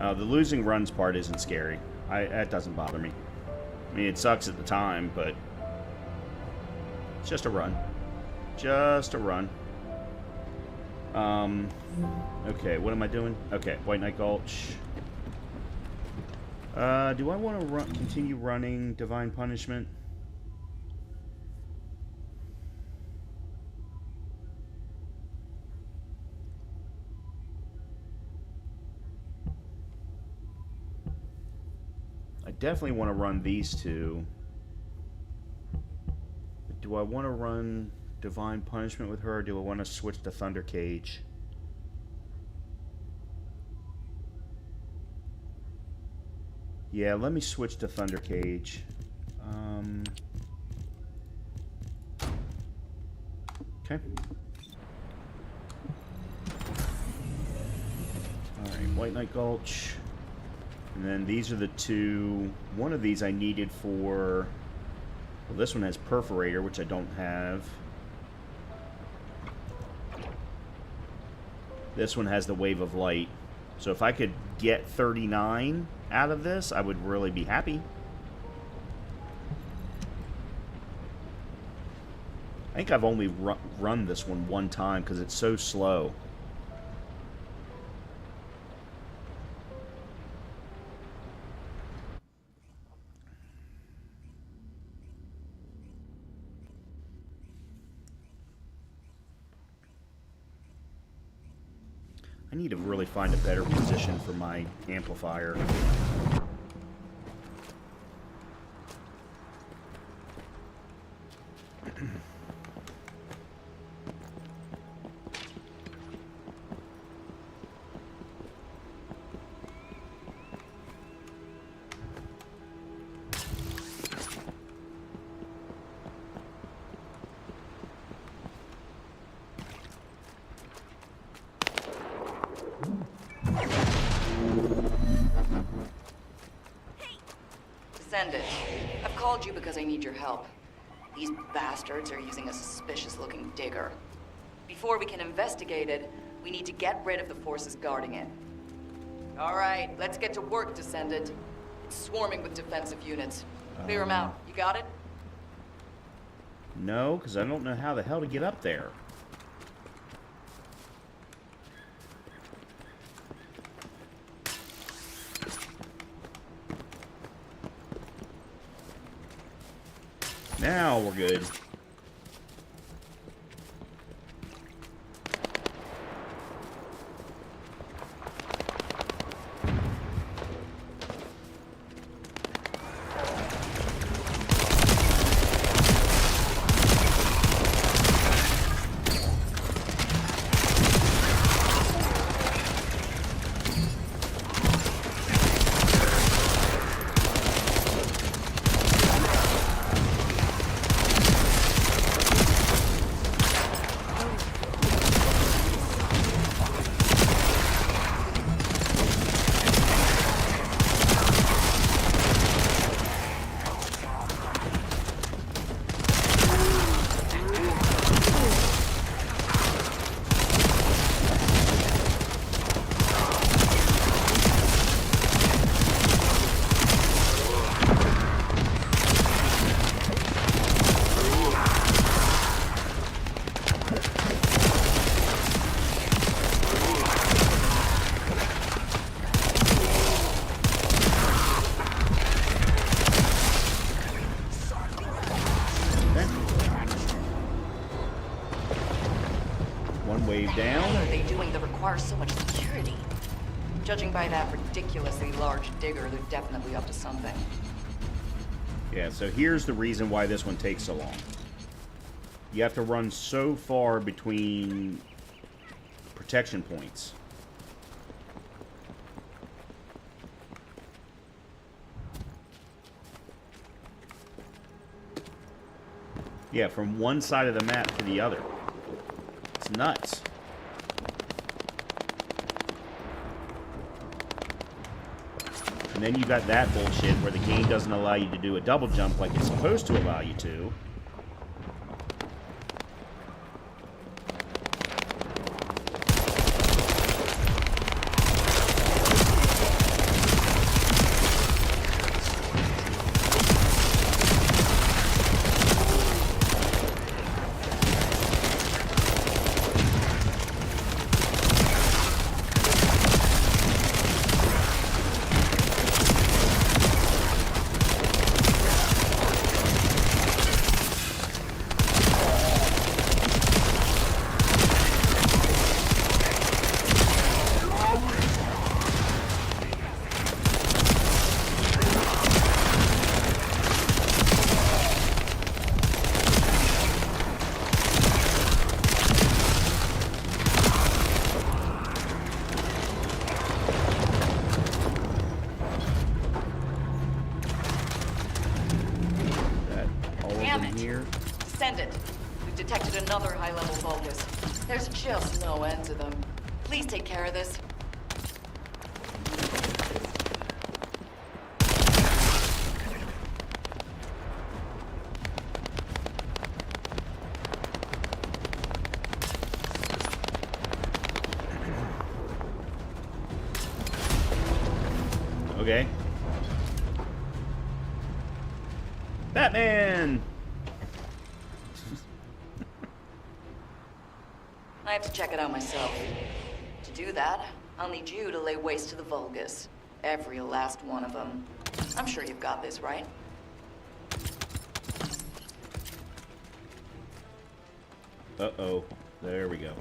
The losing runs part isn't scary. That doesn't bother me. I mean, it sucks at the time, but it's just a run. Just a run. Okay, what am I doing? Okay, White Knight Gulch. Do I want to continue running Divine Punishment? I definitely want to run these two. But do I want to run Divine Punishment with her, or do I want to switch to Thunder Cage? Yeah, let me switch to Thunder Cage. Okay. Alright, White Knight Gulch. And then these are the two. One of these I needed for... Well, this one has Perforator, which I don't have. This one has the Wave of Light. So if I could get 39 out of this, I would really be happy. I think I've only run this one time because it's so slow. I need to really find a better position for my amplifier. Send it. I've called you because I need your help. These bastards are using a suspicious-looking digger. Before we can investigate it, we need to get rid of the forces guarding it. All right, let's get to work, Descendant. It's swarming with defensive units. Clear them out. You got it? No, because I don't know how the hell to get up there. Now we're good. So much security. Judging by that ridiculously large digger, they're definitely up to something. Yeah, so here's the reason why this one takes so long. You have to run so far between protection points. Yeah, from one side of the map to the other. It's nuts. And then you got that bullshit where the game doesn't allow you to do a double jump like it's supposed to allow you to. Ascendant, we've detected another high-level Vulgus. There's just no end to them. Please take care of this. Okay. Batman! I have to check it out myself. To do that, I'll need you to lay waste to the Vulgus. Every last one of them. I'm sure you've got this, right? Uh-oh. There we go.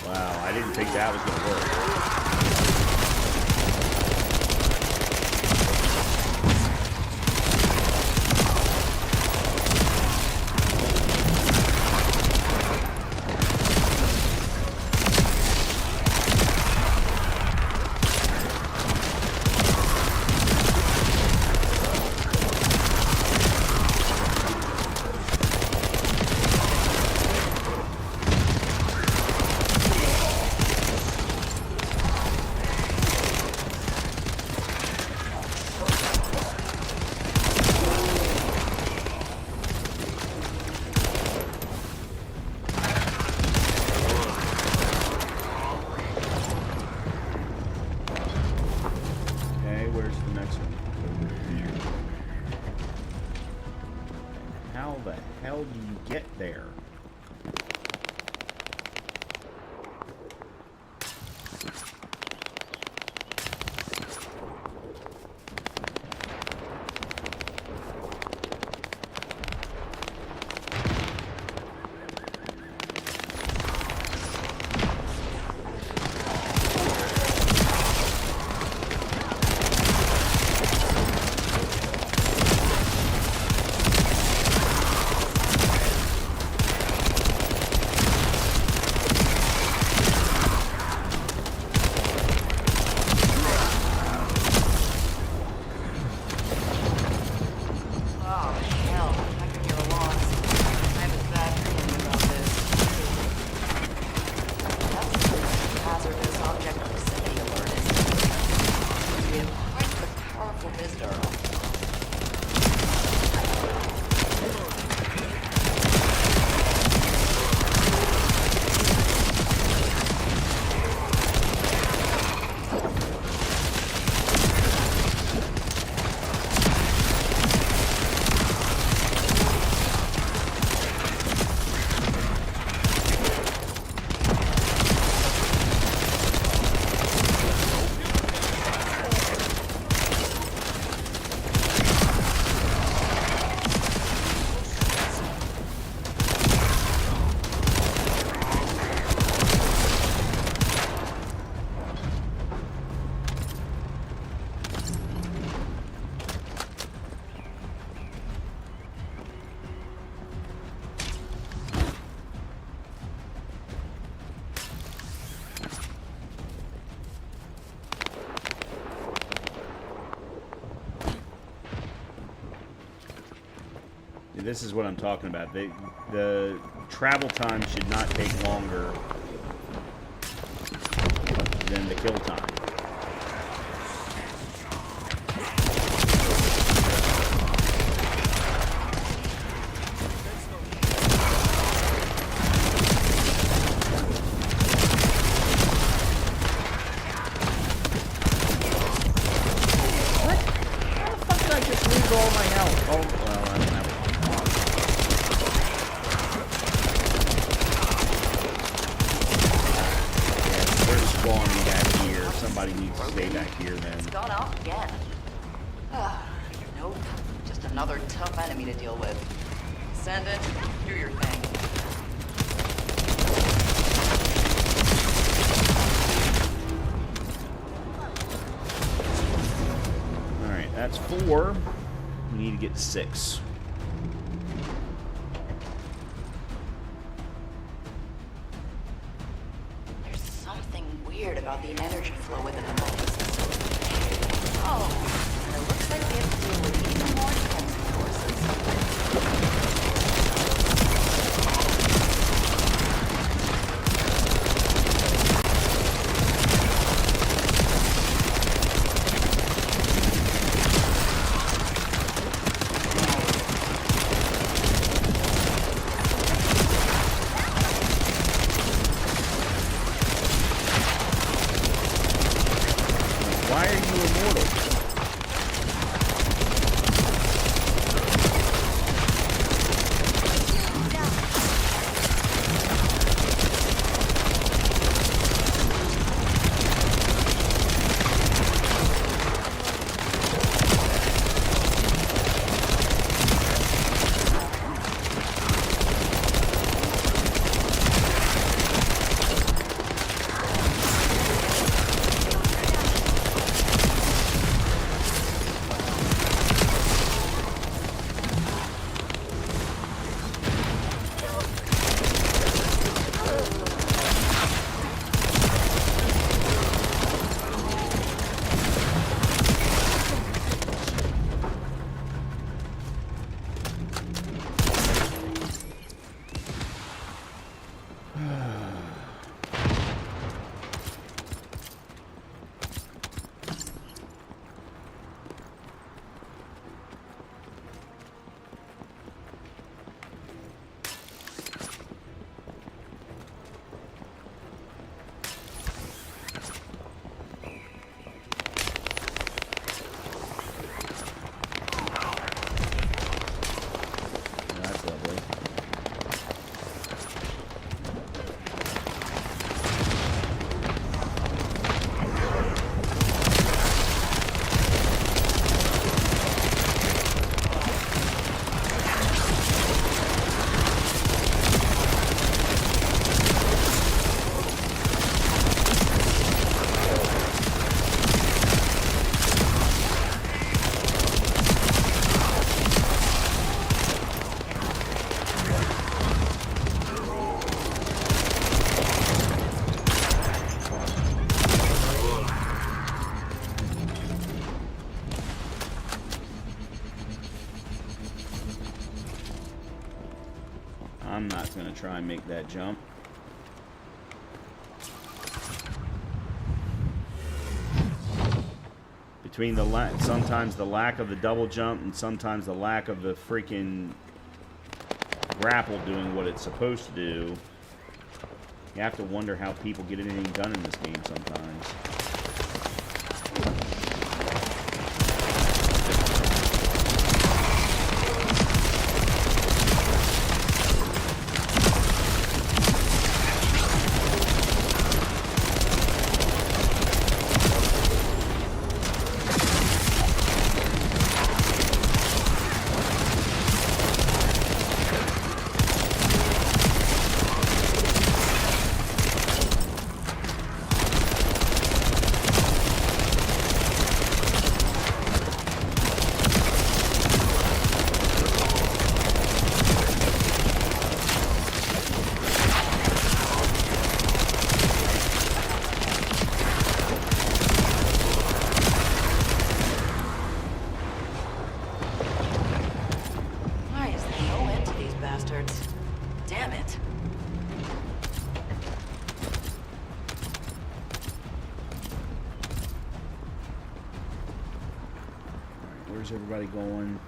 Wow, I didn't think that was going to work. How do you get there? This is what I'm talking about. The travel time should not take longer than the kill time. What? How the fuck did I just lose all my health? Oh, well, I don't have it. Spawning back here. Somebody needs to stay back here then. It's gone off again. Nope. Just another tough enemy to deal with. Send it. Do your thing. That's 4. We need to get to 6. There's something weird about the energy flow within the multi-system. Oh, and it looks like we have to deal with even more defensive forces. Why are you immortal? That's lovely. I'm not going to try and make that jump. Between the sometimes the lack of the double jump and sometimes the lack of the freaking grapple doing what it's supposed to do, you have to wonder how people get anything done in this game sometimes. Where's everybody going?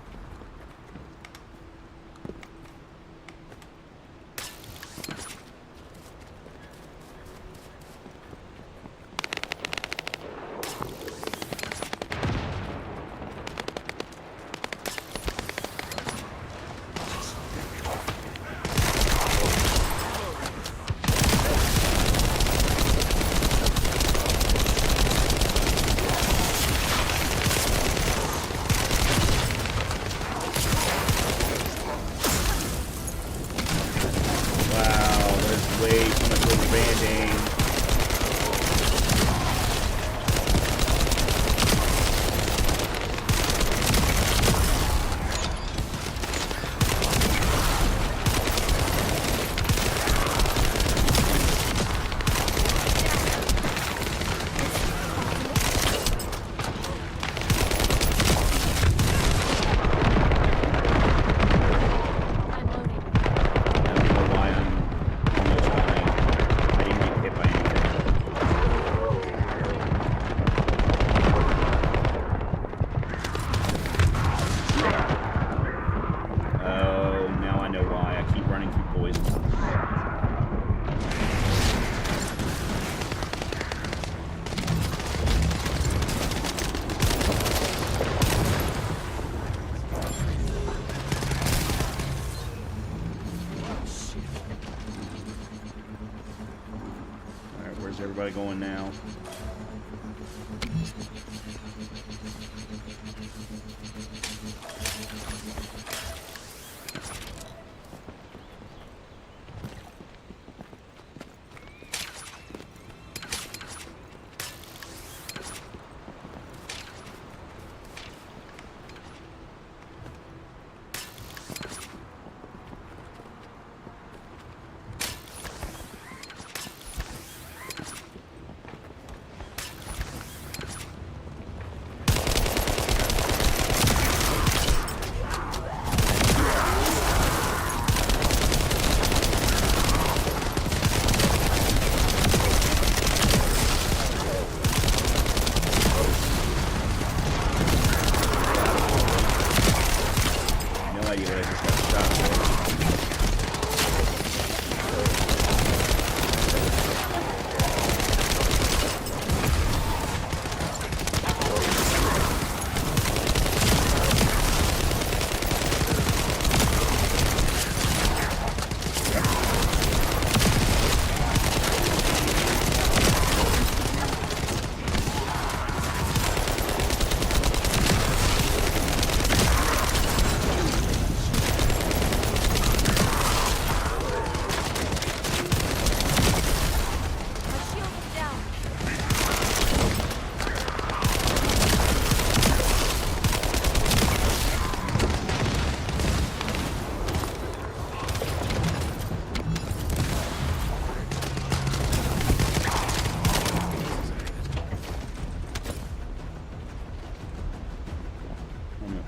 Where's everybody going now?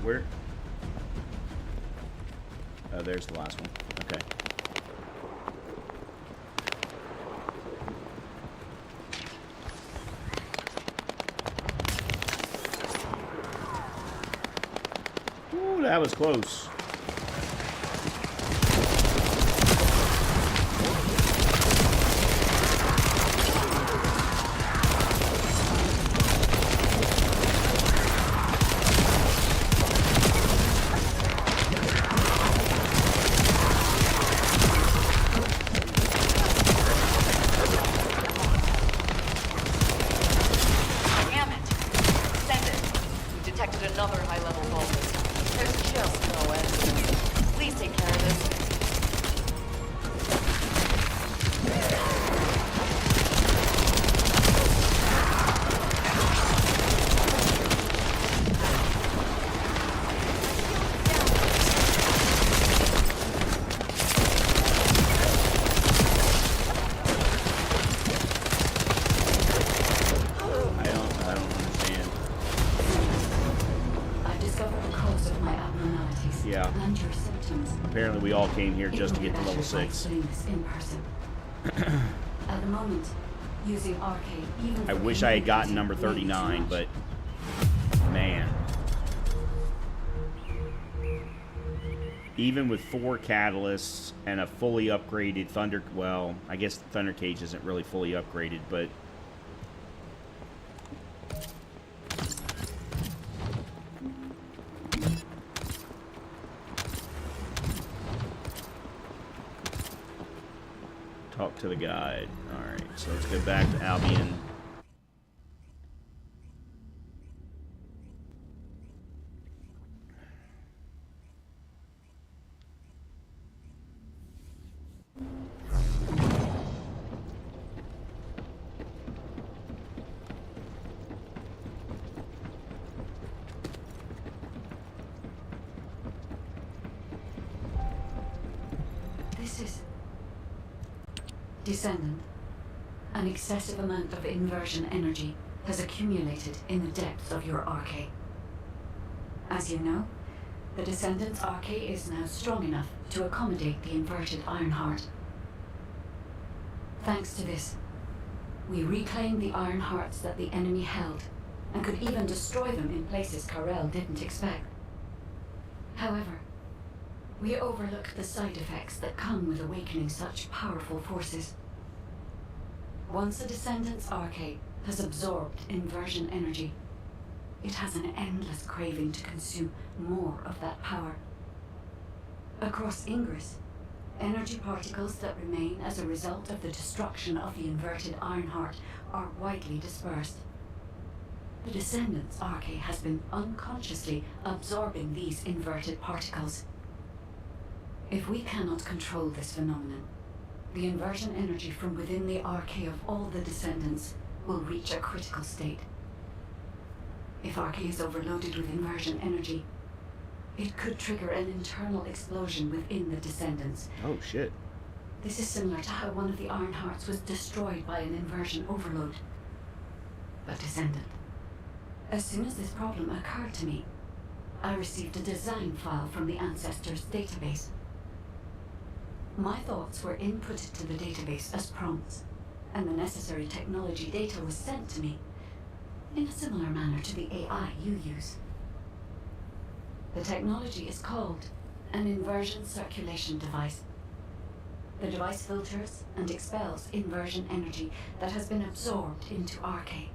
Where? Oh, there's the last one. Okay. Ooh, that was close. Apparently we all came here just to get to level 6. At the moment, using arcade, even I wish I had gotten number 39, but man. Even with 4 catalysts and a fully upgraded Thunder... Well, I guess the Thunder Cage isn't really fully upgraded, but... Talk to the guide. Alright, so let's go back to Albion. This is... Descendant. An excessive amount of inversion energy has accumulated in the depths of your arcade. As you know, the Descendant's arcade is now strong enough to accommodate the inverted Ironheart. Thanks to this, we reclaimed the Ironhearts that the enemy held, and could even destroy them in places Karel didn't expect. However, we overlooked the side effects that come with awakening such powerful forces. Once a Descendant's arcade has absorbed inversion energy, it has an endless craving to consume more of that power. Across Ingress, Energy particles that remain as a result of the destruction of the inverted Ironheart are widely dispersed. The Descendants' Arche has been unconsciously absorbing these inverted particles. If we cannot control this phenomenon, the inversion energy from within the Arche of all the Descendants will reach a critical state. If Arche is overloaded with inversion energy, it could trigger an internal explosion within the Descendants. Oh, shit. This is similar to how one of the Ironhearts was destroyed by an inversion overload. But Descendant, as soon as this problem occurred to me, I received a design file from the Ancestors database. My thoughts were inputted to the database as prompts, and the necessary technology data was sent to me in a similar manner to the AI you use. The technology is called an inversion circulation device. The device filters and expels inversion energy that has been absorbed into Arche.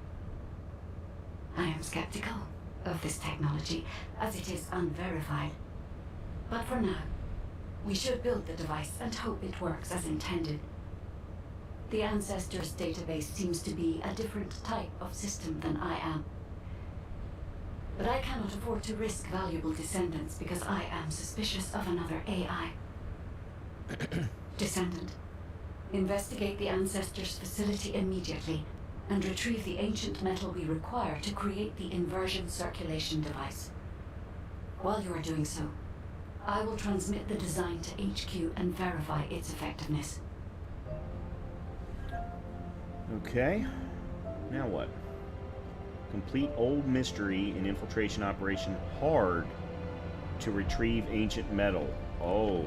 I am skeptical of this technology as it is unverified. But for now, we should build the device and hope it works as intended. The Ancestors database seems to be a different type of system than I am. But I cannot afford to risk valuable Descendants because I am suspicious of another AI. Descendant, investigate the Ancestors facility immediately and retrieve the ancient metal we require to create the inversion circulation device. While you are doing so, I will transmit the design to HQ and verify its effectiveness. Okay. Now what? Complete old mystery and infiltration operation hard to retrieve ancient metal. Oh.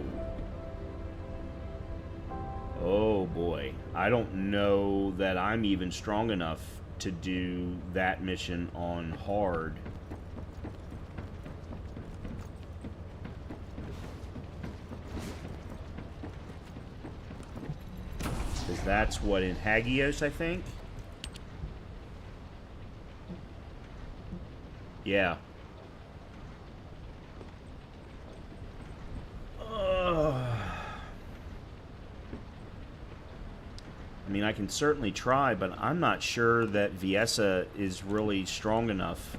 Oh boy. I don't know that I'm even strong enough to do that mission on hard. Because that's what in Hagios, I think? Yeah. I mean, I can certainly try, but I'm not sure that Viessa is really strong enough.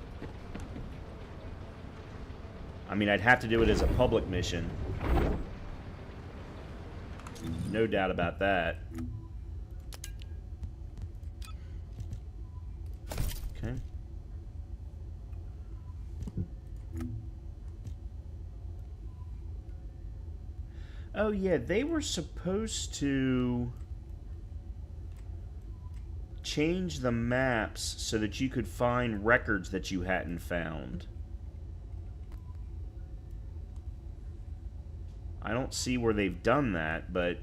I mean, I'd have to do it as a public mission. No doubt about that. Okay. Oh, yeah, they were supposed to change the maps so that you could find records that you hadn't found. I don't see where they've done that, but...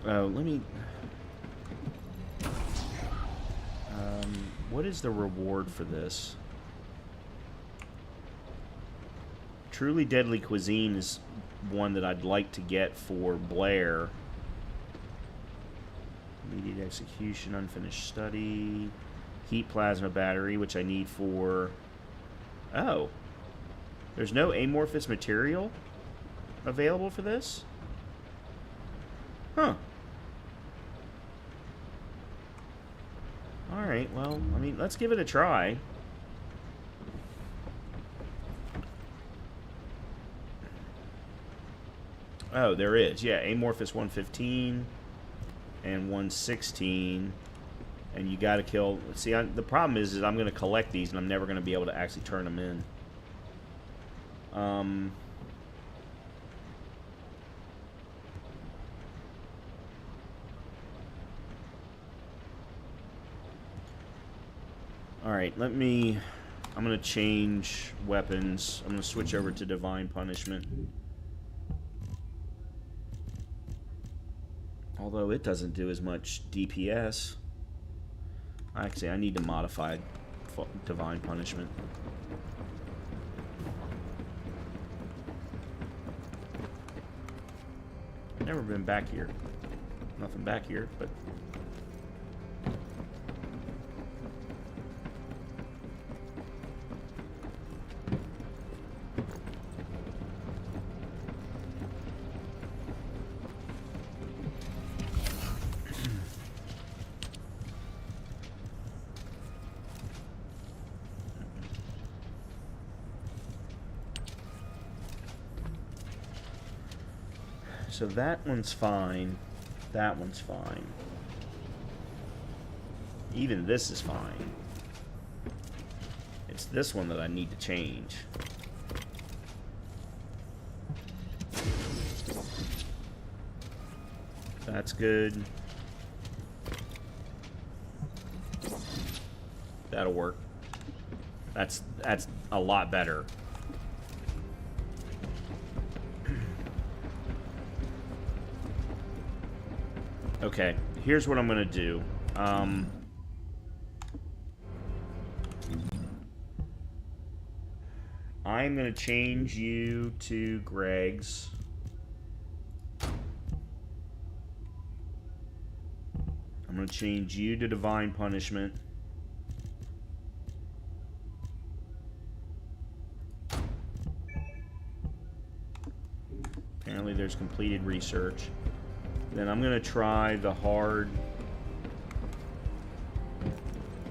Oh, let me... what is the reward for this? Truly Deadly Cuisine is one that I'd like to get for Blair. Immediate execution, unfinished study, heat plasma battery, which I need for... Oh. There's no amorphous material available for this? Huh. Alright, well, I mean, let's give it a try. Oh, there is. Yeah, amorphous 115 and 116. And you gotta kill... See, the problem is I'm gonna collect these and I'm never gonna be able to actually turn them in. Alright, let me... I'm gonna change weapons. I'm gonna switch over to Divine Punishment. Although it doesn't do as much DPS. Actually, I need to modify Divine Punishment. Never been back here. Nothing back here, but... So that one's fine. That one's fine. Even this is fine. It's this one that I need to change. That's good. That'll work. That's a lot better. Okay, here's what I'm gonna do. I'm gonna change you to Greg's. I'm gonna change you to Divine Punishment. Apparently there's completed research. Then I'm gonna try the hard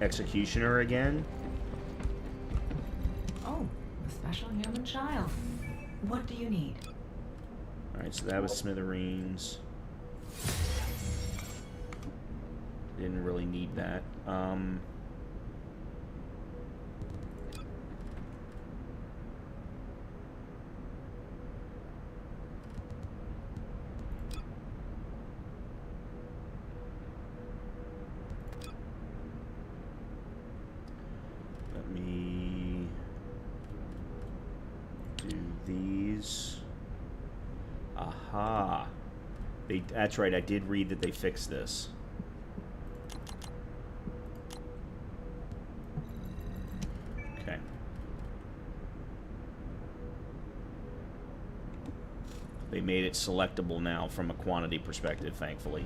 executioner again. Oh, a special human child. What do you need? Alright, so that was Smithereens. Didn't really need that. Let me do these. Aha. That's right, I did read that they fixed this. Okay. They made it selectable now from a quantity perspective, thankfully.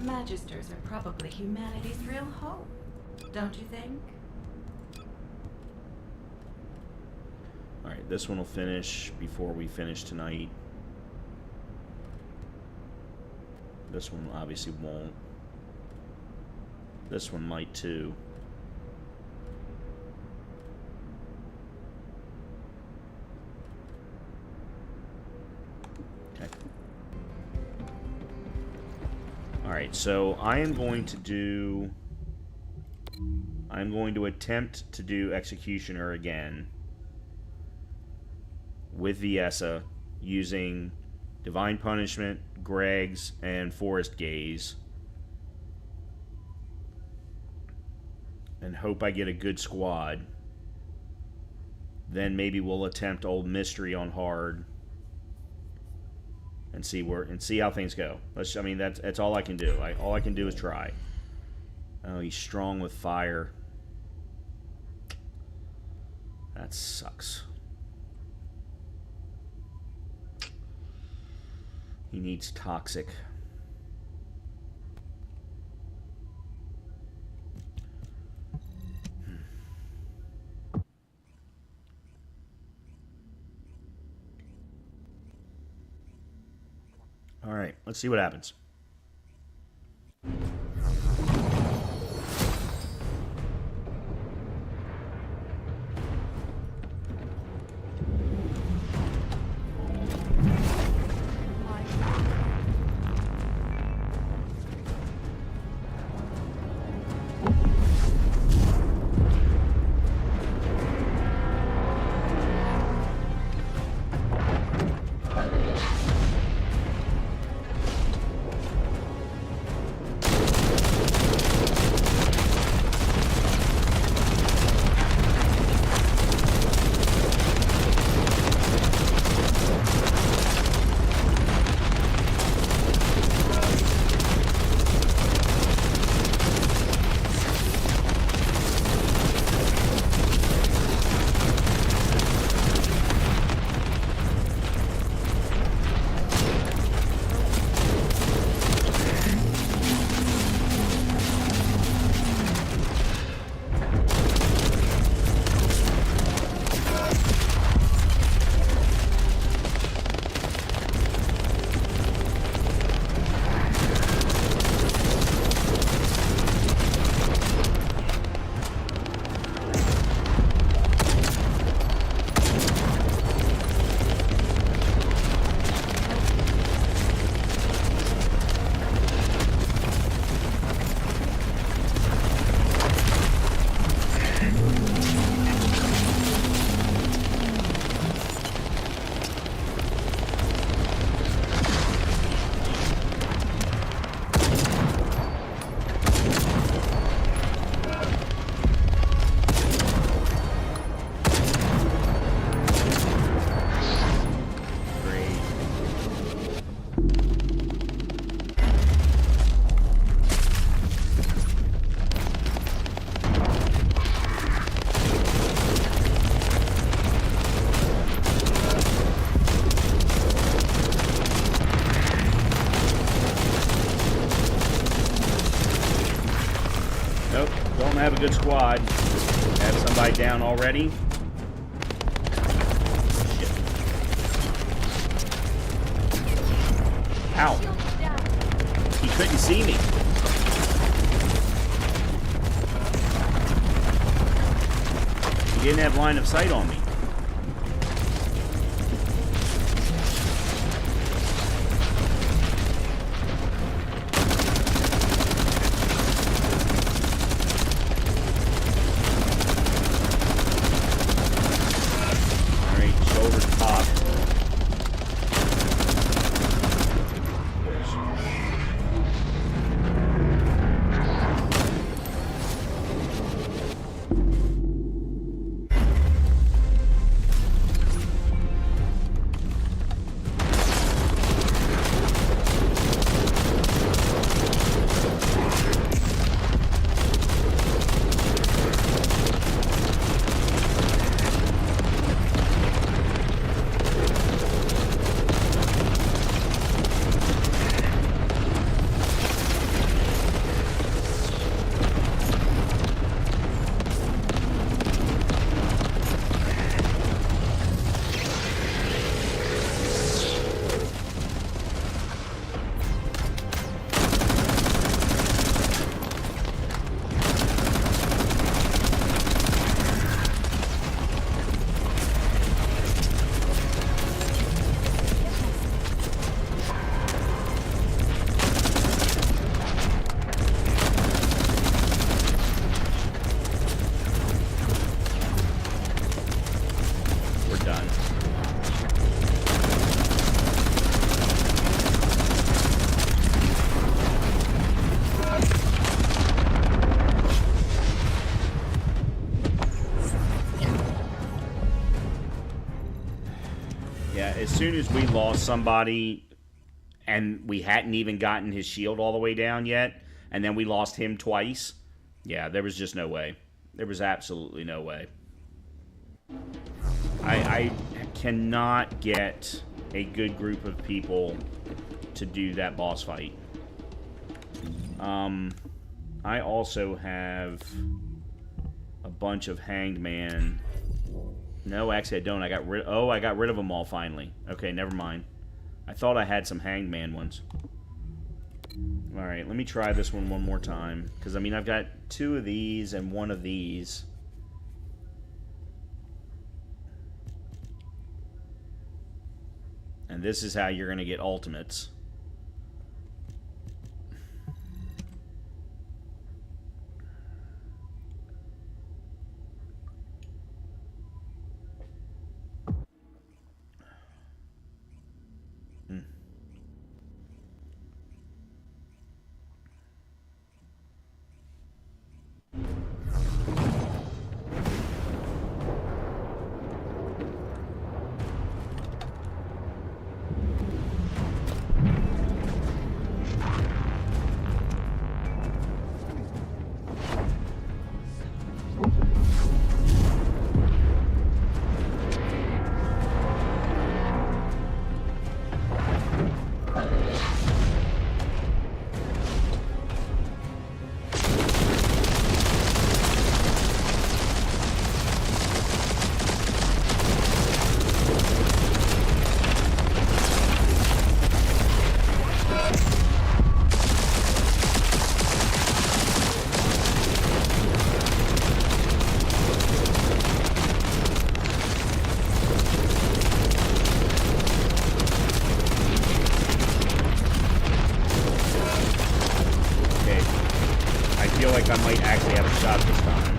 Magisters are probably humanity's real hope, don't you think? Alright, this one will finish before we finish tonight. This one obviously won't. This one might too. Okay. Alright, so I am going to do... I'm going to attempt to do Executioner again with Viessa using Divine Punishment, Greg's, and Forest Gaze. And hope I get a good squad. Then maybe we'll attempt Old Mystery on hard. And see how things go. I mean, that's all I can do. All I can do is try. Oh, he's strong with fire. That sucks. He needs toxic. All right, let's see what happens. have a good squad. Have somebody down already. Shit. Ow. He couldn't see me. He didn't have line of sight on me. As soon as we lost somebody and we hadn't even gotten his shield all the way down yet, and then we lost him twice, yeah, there was just no way. There was absolutely no way. I cannot get a good group of people to do that boss fight. I also have a bunch of Hanged Man. No, actually I don't. I got rid of them all finally. Okay, never mind. I thought I had some Hanged Man ones. Alright, let me try this one more time. Because, I mean, I've got 2 of these and 1 of these. And this is how you're going to get ultimates. I might actually have a shot this time.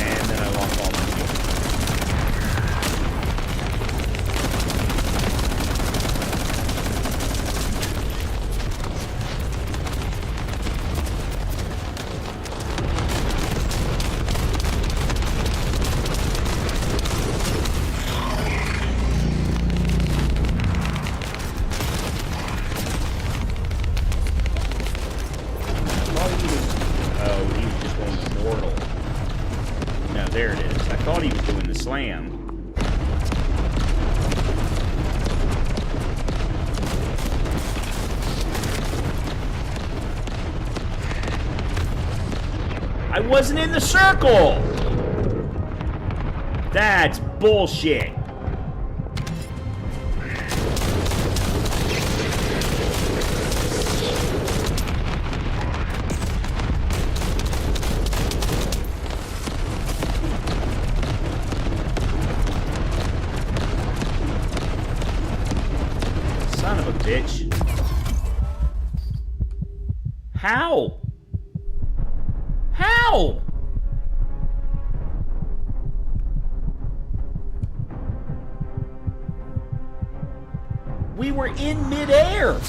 And then I lost all my shield. There it is. I thought he was doing the slam. I wasn't in the circle! That's bullshit. Son of a bitch. How? How? We were in midair.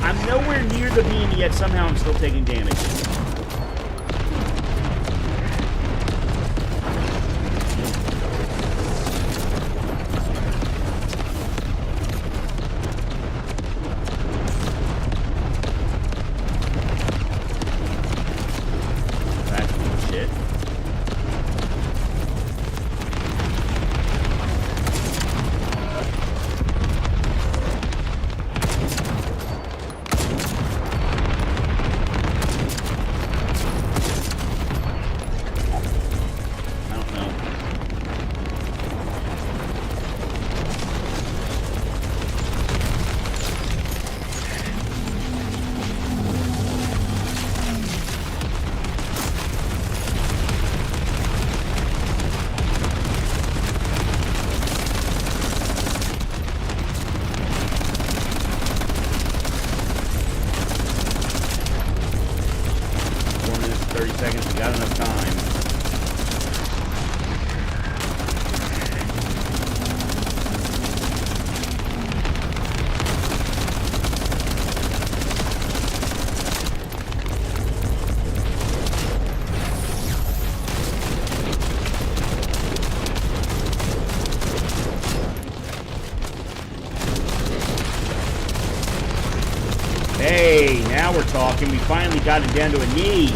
I'm nowhere near the beam, yet somehow I'm still taking damage. That's bullshit. Now we're talking. We finally got him down to a knee.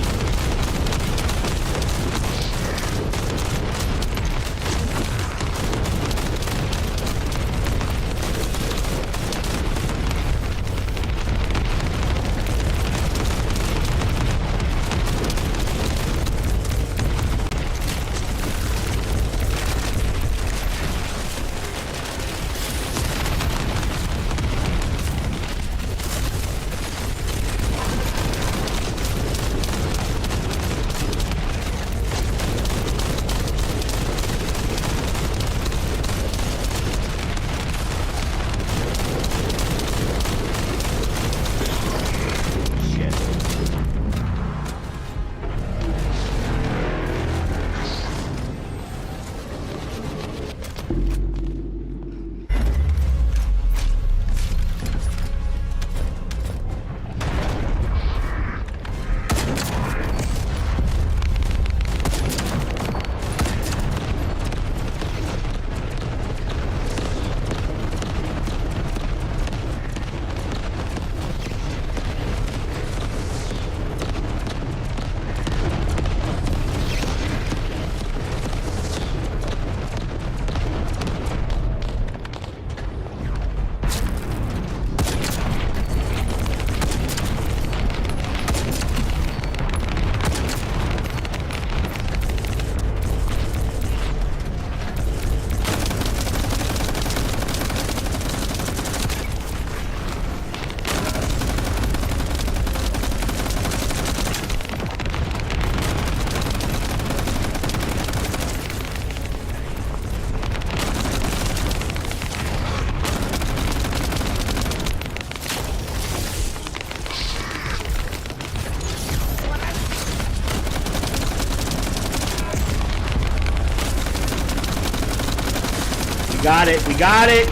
Got it. We got it.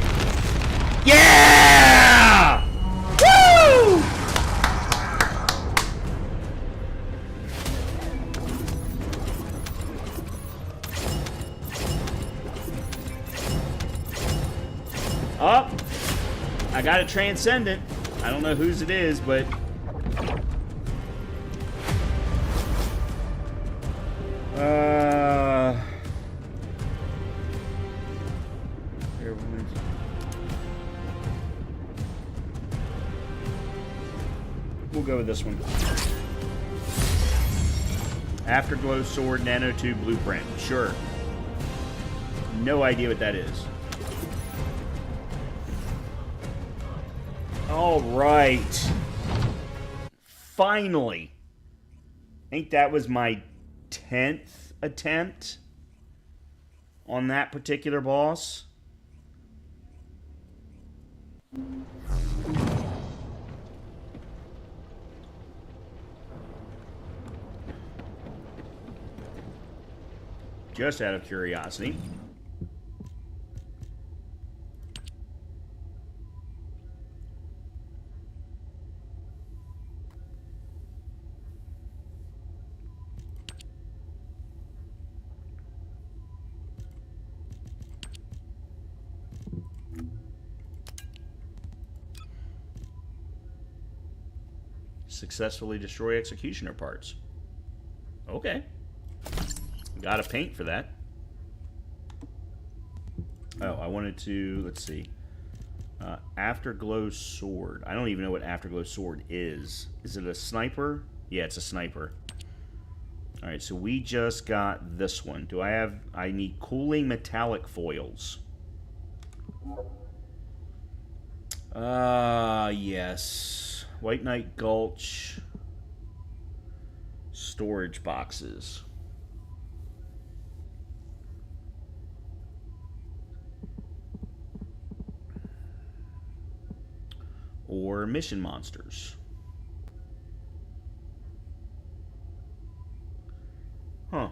Yeah! Woo! Oh, I got a transcendent. I don't know whose it is, but we'll go with this one. Afterglow Sword Nanotube Blueprint. Sure. No idea what that is. All right. Finally. I think that was my 10th attempt on that particular boss. Just out of curiosity. Successfully destroy executioner parts. Okay. Got a paint for that. Oh, I wanted to, let's see. Afterglow Sword. I don't even know what Afterglow Sword is. Is it a sniper? Yeah, it's a sniper. Alright, so we just got this one. Do I have... I need cooling metallic foils. Yes. White Knight Gulch. Storage boxes. Or mission monsters. Huh.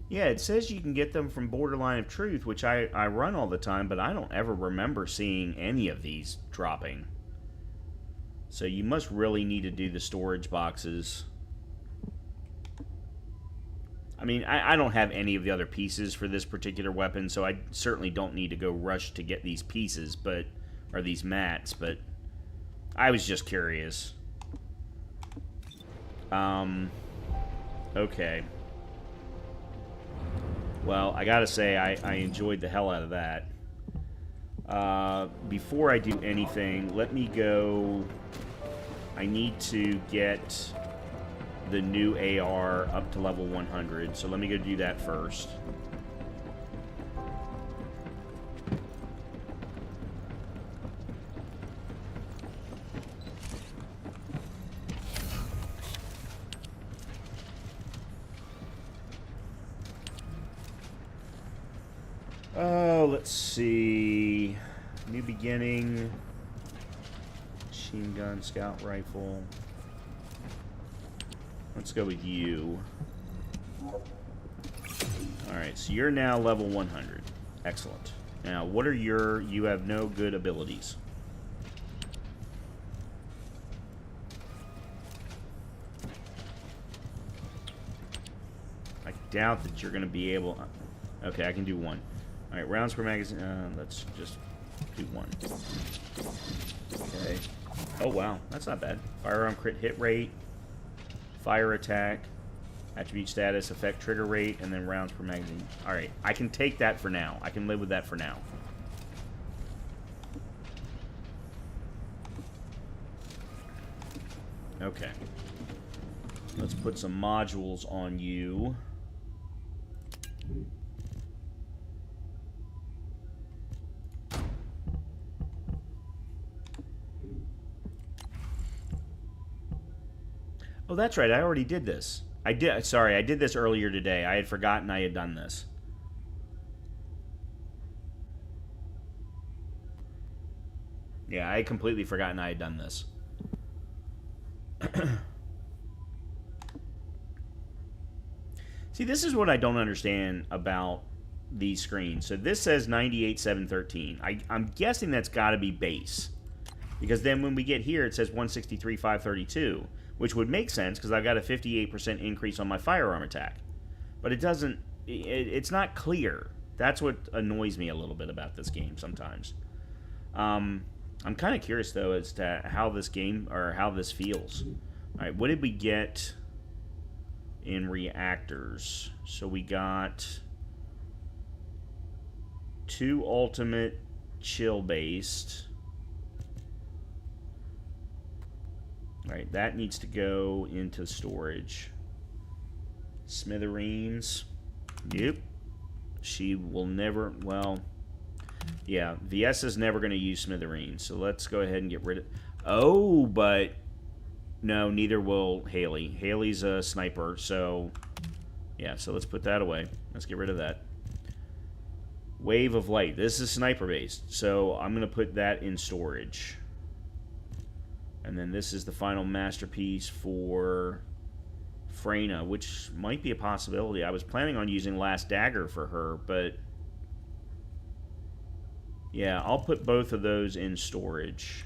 Yeah, it says you can get them from Borderline of Truth, which I run all the time, but I don't ever remember seeing any of these dropping. So you must really need to do the storage boxes. I mean, I don't have any of the other pieces for this particular weapon, so I certainly don't need to go rush to get these pieces, but... or these mats, but I was just curious. Okay. Well, I gotta say, I enjoyed the hell out of that. Before I do anything, let me go... I need to get the new AR up to level 100, so let me go do that first. Oh, let's see. New beginning. Machine gun, scout rifle. Let's go with you. Alright, so you're now level 100. Excellent. Now, what are your... You have no good abilities. I doubt that you're going to be able... Okay, I can do one. Alright, rounds per magazine. Let's just do one. Okay. Oh, wow. That's not bad. Firearm crit hit rate. Fire attack. Attribute status. Effect trigger rate. And then rounds per magazine. Alright. I can take that for now. I can live with that for now. Okay. Let's put some modules on you. Oh, that's right. I already did this. I did this earlier today. I had forgotten I had done this. Yeah, I had completely forgotten I had done this. See, this is what I don't understand about these screens. So this says 98,713. I'm guessing that's got to be base. Because then when we get here, it says 163,532. Which would make sense, because I've got a 58% increase on my firearm attack. But it doesn't... It's not clear. That's what annoys me a little bit about this game sometimes. I'm kind of curious, though, as to how this game, or how this feels. Alright, what did we get in reactors? So we got 2 ultimate chill-based... Alright, that needs to go into storage. Smithereens. Yep. She will never... Well... Yeah, Viessa's never going to use Smithereens. So let's go ahead and get rid of... Oh, but... No, neither will Haley. Haley's a sniper, so... Yeah, so let's put that away. Let's get rid of that. Wave of Light. This is sniper-based, so I'm going to put that in storage. And then this is the final masterpiece for Freyna, which might be a possibility. I was planning on using Last Dagger for her, but... Yeah, I'll put both of those in storage.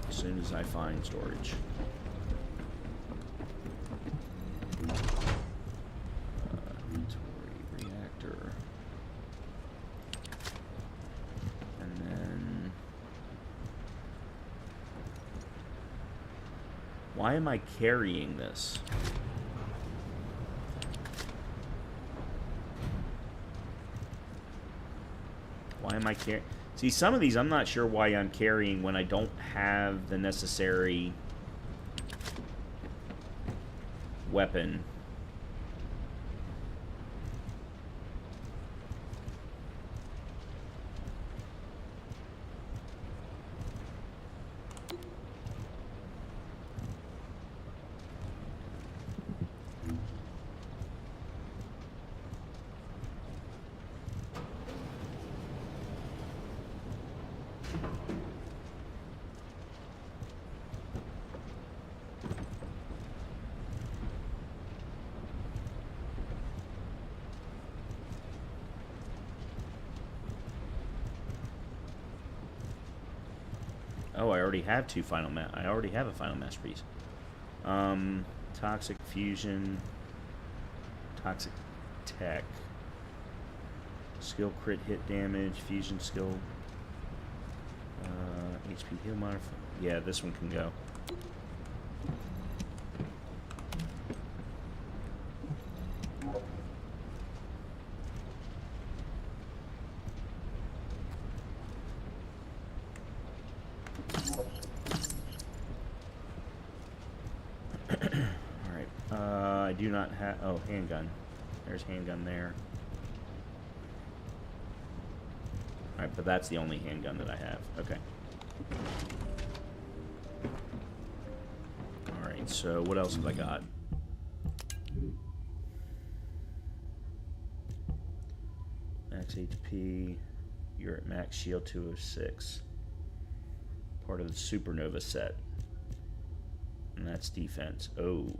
As soon as I find storage. Reactor. And then... Why am I carrying this? Why am I carrying... See, some of these I'm not sure why I'm carrying when I don't have the necessary weapon. Oh, I already have two final I already have a final masterpiece. Toxic fusion, toxic tech, skill crit hit damage, fusion skill HP heal modifier. Yeah, this one can go. Alright. I do not have... Oh, handgun. There's handgun there. Alright, but that's the only handgun that I have. Okay. Alright, so what else have I got? Max HP. You're at max shield 206. Part of the Supernova set. And that's defense. Oh.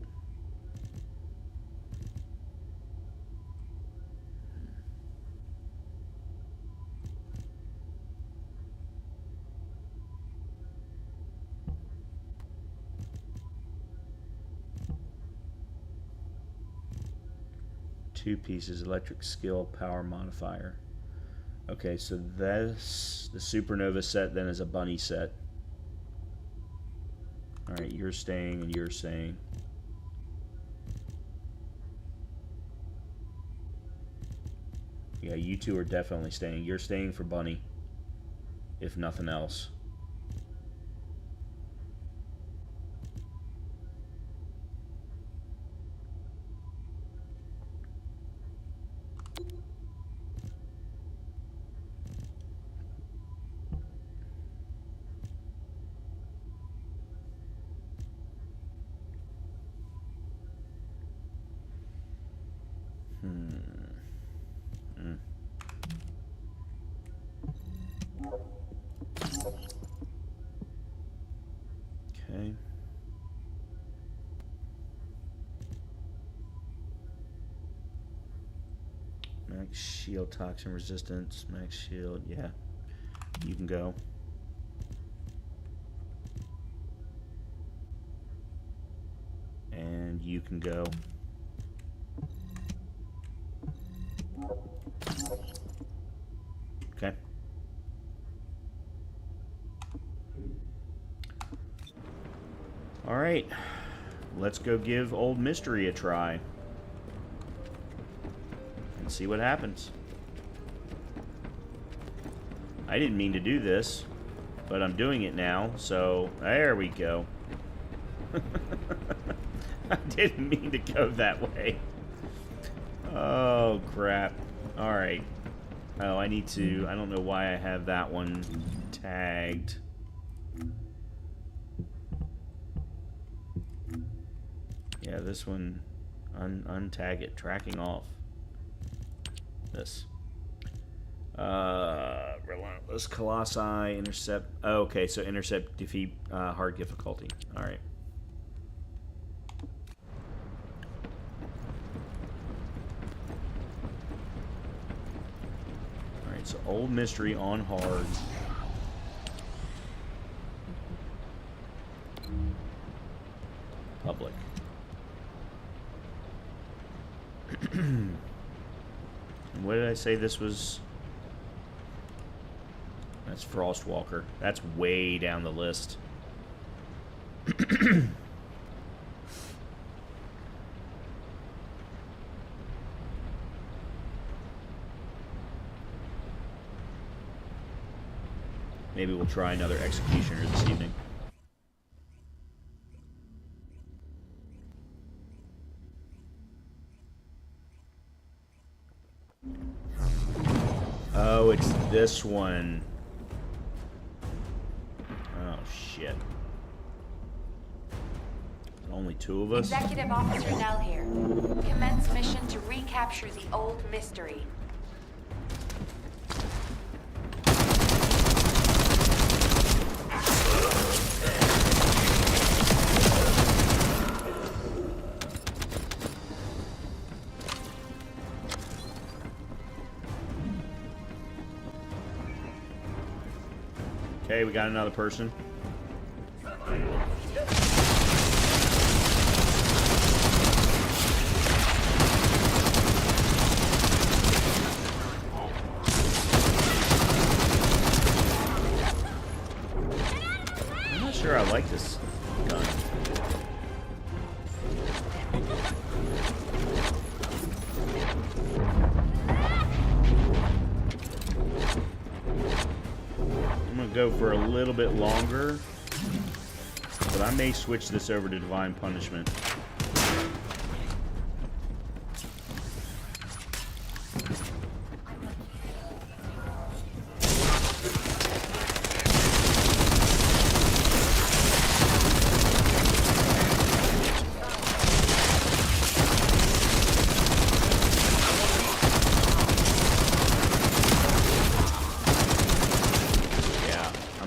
Two pieces, electric skill, power modifier. Okay, so this, the Supernova set then is a bunny set. Alright, you're staying and you're staying. Yeah, you two are definitely staying. You're staying for bunny, if nothing else. Okay. Max shield, toxin resistance, max shield, yeah. You can go. And you can go. Okay. All right. Let's go give Old Mystery a try. And see what happens. I didn't mean to do this, but I'm doing it now, so there we go. I didn't mean to go that way. Oh, crap. Alright. Oh, I need to... I don't know why I have that one tagged. Yeah, this one... untag it. Tracking off. This. Relentless Colossi, intercept... Oh, okay, so intercept, defeat, hard difficulty. Alright. Alright, so Old Mystery on hard. Public. What did I say this was? That's Frostwalker. That's way down the list. Maybe we'll try another Executioner this evening. Oh, it's this one. Oh, shit. Only two of us? Executive Officer Nell here. Commence mission to recapture the Old Mystery. Okay, we got another person. sure I like this gun. I'm gonna go for a little bit longer, but I may switch this over to Divine Punishment.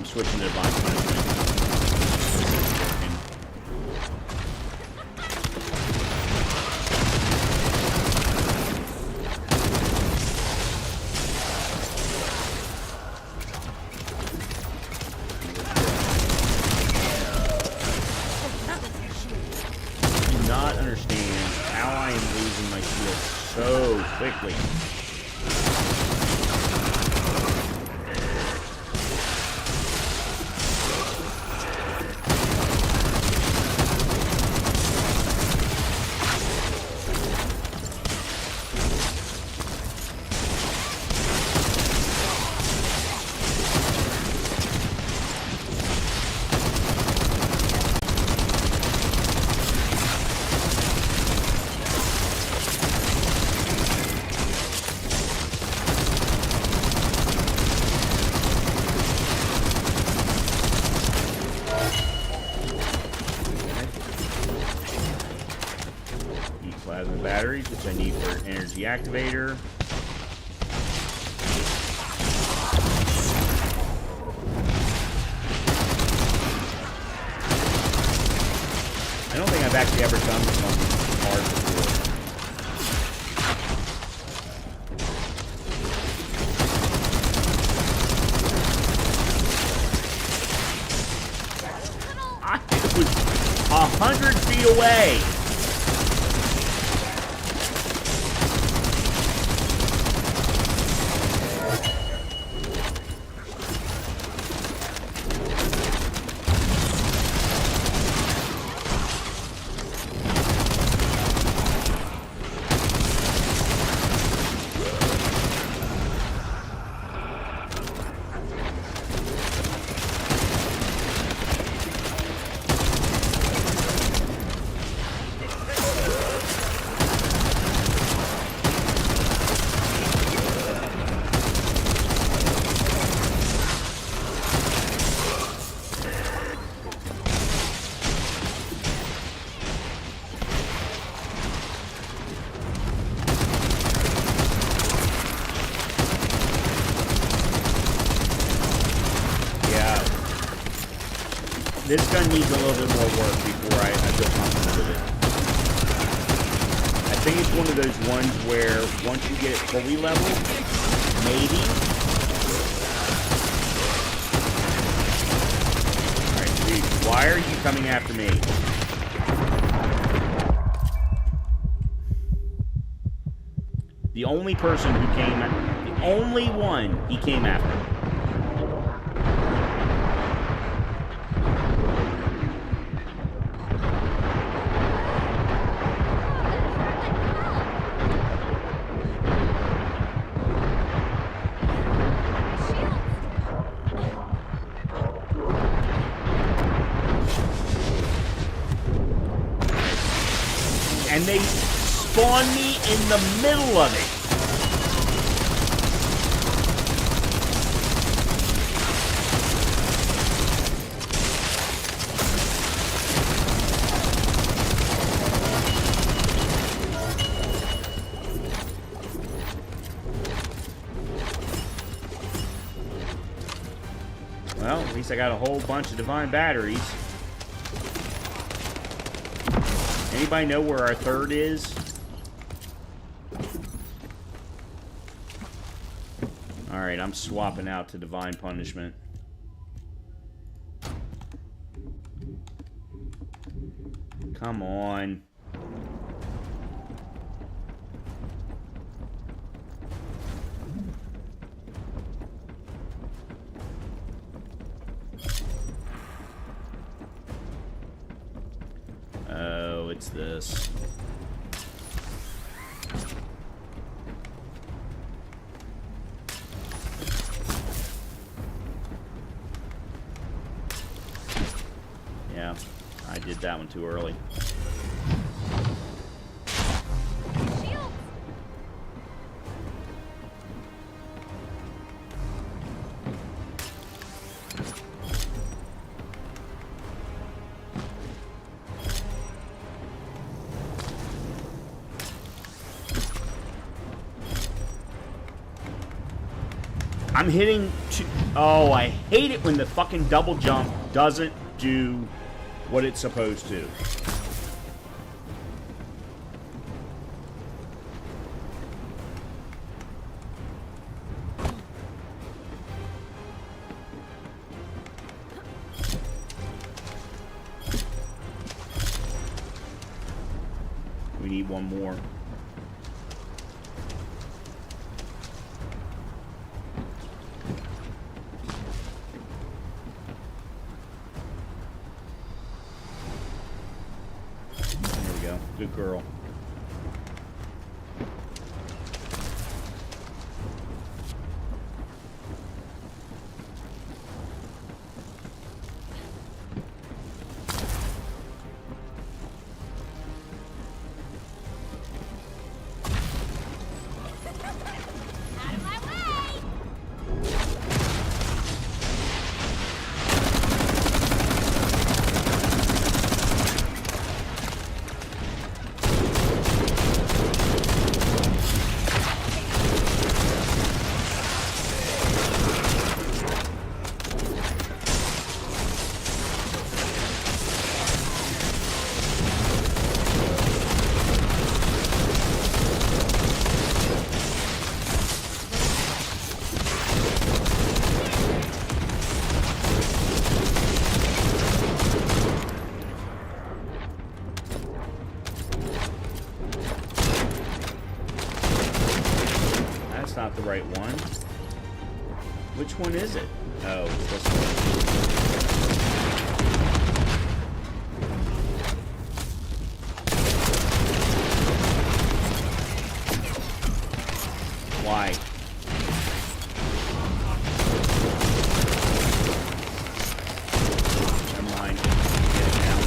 Switching to Divine Punishment. I do not understand how I am losing my shield so quickly. Plasma batteries, which I need for an energy activator. I don't think I've actually ever done this on hard before. I was 100 feet away. This gun needs a little bit more work before I feel comfortable with it. I think it's one of those ones where once you get it fully leveled, maybe. Alright, dude, why are you coming after me? The only person who came, the only one he came after. And they spawn me in the middle of it. Well, at least I got a whole bunch of divine batteries. Anybody know where our third is? Alright, I'm swapping out to Divine Punishment. Come on. it's this. Yeah, I did that one too early. I'm hitting two. Oh, I hate it when the fucking double jump doesn't do what it's supposed to. We need one more. Good girl. Not the right one. Which one is it? Oh, this one. Why? Never mind. Get it now.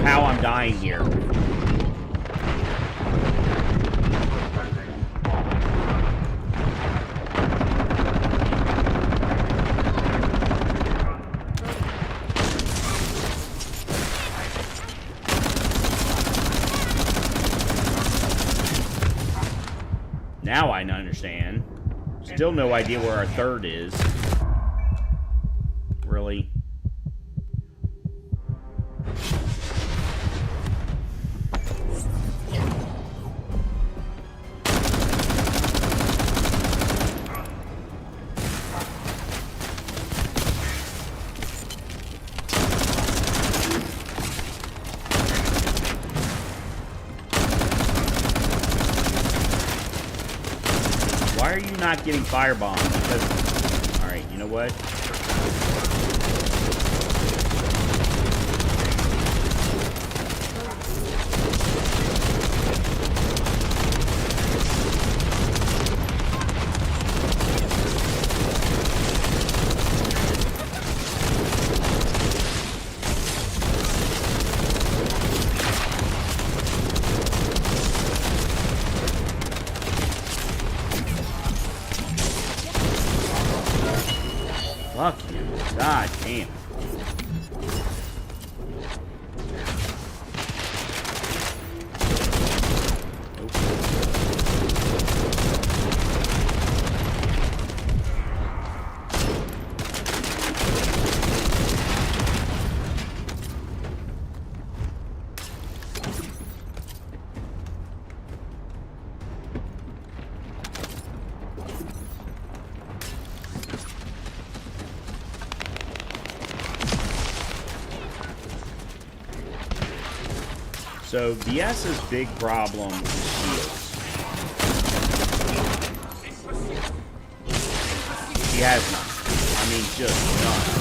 How I'm dying here. Now I understand. Still no idea where our third is. Really? Why are you not getting firebombed? Because, alright, you know what? Fuck you. God damn. So, Viessa's big problem is shields. She has none. I mean, just none.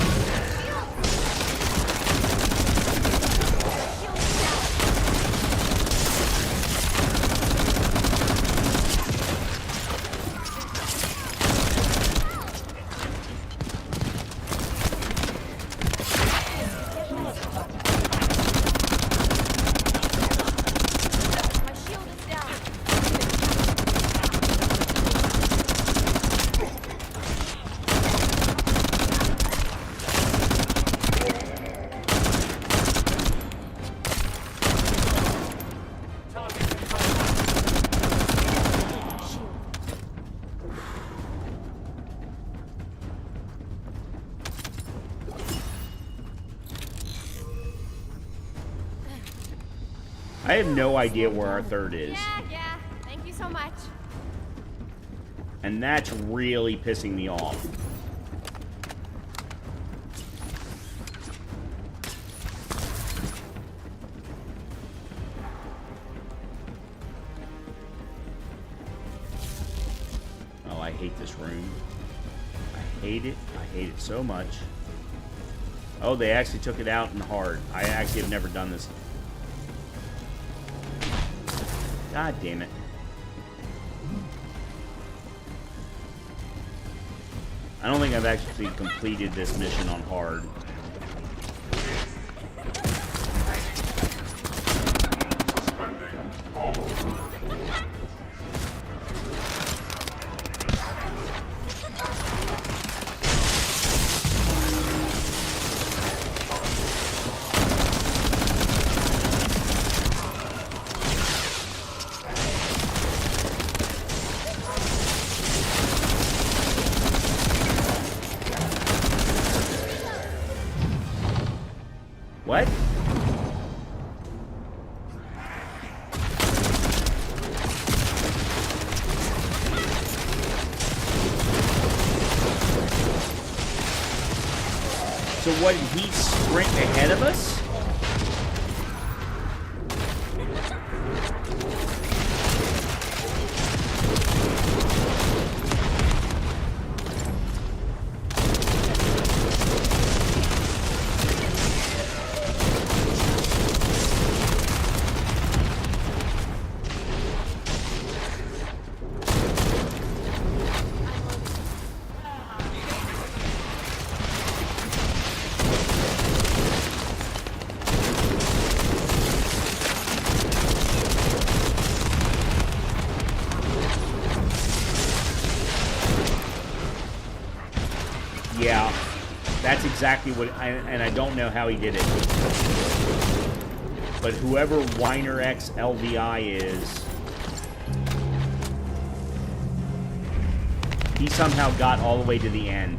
I have no idea where our third is. Yeah. Thank you so much. And that's really pissing me off. Oh, I hate this room. I hate it. I hate it so much. Oh, they actually took it out in hard. I actually have never done this. God damn it. I don't think I've actually completed this mission on hard. What? So what, did he sprint ahead of us? Yeah, that's exactly what, and I don't know how he did it. But whoever Weiner X LVI is, he somehow got all the way to the end.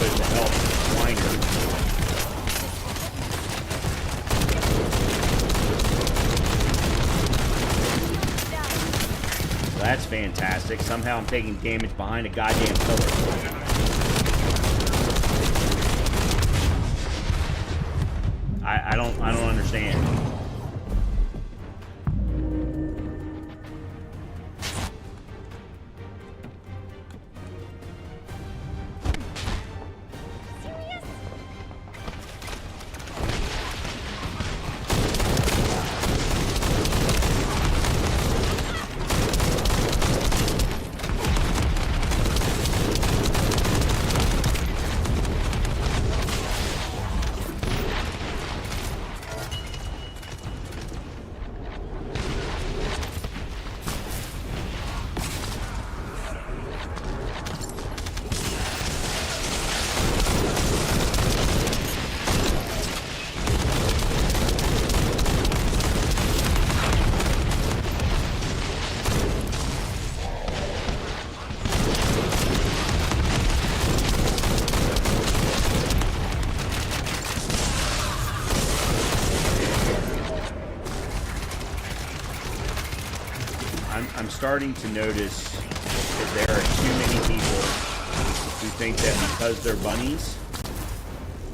supposed to help Swiner. That's fantastic. Somehow I'm taking damage behind a goddamn pillar. I don't understand. I'm starting to notice that there are too many people who think that because they're bunnies,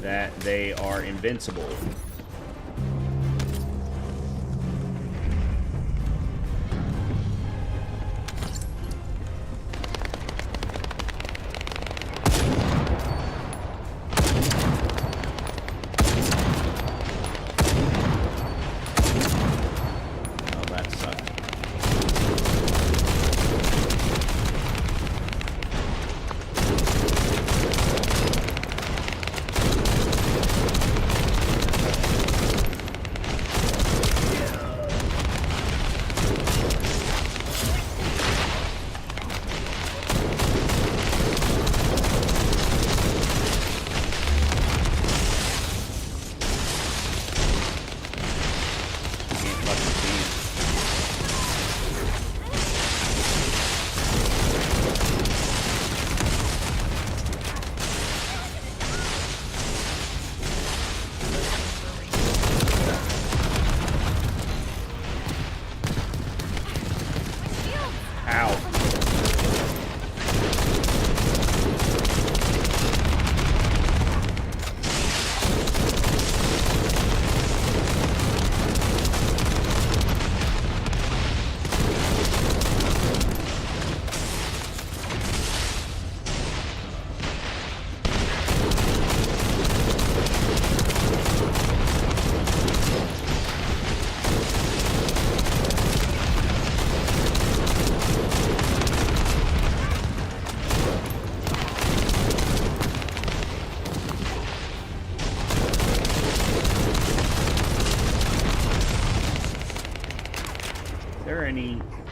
that they are invincible.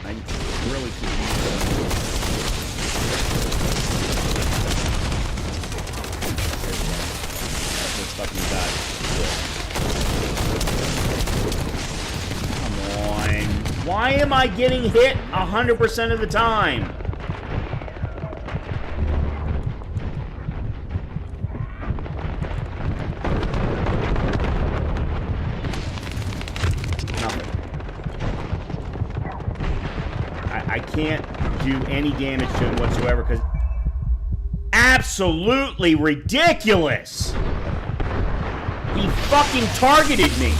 I'm really confused. This fucking guy. Come on. Why am I getting hit 100% of the time? I can't do any damage to him whatsoever because absolutely ridiculous. He fucking targeted me.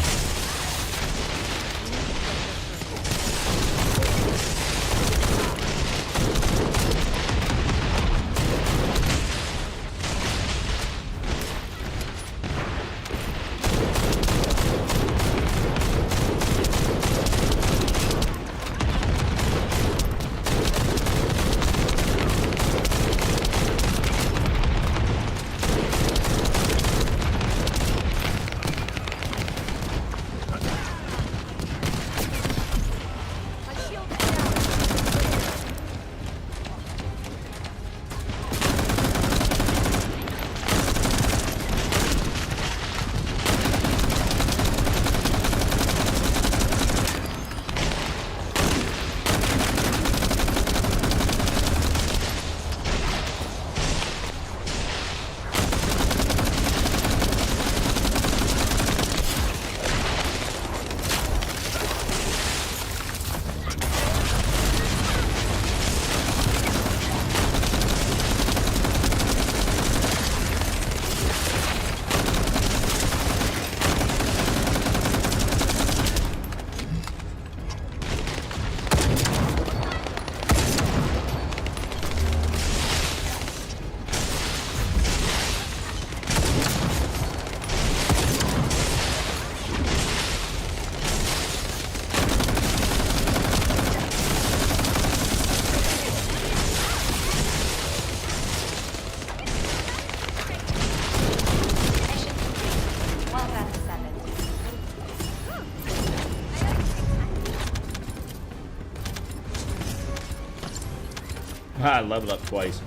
I leveled up twice.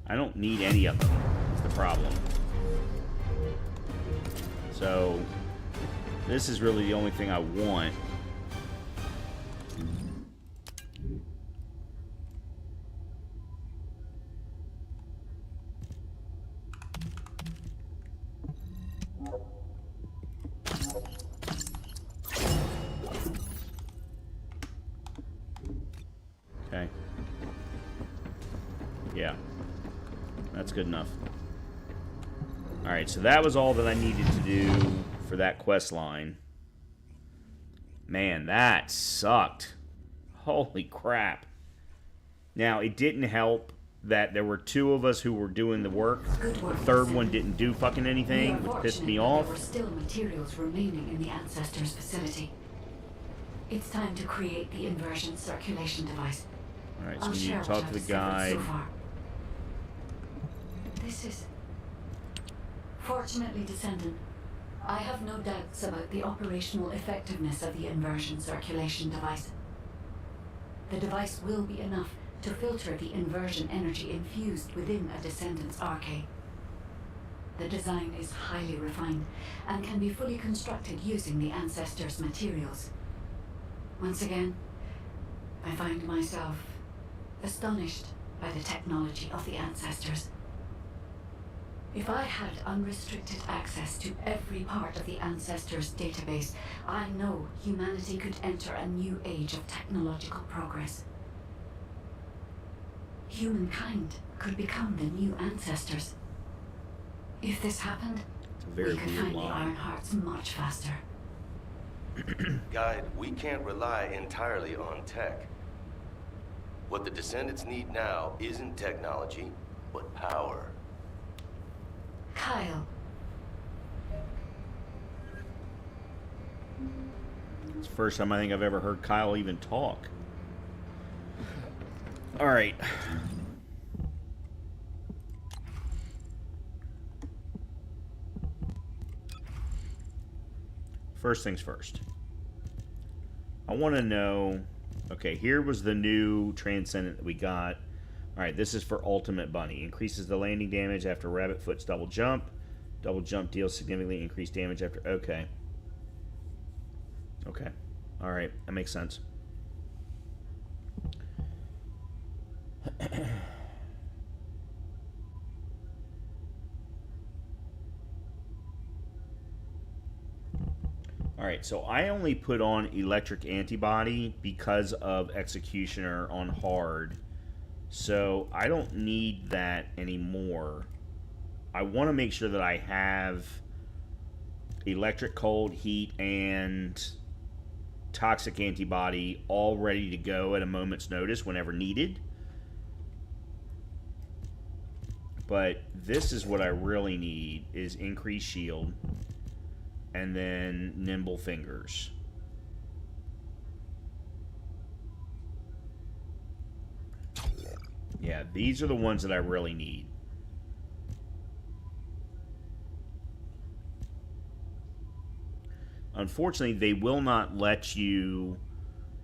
I don't need any of them. That's the problem. So, this is really the only thing I want. Okay. Yeah. That's good enough. Alright, so that was all that I needed to do for that quest line. Man, that sucked. Holy crap. Now, it didn't help that there were two of us who were doing the work. The third one didn't do fucking anything, which pissed me off. There were still materials remaining in the Ancestors' facility. It's time to create the inversion circulation device. Alright, so we need to talk to the guide. This is... Fortunately, Descendant, I have no doubts about the operational effectiveness of the inversion circulation device. The device will be enough to filter the inversion energy infused within a Descendant's arcade. The design is highly refined and can be fully constructed using the Ancestors' materials. Once again, I find myself astonished by the technology of the Ancestors. If I had unrestricted access to every part of the Ancestors' database, I know humanity could enter a new age of technological progress. Humankind could become the new Ancestors. If this happened, we could find the Iron Hearts much faster. Guide, we can't rely entirely on tech. What the Descendants need now isn't technology, but power. Kyle. It's the first time I think I've ever heard Kyle even talk. Alright. First things first. I want to know... Okay, here was the new Transcendent that we got. Alright, this is for Ultimate Bunny. Increases the landing damage after Rabbit Foot's double jump. Double jump deals significantly increased damage after... Okay. Okay. Alright, that makes sense. Alright, so I only put on Electric Antibody because of Executioner on hard. So I don't need that anymore. I want to make sure that I have Electric, Cold, Heat, and Toxic Antibody all ready to go at a moment's notice whenever needed. But this is what I really need, is Increased Shield and then Nimble Fingers. Yeah, these are the ones that I really need. Unfortunately, they will not let you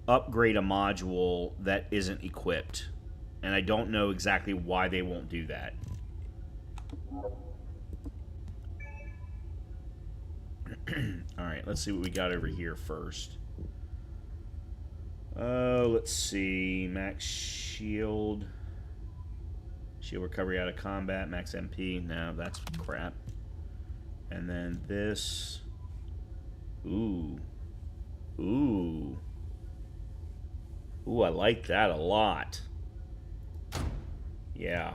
upgrade a module that isn't equipped. And I don't know exactly why they won't do that. Alright, let's see what we got over here first. Let's see. Max Shield. Shield recovery out of combat. Max MP. No, that's crap. And then this. Ooh. Ooh. Ooh, I like that a lot. Yeah.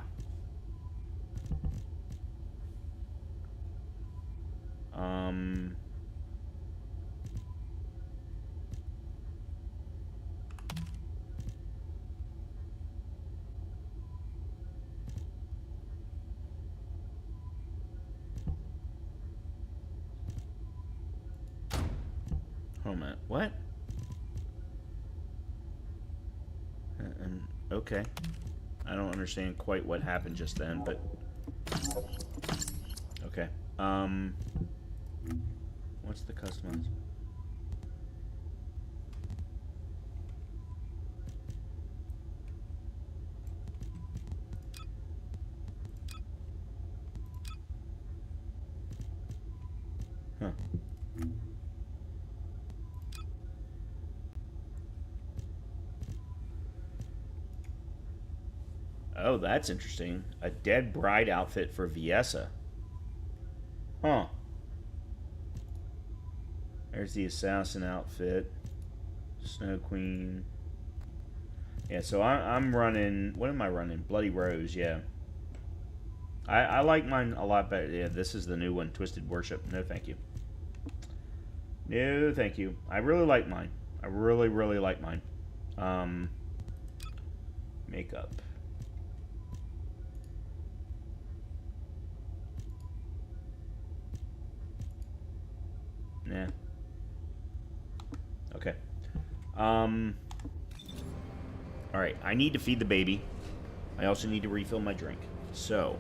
Hold on a minute. What? Okay. I don't understand quite what happened just then, but... Okay. What's the customize? Huh. Oh, that's interesting. A dead bride outfit for Viessa. Huh. There's the assassin outfit. Snow Queen. Yeah, so I'm running... What am I running? Bloody Rose, yeah. I like mine a lot better. Yeah, this is the new one. Twisted Worship. No, thank you. No, thank you. I really like mine. I really, really like mine. Makeup. Nah. Okay. Alright, I need to feed the baby. I also need to refill my drink. So,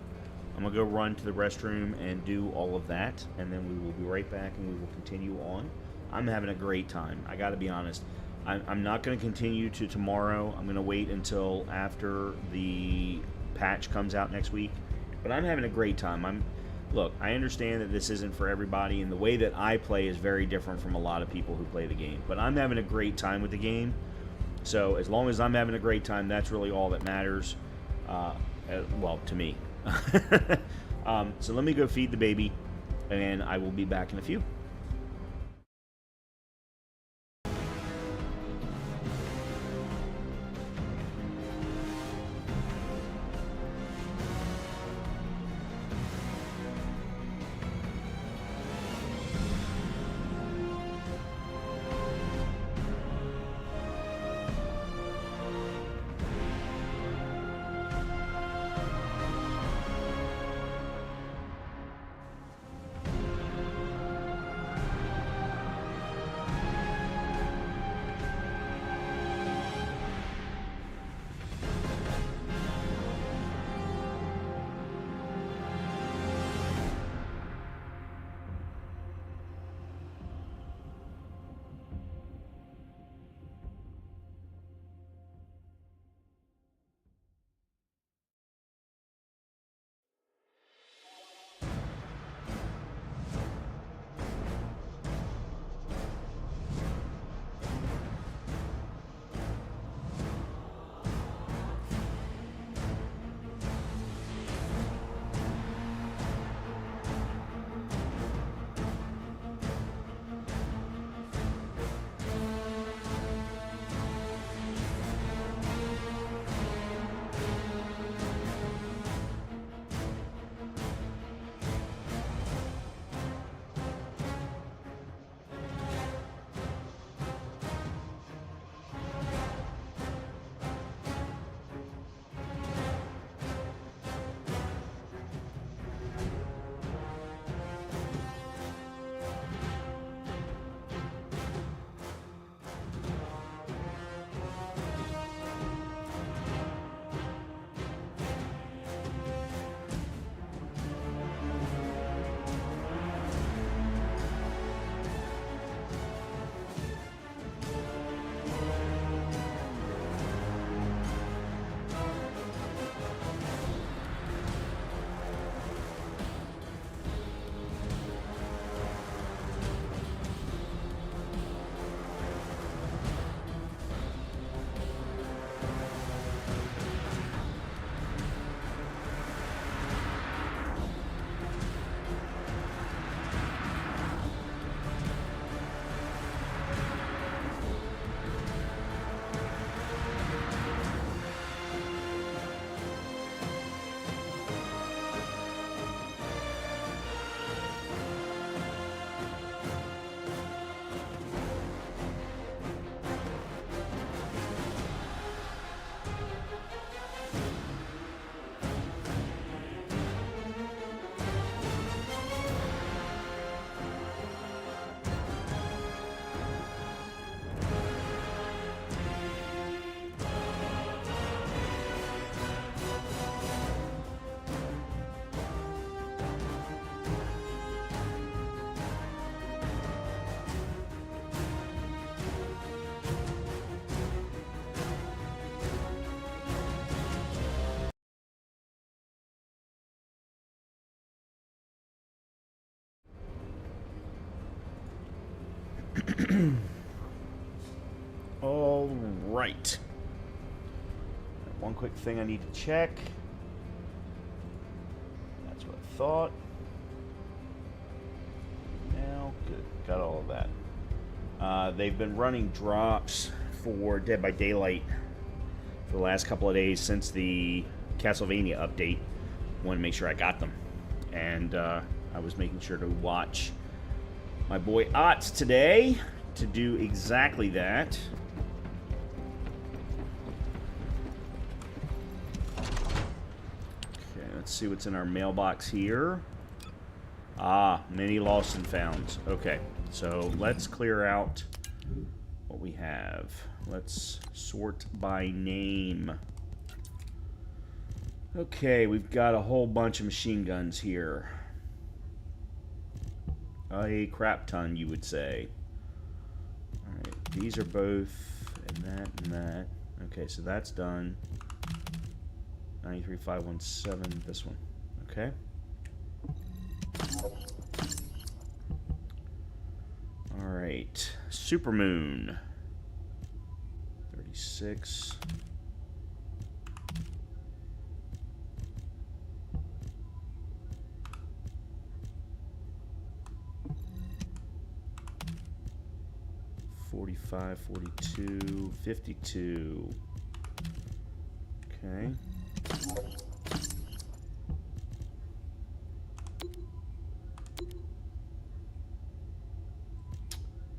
I'm going to go run to the restroom and do all of that, and then we will be right back and we will continue on. I'm having a great time. I got to be honest. I'm not going to continue to tomorrow. I'm going to wait until after the patch comes out next week. But I'm having a great time. Look, I understand that this isn't for everybody, and the way that I play is very different from a lot of people who play the game. But I'm having a great time with the game. So as long as I'm having a great time, that's really all that matters. Well, to me. So let me go feed the baby, and I will be back in a few. All right. One quick thing I need to check. That's what I thought. Now, good. Got all of that. They've been running drops for Dead by Daylight for the last couple of days since the Castlevania update. Wanted to make sure I got them. And I was making sure to watch my boy Otz today to do exactly that. Okay, let's see what's in our mailbox here. Ah, many lost and founds. Okay, so let's clear out what we have. Let's sort by name. Okay, we've got a whole bunch of machine guns here. A crap ton, you would say. Alright, these are both, and that. Okay, so that's done. 93517, this one. Okay. Alright, Supermoon. 36. $45, $42, $52. Okay.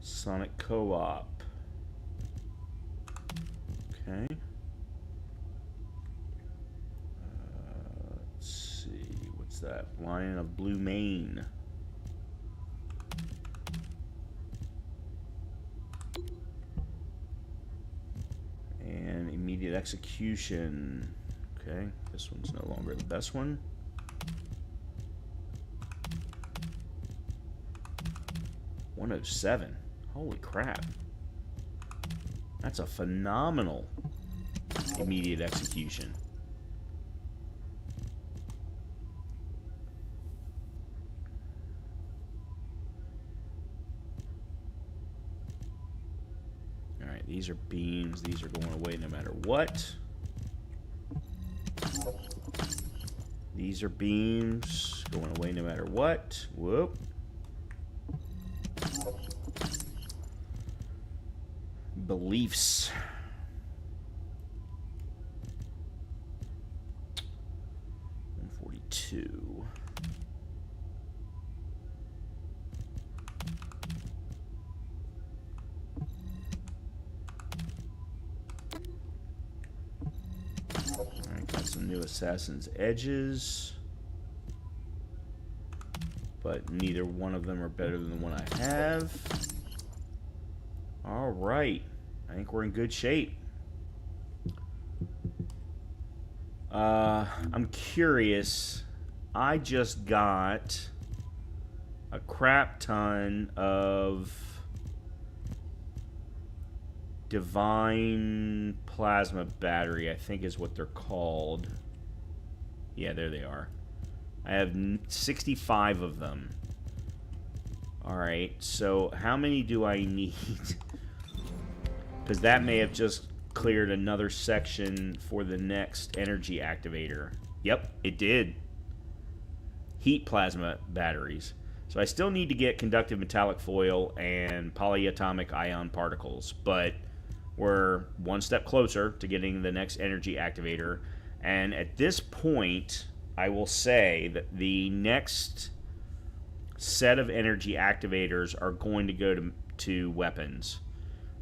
Sonic Co-op. Okay. Let's see. What's that? Lion of Blue Mane. And Immediate Execution. Okay. This one's no longer the best one. $107. Holy crap. That's a phenomenal immediate execution. Alright, these are beams. These are going away no matter what. These are beams. Going away no matter what. Whoop. Beliefs. $142. Alright, got some new Assassin's Edges. But neither one of them are better than the one I have. Alright. I think we're in good shape. I'm curious. I just got a crap ton of Divine Plasma Battery, I think is what they're called. Yeah, there they are. I have 65 of them. Alright, so how many do I need? Because that may have just cleared another section for the next energy activator. Yep, it did. Heat plasma batteries. So I still need to get conductive metallic foil and polyatomic ion particles, but we're one step closer to getting the next energy activator. And at this point, I will say that the next set of energy activators are going to go to weapons.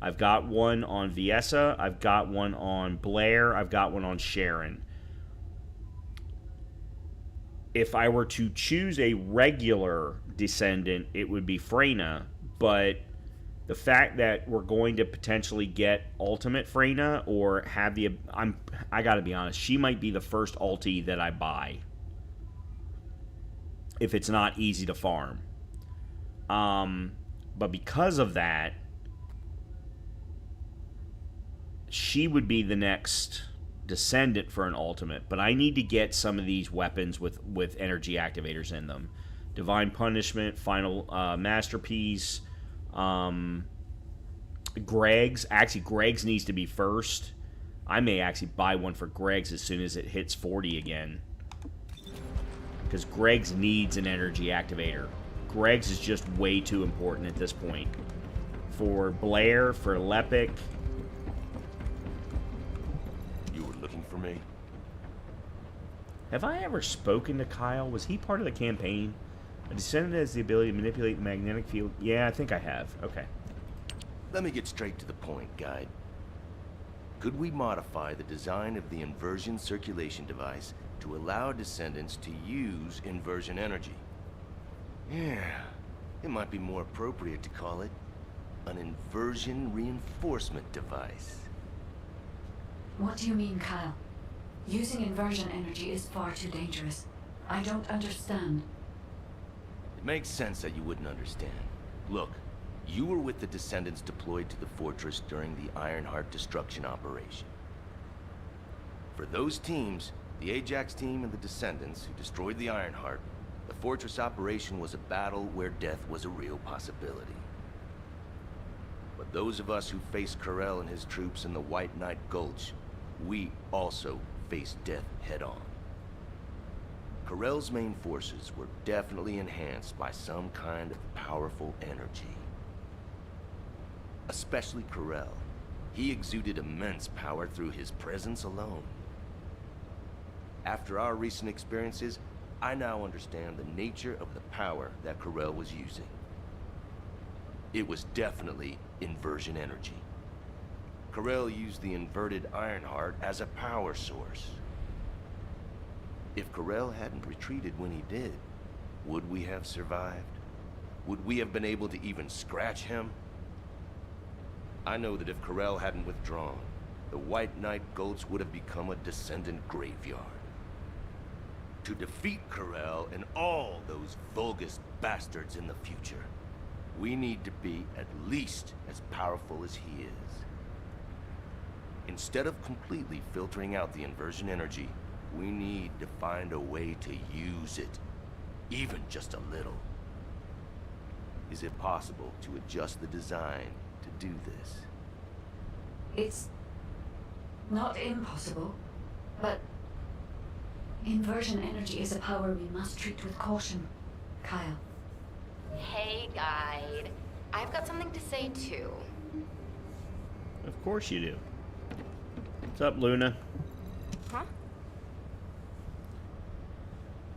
I've got one on Viessa, I've got one on Blair, I've got one on Sharon. If I were to choose a regular descendant, it would be Freyna, but the fact that we're going to potentially get ultimate Freyna or have the... I gotta be honest, she might be the first ulti that I buy. If it's not easy to farm. But because of that, she would be the next descendant for an ultimate. But I need to get some of these weapons with energy activators in them. Divine Punishment, Final Masterpiece, Greg's. Actually, Greg's needs to be first. I may actually buy one for Greg's as soon as it hits 40 again. Because Greg's needs an energy activator. Greg's is just way too important at this point. For Blair, for Lepic. You were looking for me? Have I ever spoken to Kyle? Was he part of the campaign? A descendant has the ability to manipulate the magnetic field. Yeah, I think I have. Okay. Let me get straight to the point, guide. Could we modify the design of the inversion circulation device to allow descendants to use inversion energy? Yeah, it might be more appropriate to call it an inversion reinforcement device. What do you mean, Kyle? Using inversion energy is far too dangerous. I don't understand. It makes sense that you wouldn't understand. Look, you were with the Descendants deployed to the fortress during the Ironheart destruction operation. For those teams, the Ajax team and the Descendants who destroyed the Ironheart, the fortress operation was a battle where death was a real possibility. But those of us who faced Corell and his troops in the White Knight Gulch, we also faced death head-on. Corell's main forces were definitely enhanced by some kind of powerful energy. Especially Corell. He exuded immense power through his presence alone. After our recent experiences, I now understand the nature of the power that Corell was using. It was definitely inversion energy. Corell used the inverted Ironheart as a power source. If Corell hadn't retreated when he did, would we have survived? Would we have been able to even scratch him? I know that if Corell hadn't withdrawn, the White Knight Gulch would have become a descendant graveyard. To defeat Corell and all those Vulgus bastards in the future, we need to be at least as powerful as he is. Instead of completely filtering out the inversion energy, we need to find a way to use it, even just a little. Is it possible to adjust the design to do this? It's not impossible, but inversion energy is a power we must treat with caution, Kyle. Hey, guide. I've got something to say, too. Of course you do. What's up, Luna? Huh?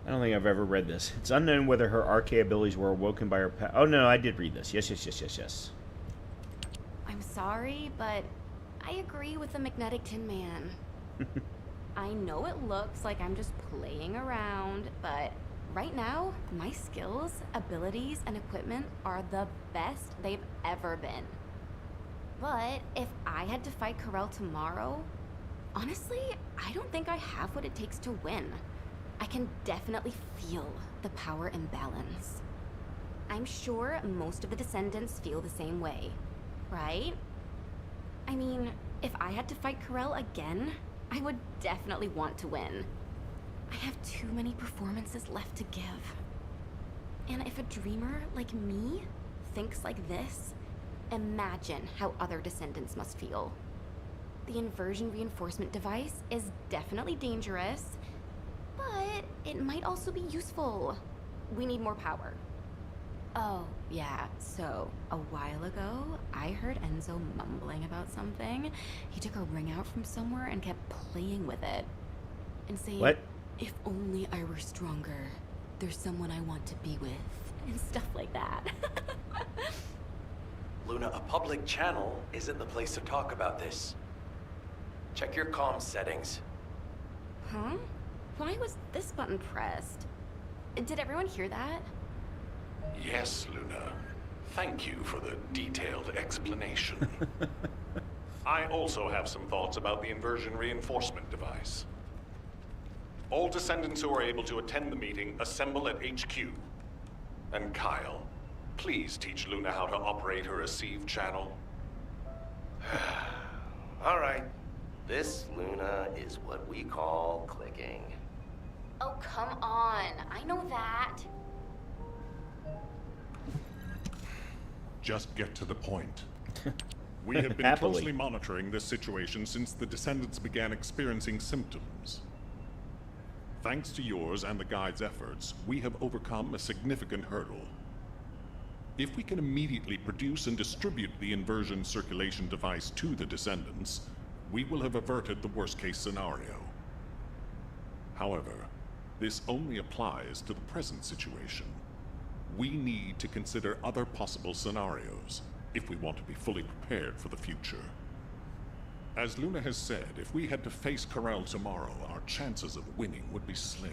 I don't think I've ever read this. It's unknown whether her arcane abilities were awoken by her oh, no, I did read this. Yes. I'm sorry, but I agree with the magnetic tin man. I know it looks like I'm just playing around, but right now, my skills, abilities, and equipment are the best they've ever been. But if I had to fight Corell tomorrow, honestly, I don't think I have what it takes to win. I can definitely feel the power imbalance. I'm sure most of the Descendants feel the same way, right? I mean, if I had to fight Corell again, I would definitely want to win. I have too many performances left to give. And if a dreamer like me thinks like this, imagine how other Descendants must feel. The inversion reinforcement device is definitely dangerous, but it might also be useful. We need more power. Oh, yeah, so a while ago, I heard Enzo mumbling about something. He took a ring out from somewhere and kept playing with it. And saying, what? If only I were stronger, there's someone I want to be with, and stuff like that. Luna, a public channel isn't the place to talk about this. Check your comm settings. Huh? Why was this button pressed? Did everyone hear that? Yes, Luna. Thank you for the detailed explanation. I also have some thoughts about the inversion reinforcement device. All Descendants who are able to attend the meeting assemble at HQ. And Kyle, please teach Luna how to operate her receive channel. All right. This, Luna, is what we call clicking. Oh, come on. I know that. Just get to the point. We have been Happily. closely monitoring this situation since the descendants began experiencing symptoms. Thanks to yours and the guide's efforts, we have overcome a significant hurdle. If we can immediately produce and distribute the inversion circulation device to the descendants, we will have averted the worst-case scenario. However, this only applies to the present situation. We need to consider other possible scenarios if we want to be fully prepared for the future. As Luna has said, if we had to face Corel tomorrow, our chances of winning would be slim.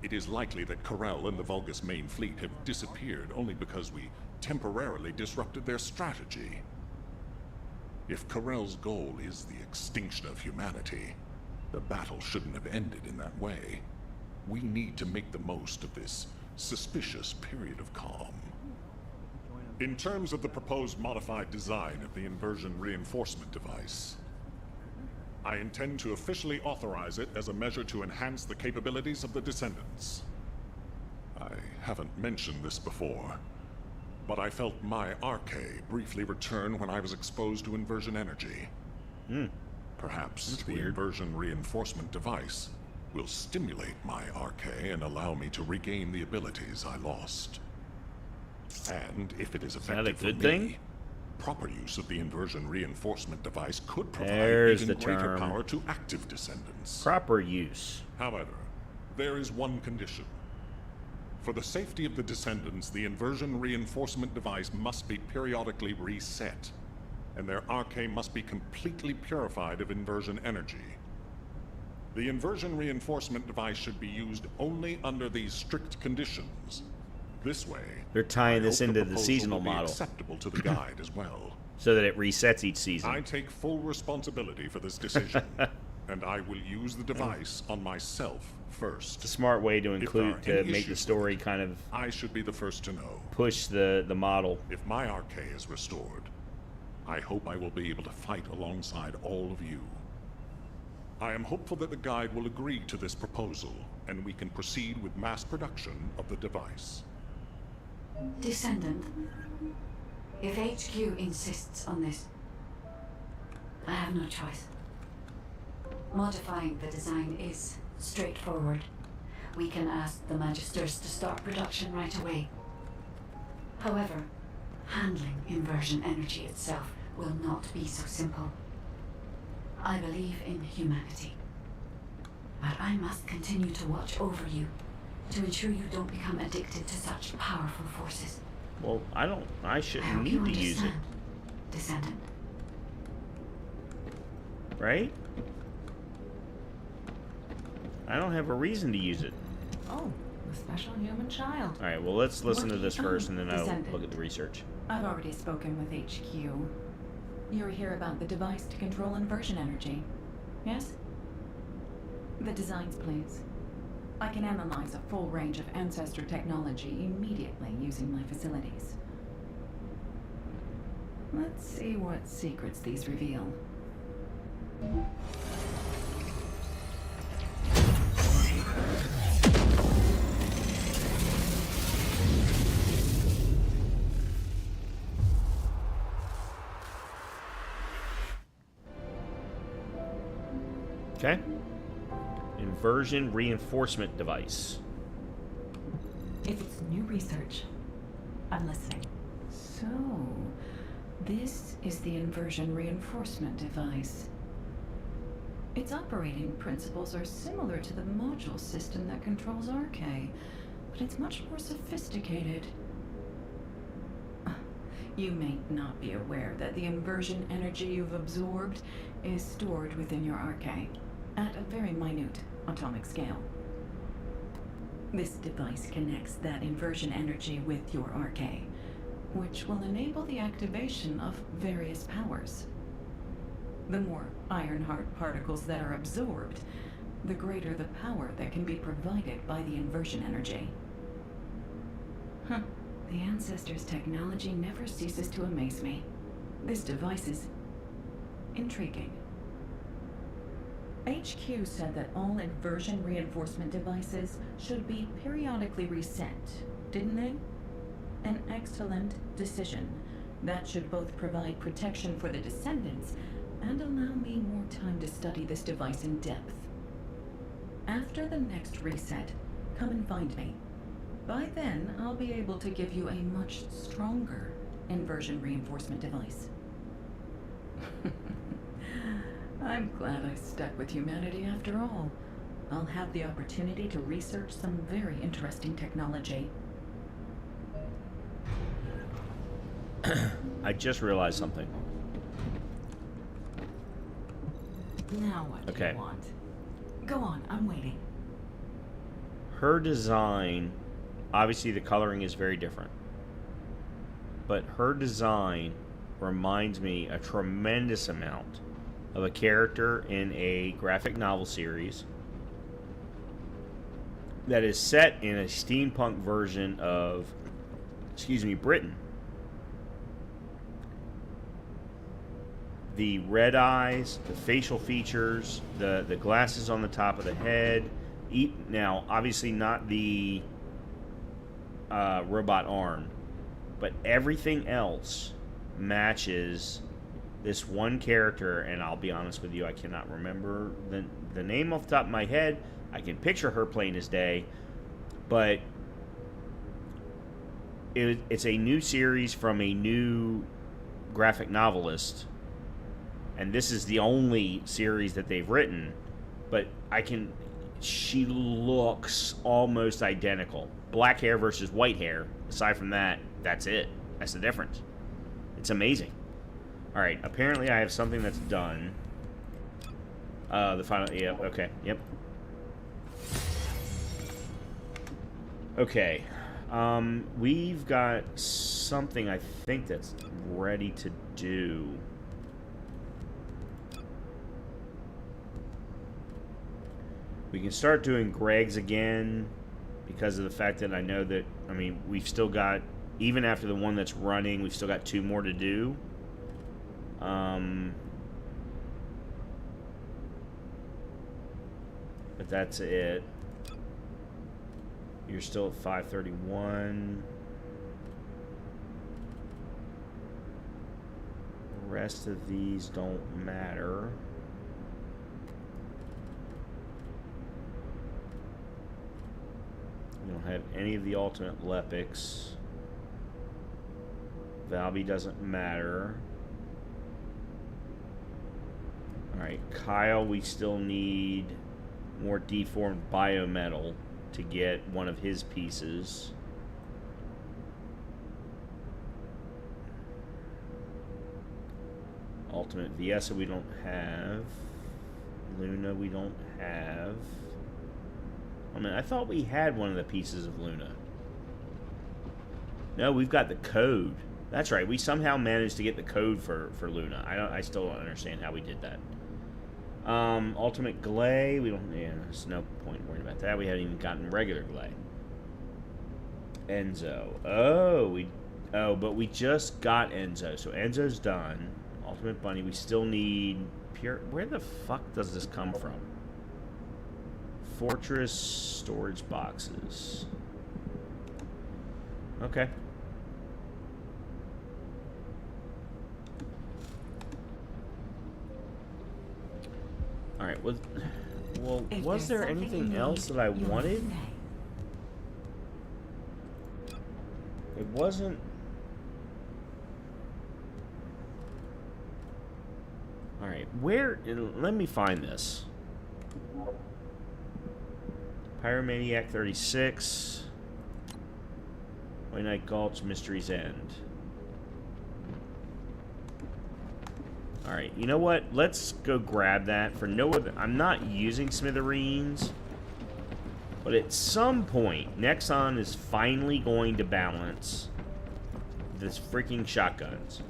It is likely that Corel and the Vulgus main fleet have disappeared only because we temporarily disrupted their strategy. If Corel's goal is the extinction of humanity, the battle shouldn't have ended in that way. We need to make the most of this suspicious period of calm. In terms of the proposed modified design of the inversion reinforcement device, I intend to officially authorize it as a measure to enhance the capabilities of the descendants. I haven't mentioned this before, but I felt my arche briefly return when I was exposed to inversion energy. Perhaps the inversion reinforcement device will stimulate my arche and allow me to regain the abilities I lost. And if it is effective for me, proper use of the inversion reinforcement device could provide even greater power to active descendants. Proper use. However, there is one condition. For the safety of the descendants, the inversion reinforcement device must be periodically reset, and their arche must be completely purified of inversion energy. The inversion reinforcement device should be used only under these strict conditions. This way, they're tying this into the proposal seasonal will be model acceptable to the guide as well. so that it resets each season. I take full responsibility for this decision, and I will use the device on myself first. It's a smart way to include, to make the story kind of... I should be the first to know. Push the model. If my arche is restored, I hope I will be able to fight alongside all of you. I am hopeful that the guide will agree to this proposal, and we can proceed with mass production of the device. Descendant, if HQ insists on this, I have no choice. Modifying the design is straightforward. We can ask the Magisters to start production right away. However, handling inversion energy itself will not be so simple. I believe in humanity, but I must continue to watch over you to ensure you don't become addicted to such powerful forces. Well, I shouldn't need to use it. Descendant. Right? I don't have a reason to use it. Oh, a special human child. Alright, well let's listen to this first and then I'll Descendant. look at the research. I've already spoken with HQ. You're here about the device to control inversion energy. Yes? The designs, please. I can analyze a full range of ancestor technology immediately using my facilities. Let's see what secrets these reveal. Okay. Inversion reinforcement device. If it's new research, I'm listening. So, this is the inversion reinforcement device. Its operating principles are similar to the module system that controls arche, but it's much more sophisticated. You may not be aware that the inversion energy you've absorbed is stored within your arche at a very minute atomic scale. This device connects that inversion energy with your arche, which will enable the activation of various powers. The more Ironheart particles that are absorbed, the greater the power that can be provided by the inversion energy. The Ancestors' technology never ceases to amaze me. This device is intriguing. HQ said that all inversion reinforcement devices should be periodically reset, didn't they? An excellent decision. That should both provide protection for the descendants and allow me more time to study this device in depth. After the next reset, come and find me. By then, I'll be able to give you a much stronger inversion reinforcement device. I'm glad I stuck with humanity after all. I'll have the opportunity to research some very interesting technology. I just realized something. Now what do you want? Go on, I'm waiting. Her design, obviously the coloring is very different, but her design reminds me a tremendous amount of a character in a graphic novel series that is set in a steampunk version of, Britain. The red eyes, the facial features, the glasses on the top of the head. Now, obviously not the robot arm, but everything else matches this one character, and I'll be honest with you, I cannot remember the name off the top of my head. I can picture her plain as day, but it's a new series from a new graphic novelist, and this is the only series that they've written, but she looks almost identical. Black hair versus white hair. Aside from that, that's it. That's the difference. It's amazing. Alright, apparently I have something that's done. The final, yeah, okay, yep. Okay, we've got something I think that's ready to do. We can start doing Greg's again because of the fact that I know that, I mean, we've still got, even after the one that's running, we've still got 2 more to do. But that's it. You're still at 531. The rest of these don't matter. You don't have any of the ultimate Lepics. Valby doesn't matter. Alright, Kyle, we still need more deformed biometal to get one of his pieces. Ultimate Viessa we don't have. Luna we don't have. I mean, I thought we had one of the pieces of Luna. No, we've got the code. That's right. We somehow managed to get the code for Luna. I still don't understand how we did that. Ultimate Glay. We don't. Yeah, there's no point worrying about that. We haven't even gotten regular Glay. Enzo. But we just got Enzo. So Enzo's done. Ultimate Bunny. We still need pure. Where the fuck does this come from? Fortress storage boxes. Okay. Alright, well, was there anything else that I wanted? It wasn't... Alright, where... Let me find this. Pyromaniac 36. White Knight Gulch, Mystery's End. Alright, you know what? Let's go grab that for no other... I'm not using Smithereens. But at some point, Nexon is finally going to balance this freaking shotguns.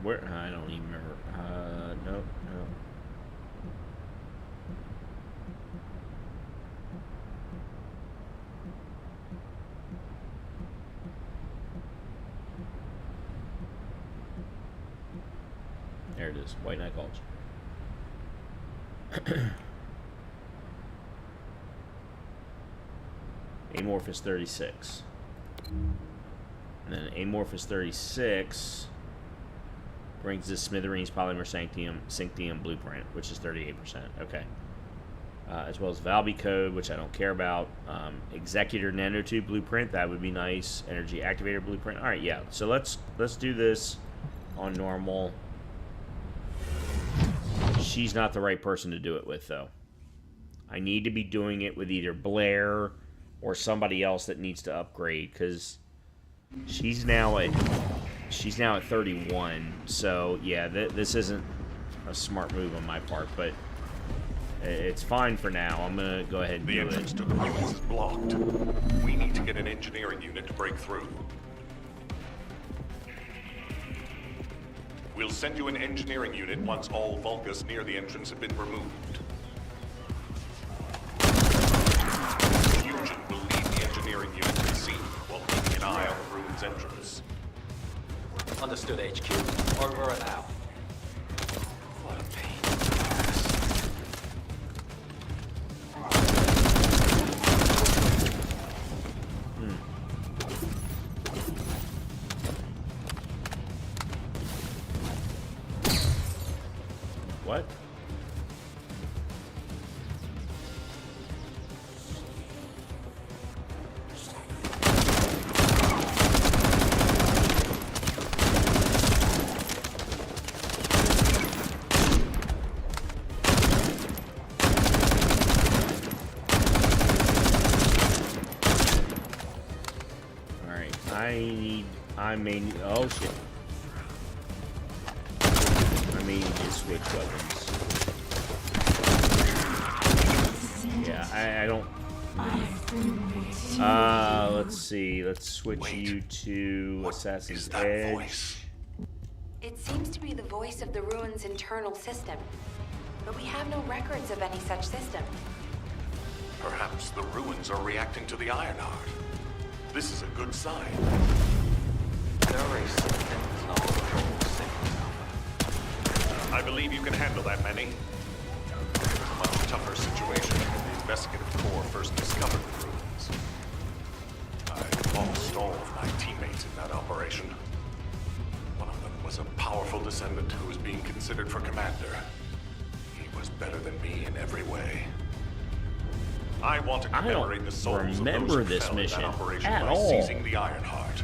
Where? I don't even remember. Nope, nope. There it is. White Knight Gulch. Amorphous 36. And then Amorphous 36 brings the Smithereens Polymer Sanctium Blueprint, which is 38%. Okay. As well as Valby Code, which I don't care about. Executor Nanotube Blueprint, that would be nice. Energy Activator Blueprint. All right, yeah. So let's do this on normal. She's not the right person to do it with, though. I need to be doing it with either Blair or somebody else that needs to upgrade, because she's now at 31. So yeah, this isn't a smart move on my part, but it's fine for now. I'm gonna go ahead and do it. The entrance to the ruins is blocked. We need to get an engineering unit to break through. We'll send you an engineering unit once all Vulgus near the entrance have been removed. Fusion will lead the engineering unit to the scene while keeping an eye on the ruins entrance. Understood, HQ. Over and out. What a pain. What? I may need, oh shit. I may need to switch weapons. Yeah, I don't. Let's see. Let's switch you to Assassin's Edge. It seems to be the voice of the ruins' internal system, but we have no records of any such system. Perhaps the ruins are reacting to the Ironheart. This is a good sign. I believe you can handle that, Manny. It's a much tougher situation when the investigative corps first discovered the ruins. I lost all of my teammates in that operation. One of them was a powerful descendant who was being considered for commander. He was better than me in every way. I want to commemorate the souls of those who fell in that operation by seizing the Ironheart.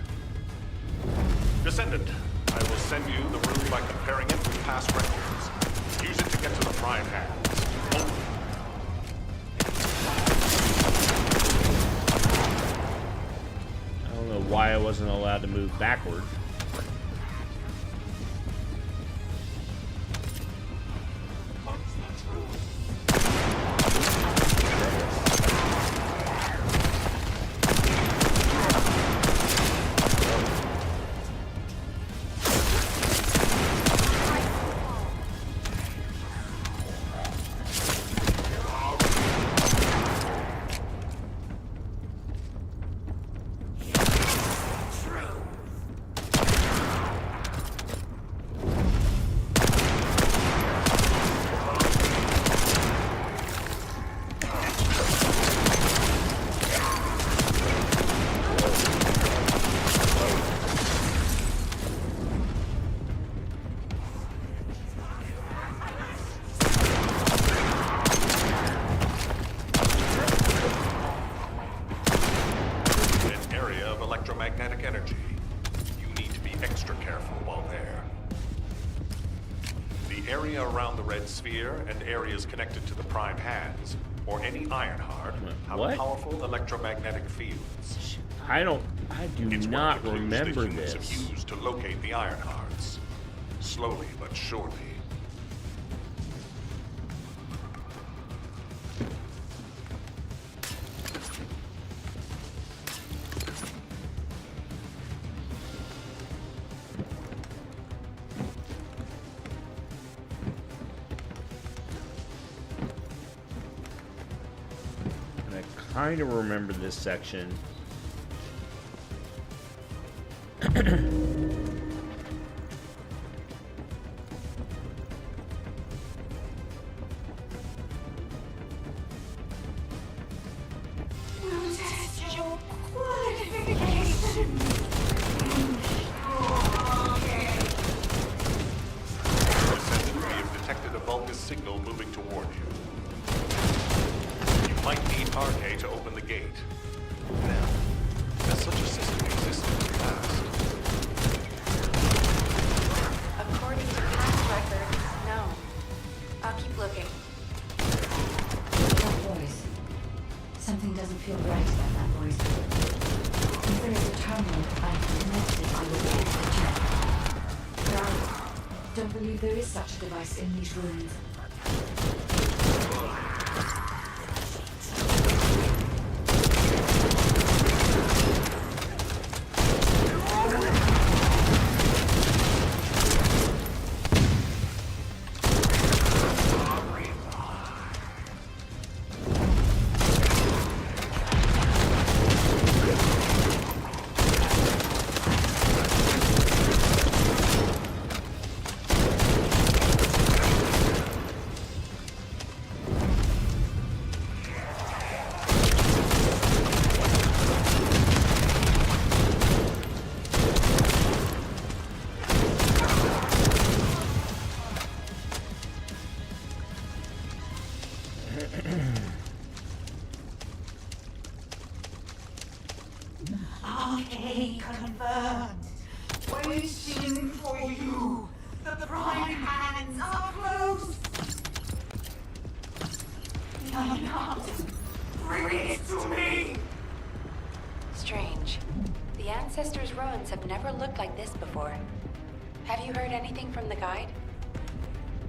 Descendant, I will send you the room by comparing it with past records. Use it to get to the prime hands. I don't know why I wasn't allowed to move backward. Sphere and areas connected to the prime hands or any Ironheart have powerful electromagnetic fields. I do not remember the humans this. have used to locate the Ironhearts. Slowly but surely. I kind of remember this section. signal moving toward you. You might need RK to open the gate. Now, as such a system existed in the past. According to past records, no. I'll keep looking. That voice. Something doesn't feel right about that voice. If there is a terminal I'm connected, I will be able to check. But I don't believe there is such a device in these ruins. Okay, confirmed. Waiting for you. The prime hands are close. You're not. Bring it to me. Strange. The Ancestors' ruins have never looked like this before. Have you heard anything from the guide?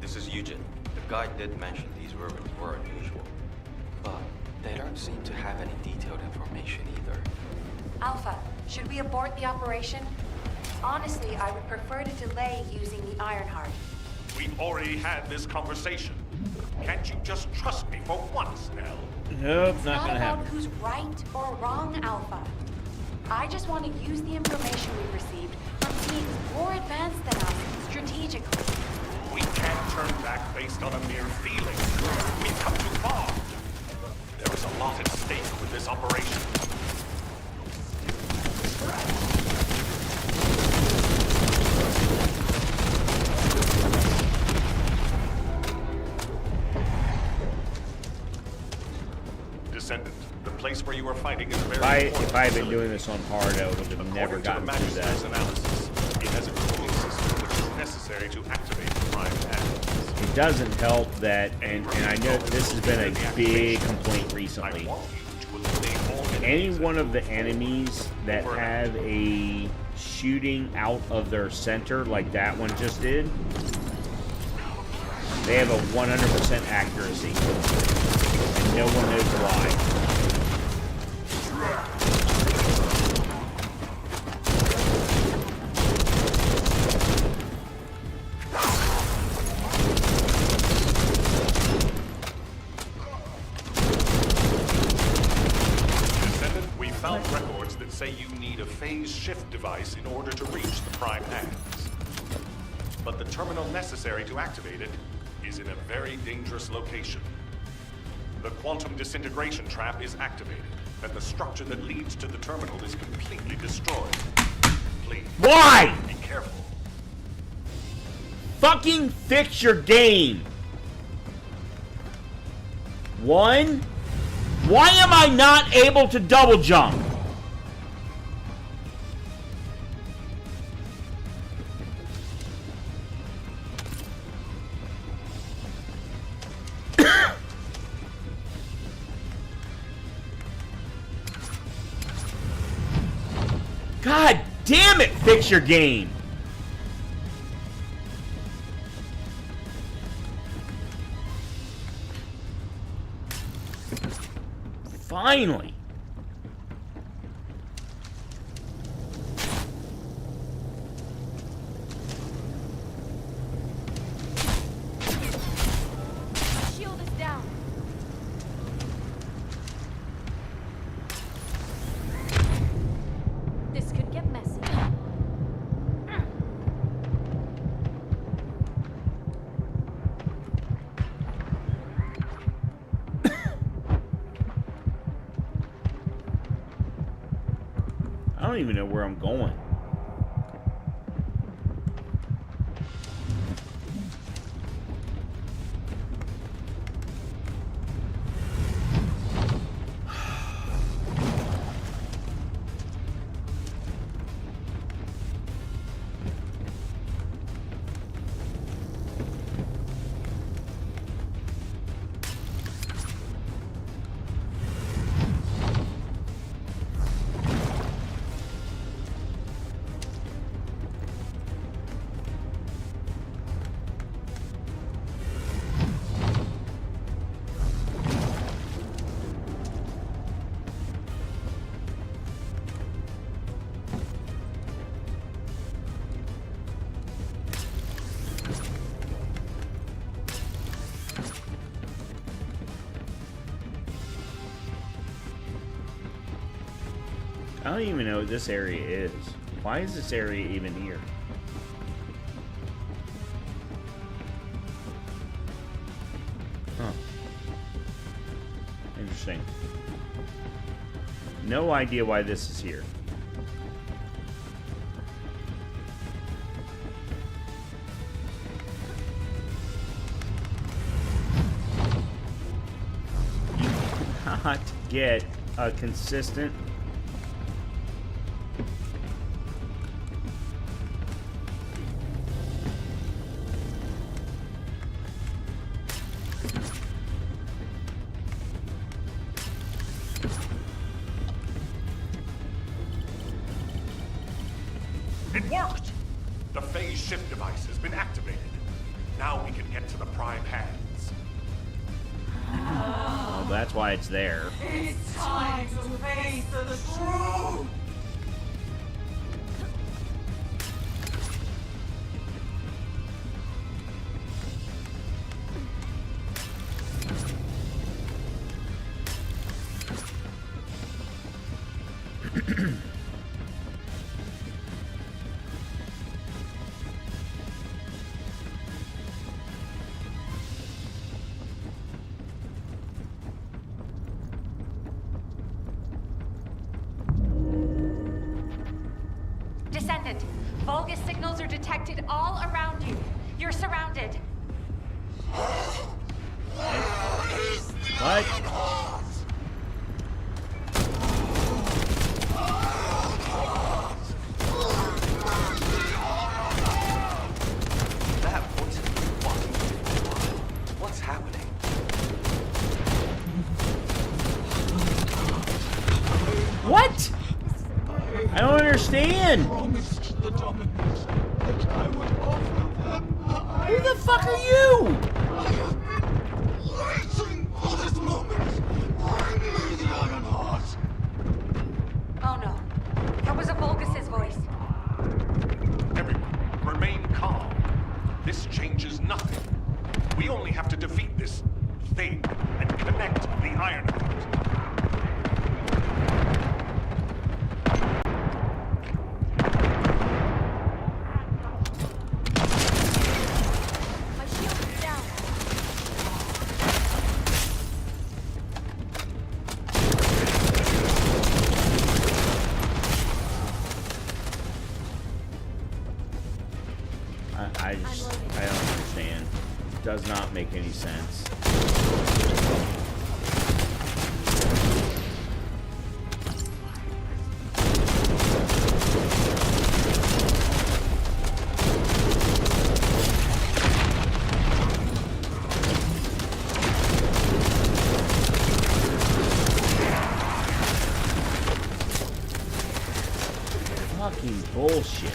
This is Eugen. The guide did mention these ruins were unusual, but they don't seem to have any detailed information either. Alpha, should we abort the operation? Honestly, I would prefer to delay using the Ironheart. We've already had this conversation. Can't you just trust me for once, Nell? Nope, It's not gonna happen. about who's right or wrong, Alpha. I just want to use the information we've received from teams more advanced than us strategically. We can't turn back based on a mere feeling. We've come too far. There is a lot at stake with this operation. Descendant, the place where you are fighting is very If I had been doing this on hard, I would have never gotten through that. analysis. It has a cooling system which is necessary to activate the prime hands. It doesn't help that, and I know this has been a big complaint recently. Any one of the enemies that have a shooting out of their center, like that one just did, they have a 100% accuracy, and no one knows why. Say you need a phase shift device in order to reach the prime hands. But the terminal necessary to activate it is in a very dangerous location. The quantum disintegration trap is activated, and the structure that leads to the terminal is completely destroyed. Please. Why? Be careful. Fucking fix your game. One, why am I not able to double jump? God damn it, fix your game. Finally. Shield is down. This could get messy. I don't even know where I'm going. I don't even know what this area is. Why is this area even here? Huh. Interesting. No idea why this is here. You cannot get a consistent It worked! The phase shift device has been activated. Now we can get to the prime hands. well, that's why it's there. It's time to face the truth! Descendant, Vulgus signals are detected all around you. You're surrounded. What? That voice is fucking. What's happening? What? I don't understand. Who the fuck are you? Oh no. That was a Vulgus's voice. Everyone, remain calm. This changes nothing. We only have to defeat this thing and connect the iron effect. My shield is down. I don't understand. Does not make any sense. Fucking bullshit.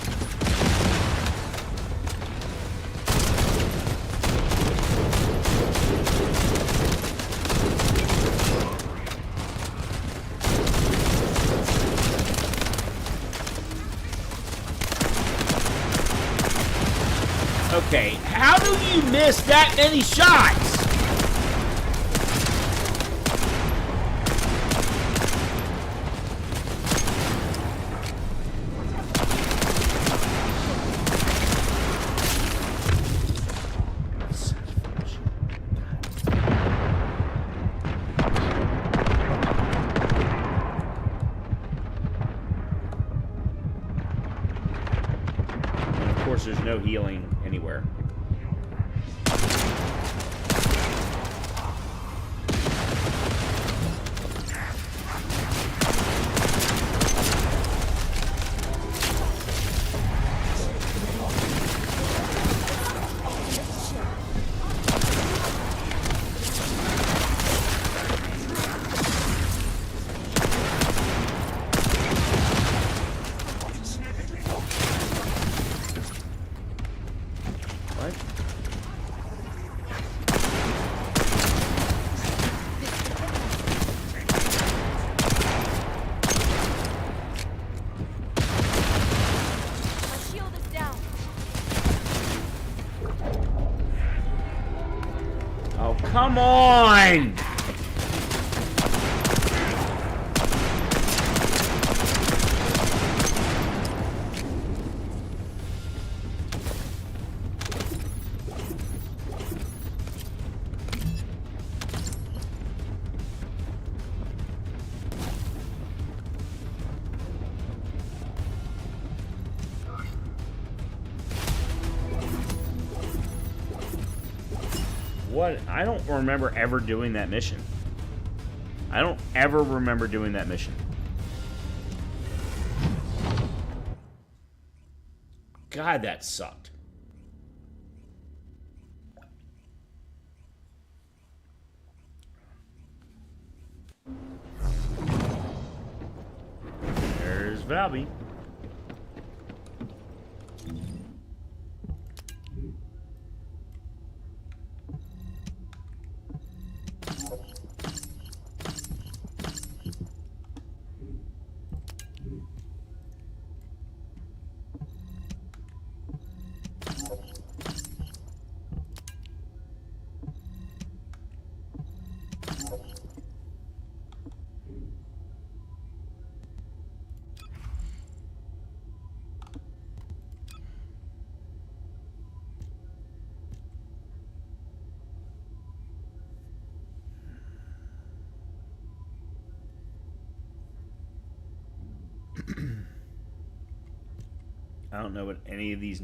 Okay, how do you miss that many shots? And of course, there's no healing anywhere. What? My shield is down. Oh, come on! What? I don't remember ever doing that mission. I don't ever remember doing that mission. God, that sucked. There's Valby. I don't know what any of these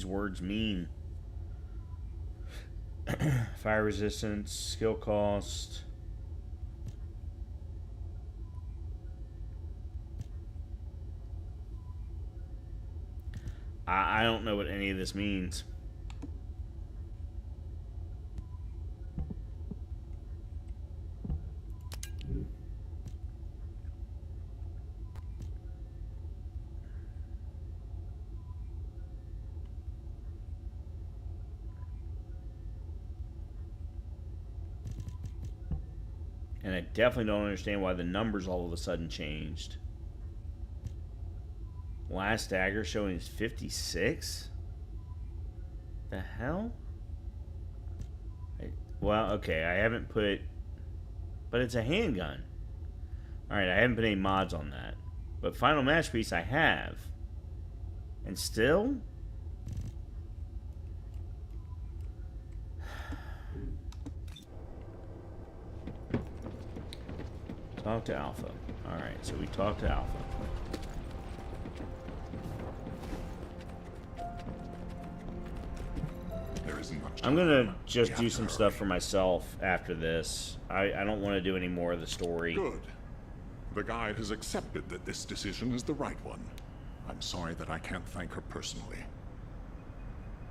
words mean. Fire resistance, skill cost. I don't know what any of this means. And I definitely don't understand why the numbers all of a sudden changed. Last dagger showing is 56? The hell? Well, okay, I haven't put... But it's a handgun. Alright, I haven't put any mods on that. But Final Masterpiece I have. And still? Talk to Alpha. Alright, so we talked to Alpha. I'm gonna just do some stuff for myself after this. I don't want to do any more of the story. Good. The guide has accepted that this decision is the right one. I'm sorry that I can't thank her personally.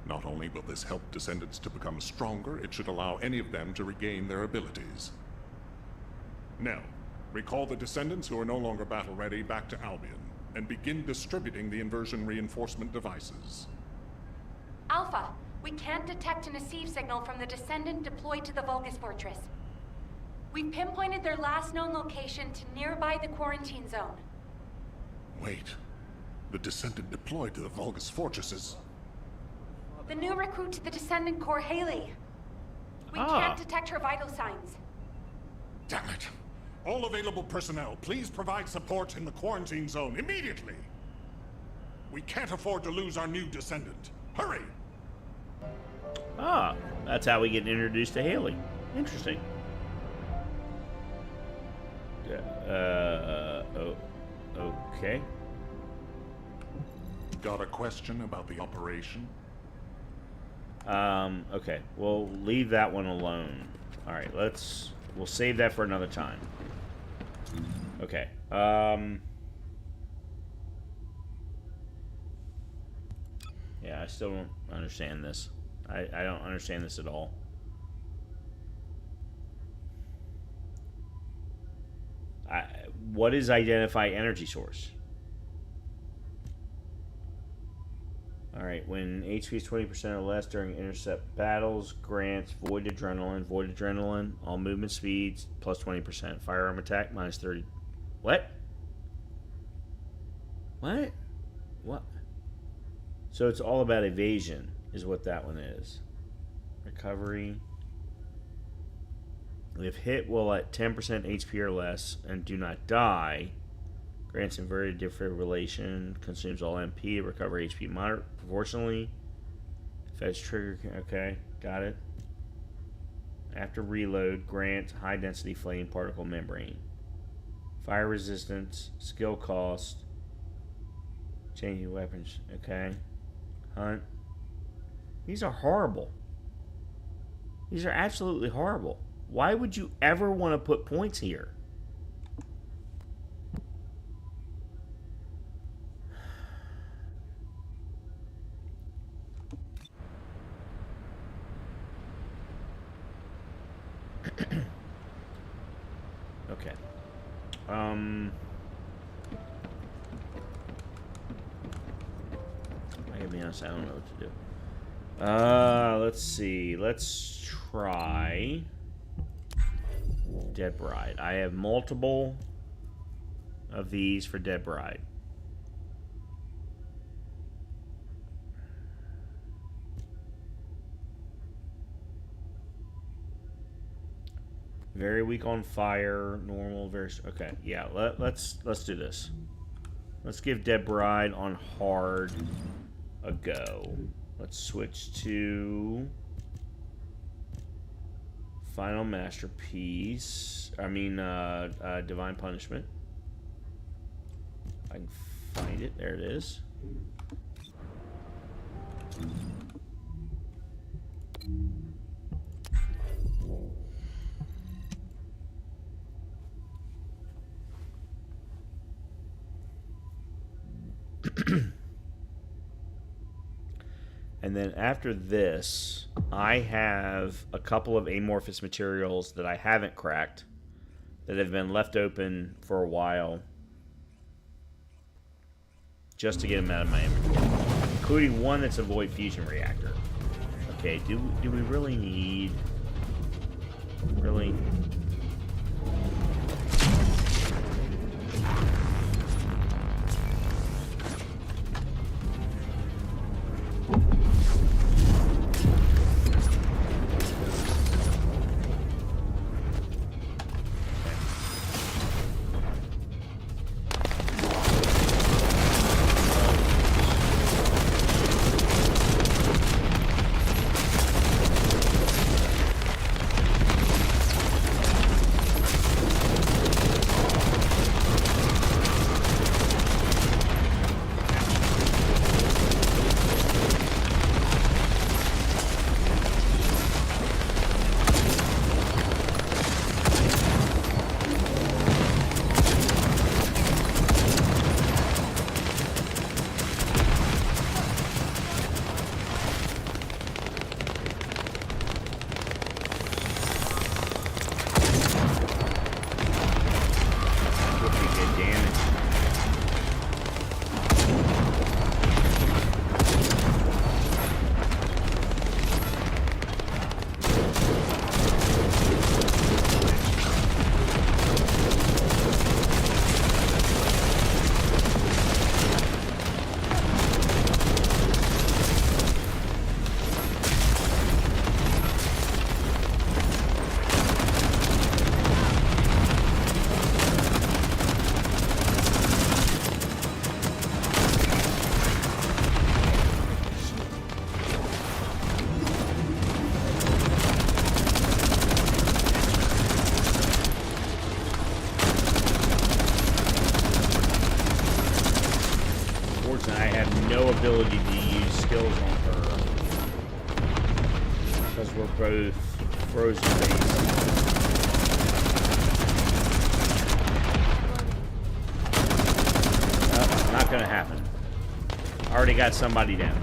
Not only will this help descendants to become stronger, it should allow any of them to regain their abilities. Now, recall the descendants who are no longer battle-ready back to Albion, and begin distributing the inversion reinforcement devices. Alpha, we can't detect an receive signal from the descendant deployed to the Vulgus Fortress. We've pinpointed their last known location to nearby the quarantine zone. Wait. The descendant deployed to the Vulgus Fortress is... The new recruit to the Descendant Corps, Haley. We can't detect her vital signs. Damn it. All available personnel, please provide support in the quarantine zone immediately. We can't afford to lose our new descendant. Hurry! Ah, that's how we get introduced to Haley. Interesting. Okay. Got a question about the operation? Okay. We'll leave that one alone. Alright, we'll save that for another time. Okay. Yeah, I still don't understand this. I don't understand this at all. What is identify energy source? Alright, when HP is 20% or less during intercept battles, grants void adrenaline, all movement speeds, plus 20%. Firearm attack, minus 30. What? What? What? So it's all about evasion, is what that one is. Recovery. If hit while at 10% HP or less and do not die, grants inverted defibrillation, consumes all MP, recover HP moderate proportionally. Fetch trigger, okay, got it. After reload, grant high density flame particle membrane. Fire resistance, skill cost, changing weapons, okay. Hunt. These are horrible. These are absolutely horrible. Why would you ever want to put points here? Okay. I gotta be honest, I don't know what to do. Let's see. Let's try Dead Bride. I have multiple of these for Dead Bride. Very weak on fire, normal, very okay. Yeah, let's do this. Let's give Dead Bride on hard a go. Let's switch to Final Masterpiece. I mean, Divine Punishment. I can find it. There it is. And then after this, I have a couple of amorphous materials that I haven't cracked that have been left open for a while just to get them out of my inventory, including one that's a void fusion reactor. Okay, do we really need... Really? Ability to use skills on her because we're both frozen based. Not gonna happen. Already got somebody down.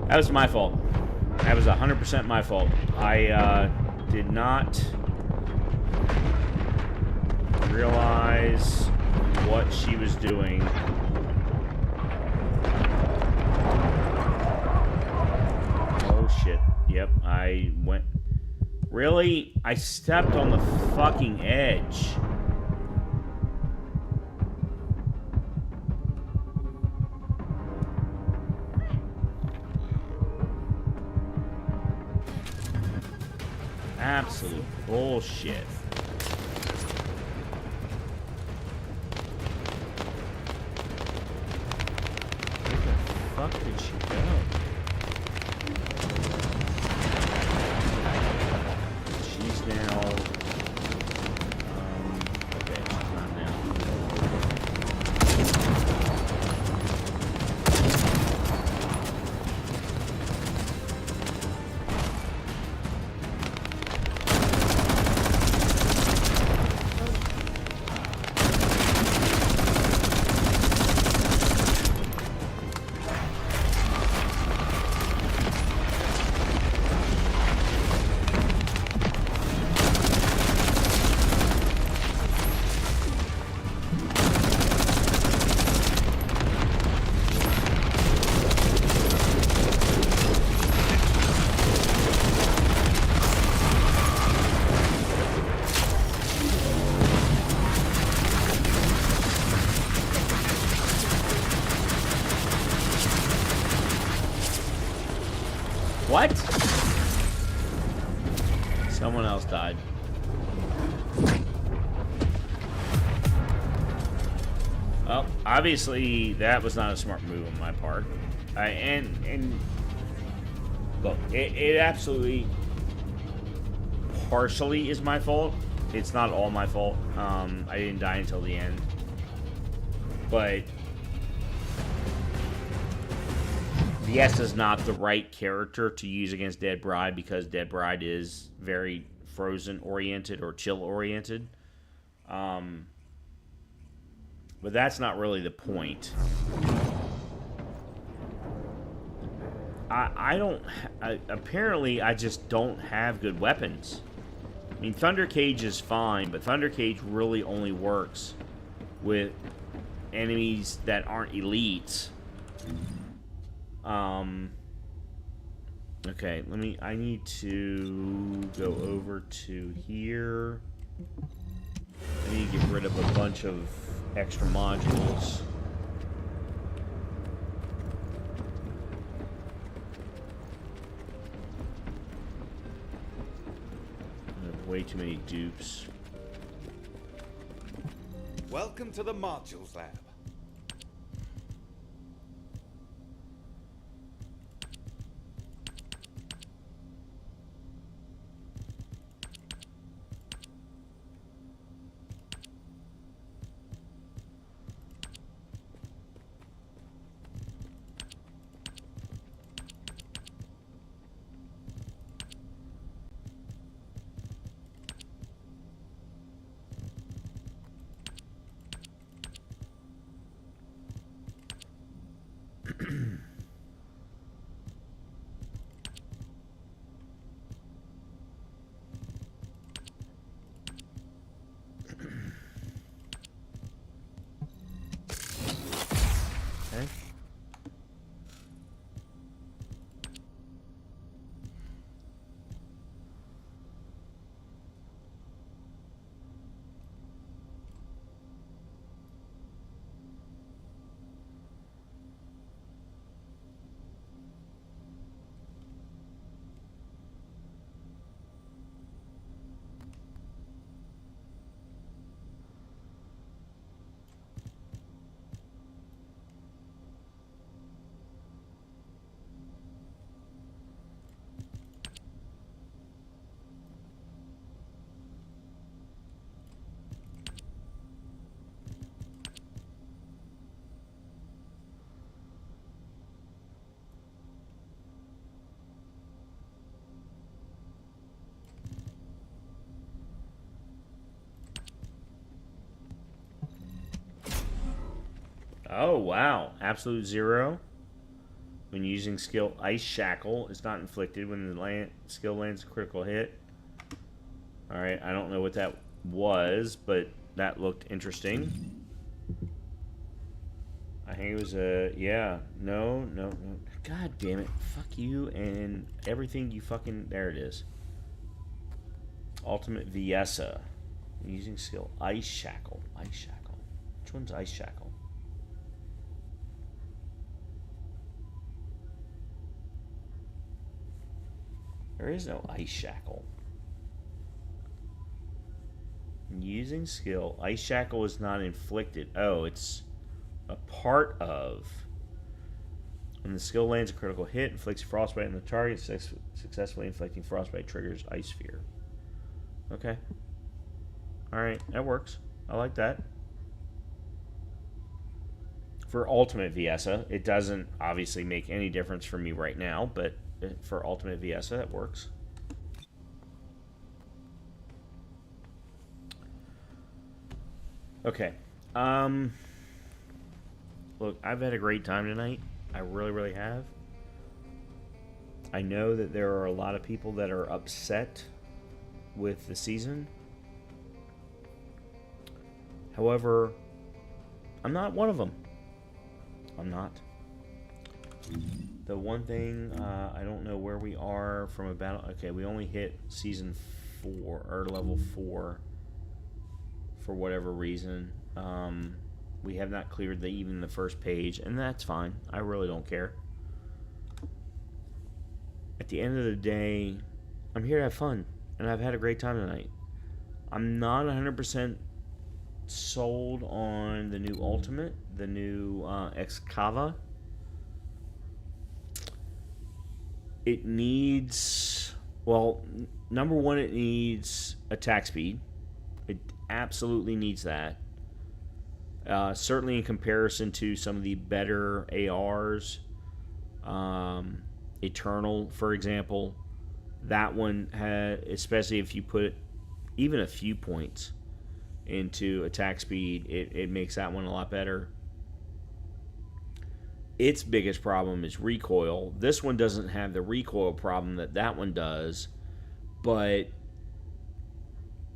That was my fault. That was 100% my fault. I did not realize what she was doing. Oh shit. Yep, I went... Really? I stepped on the fucking edge. Absolute bullshit. Where the fuck did she go? She's now... okay, she's not now. What? Someone else died. Well, obviously that was not a smart move on my part. And look, it absolutely partially is my fault. It's not all my fault. I didn't die until the end. But Viessa's not the right character to use against Dead Bride because Dead Bride is very frozen oriented or chill oriented. But that's not really the point. Apparently I just don't have good weapons. I mean, Thunder Cage is fine, but Thunder Cage really only works with enemies that aren't elites. Okay, I need to go over to here. I need to get rid of a bunch of extra modules. I have way too many dupes. Welcome to the modules lab. Okay. Oh, wow. Absolute zero. When using skill Ice Shackle, it's not inflicted when the skill lands a critical hit. Alright, I don't know what that was, but that looked interesting. I think it was a... yeah. No. God damn it. Fuck you and everything you fucking... there it is. Ultimate Viessa. Using skill Ice Shackle. Ice Shackle. Which one's Ice Shackle? There is no Ice Shackle. Using skill. Ice Shackle is not inflicted. Oh, it's a part of. When the skill lands a critical hit, inflicts frostbite on the target, successfully inflicting frostbite triggers Ice Sphere. Okay. Alright, that works. I like that. For Ultimate Viessa, it doesn't obviously make any difference for me right now, but for Ultimate Viessa, that works. Okay. Look, I've had a great time tonight. I really, really have. I know that there are a lot of people that are upset with the season. However, I'm not one of them. I'm not. The one thing, I don't know where we are from a battle. Okay, we only hit season 4, or level 4, for whatever reason. We have not cleared even the first page, and that's fine. I really don't care. at the end of the day, I'm here to have fun, and I've had a great time tonight. I'm not 100% sold on the new Ultimate, the new Excava. It needs, well, number one, it needs attack speed. It absolutely needs that. Certainly in comparison to some of the better ARs, Eternal, for example, that one had, especially if you put even a few points into attack speed, it makes that one a lot better. Its biggest problem is recoil. This one doesn't have the recoil problem that one does, but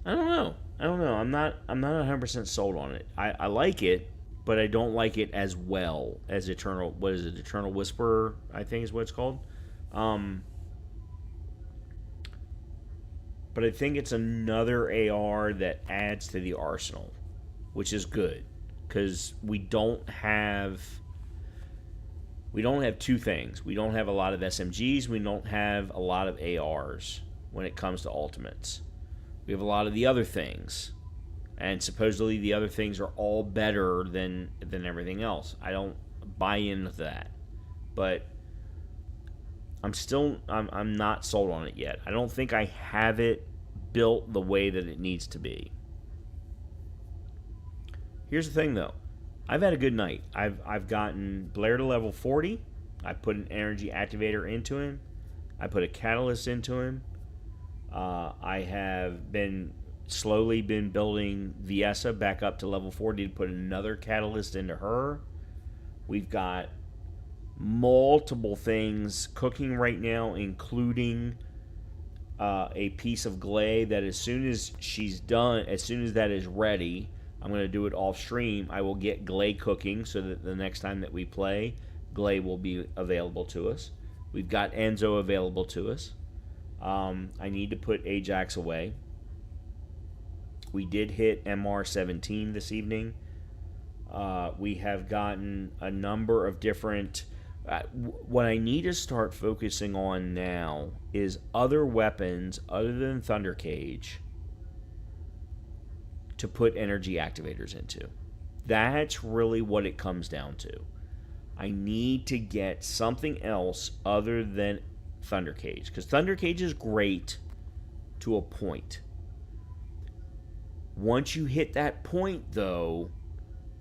I don't know. I'm not 100% sold on it. I like it, but I don't like it as well as Eternal. What is it? Eternal Whisperer, I think is what it's called. But I think it's another AR that adds to the arsenal, which is good because we don't have two things. We don't have a lot of SMGs. We don't have a lot of ARs when it comes to ultimates. We have a lot of the other things, and supposedly the other things are all better than everything else. I don't buy into that, but I'm not sold on it yet. I don't think I have it built the way that it needs to be. Here's the thing, though. I've had a good night. I've gotten Blair to level 40. I put an energy activator into him. I put a catalyst into him. I have slowly been building Viessa back up to level 40 to put another catalyst into her. We've got multiple things cooking right now, including a piece of Glay that as soon as she's done, as soon as that is ready, I'm going to do it off stream. I will get Glay cooking so that the next time that we play, Glay will be available to us. We've got Enzo available to us. I need to put Ajax away. We did hit MR17 this evening. We have gotten a number of different... what I need to start focusing on now is other weapons other than Thunder Cage to put energy activators into. That's really what it comes down to. I need to get something else other than Thunder Cage, because Thunder Cage is great to a point. Once you hit that point, though,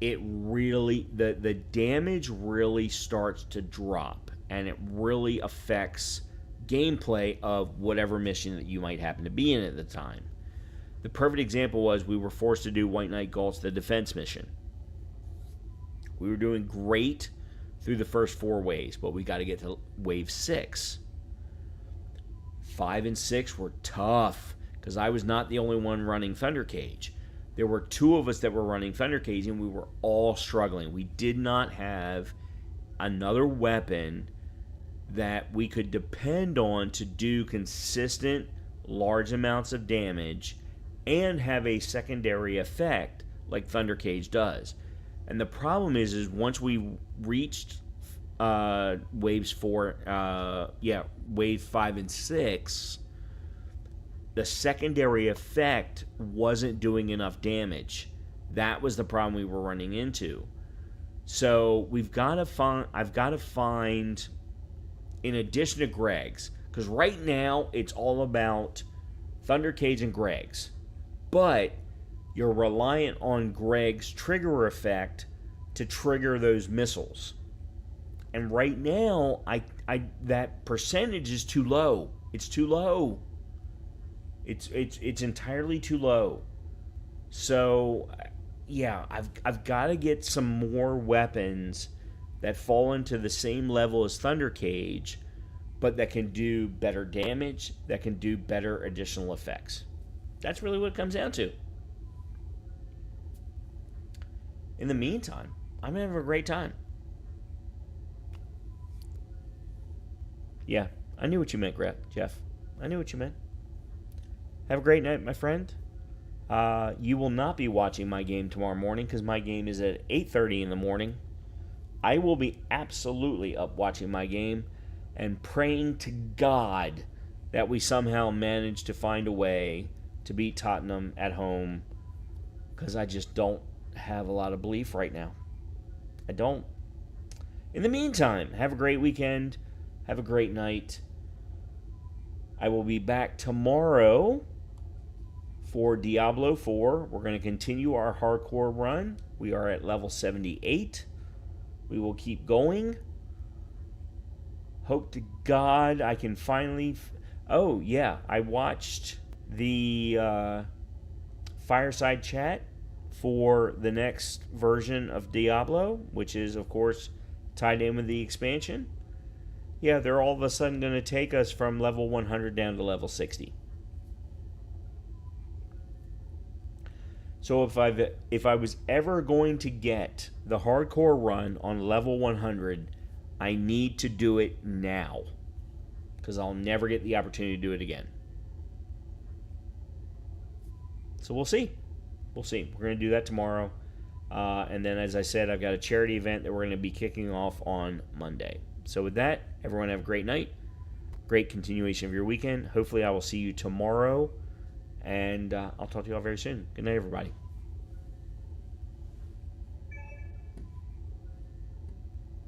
it really, the damage really starts to drop, and it really affects gameplay of whatever mission that you might happen to be in at the time. The perfect example was we were forced to do White Knight Gulch, the defense mission. We were doing great through the first 4 waves, but we got to get to wave 6. 5 and 6 were tough because I was not the only one running Thunder Cage. There were 2 of us that were running Thunder Cage, and we were all struggling. We did not have another weapon that we could depend on to do consistent large amounts of damage and have a secondary effect like Thunder Cage does. And the problem is once we reached waves 4, wave 5 and 6, the secondary effect wasn't doing enough damage. That was the problem we were running into. So I've got to find, in addition to Greg's, because right now it's all about Thunder Cage and Greg's, but you're reliant on Greg's trigger effect to trigger those missiles. And right now, that percentage is too low. It's too low. It's entirely too low. So, yeah, I've got to get some more weapons that fall into the same level as Thunder Cage, but that can do better damage, that can do better additional effects. That's really what it comes down to. In the meantime, I'm having a great time. Yeah, I knew what you meant, Jeff. I knew what you meant. Have a great night, my friend. You will not be watching my game tomorrow morning because my game is at 8:30 in the morning. I will be absolutely up watching my game. and praying to God that we somehow manage to find a way to beat Tottenham at home, because I just don't have a lot of belief right now. I don't. In the meantime, have a great weekend. Have a great night. I will be back tomorrow for Diablo 4. We're going to continue our hardcore run. We are at level 78. We will keep going. Hope to God I can finally... Oh, yeah. I watched the fireside chat for the next version of Diablo, which is, of course, tied in with the expansion. Yeah, they're all of a sudden going to take us from level 100 down to level 60. So if I was ever going to get the hardcore run on level 100, I need to do it now, because I'll never get the opportunity to do it again. So we'll see. We'll see. We're going to do that tomorrow. And then, as I said, I've got a charity event that we're going to be kicking off on Monday. So with that, everyone have a great night. Great continuation of your weekend. Hopefully I will see you tomorrow. And I'll talk to you all very soon. Good night, everybody.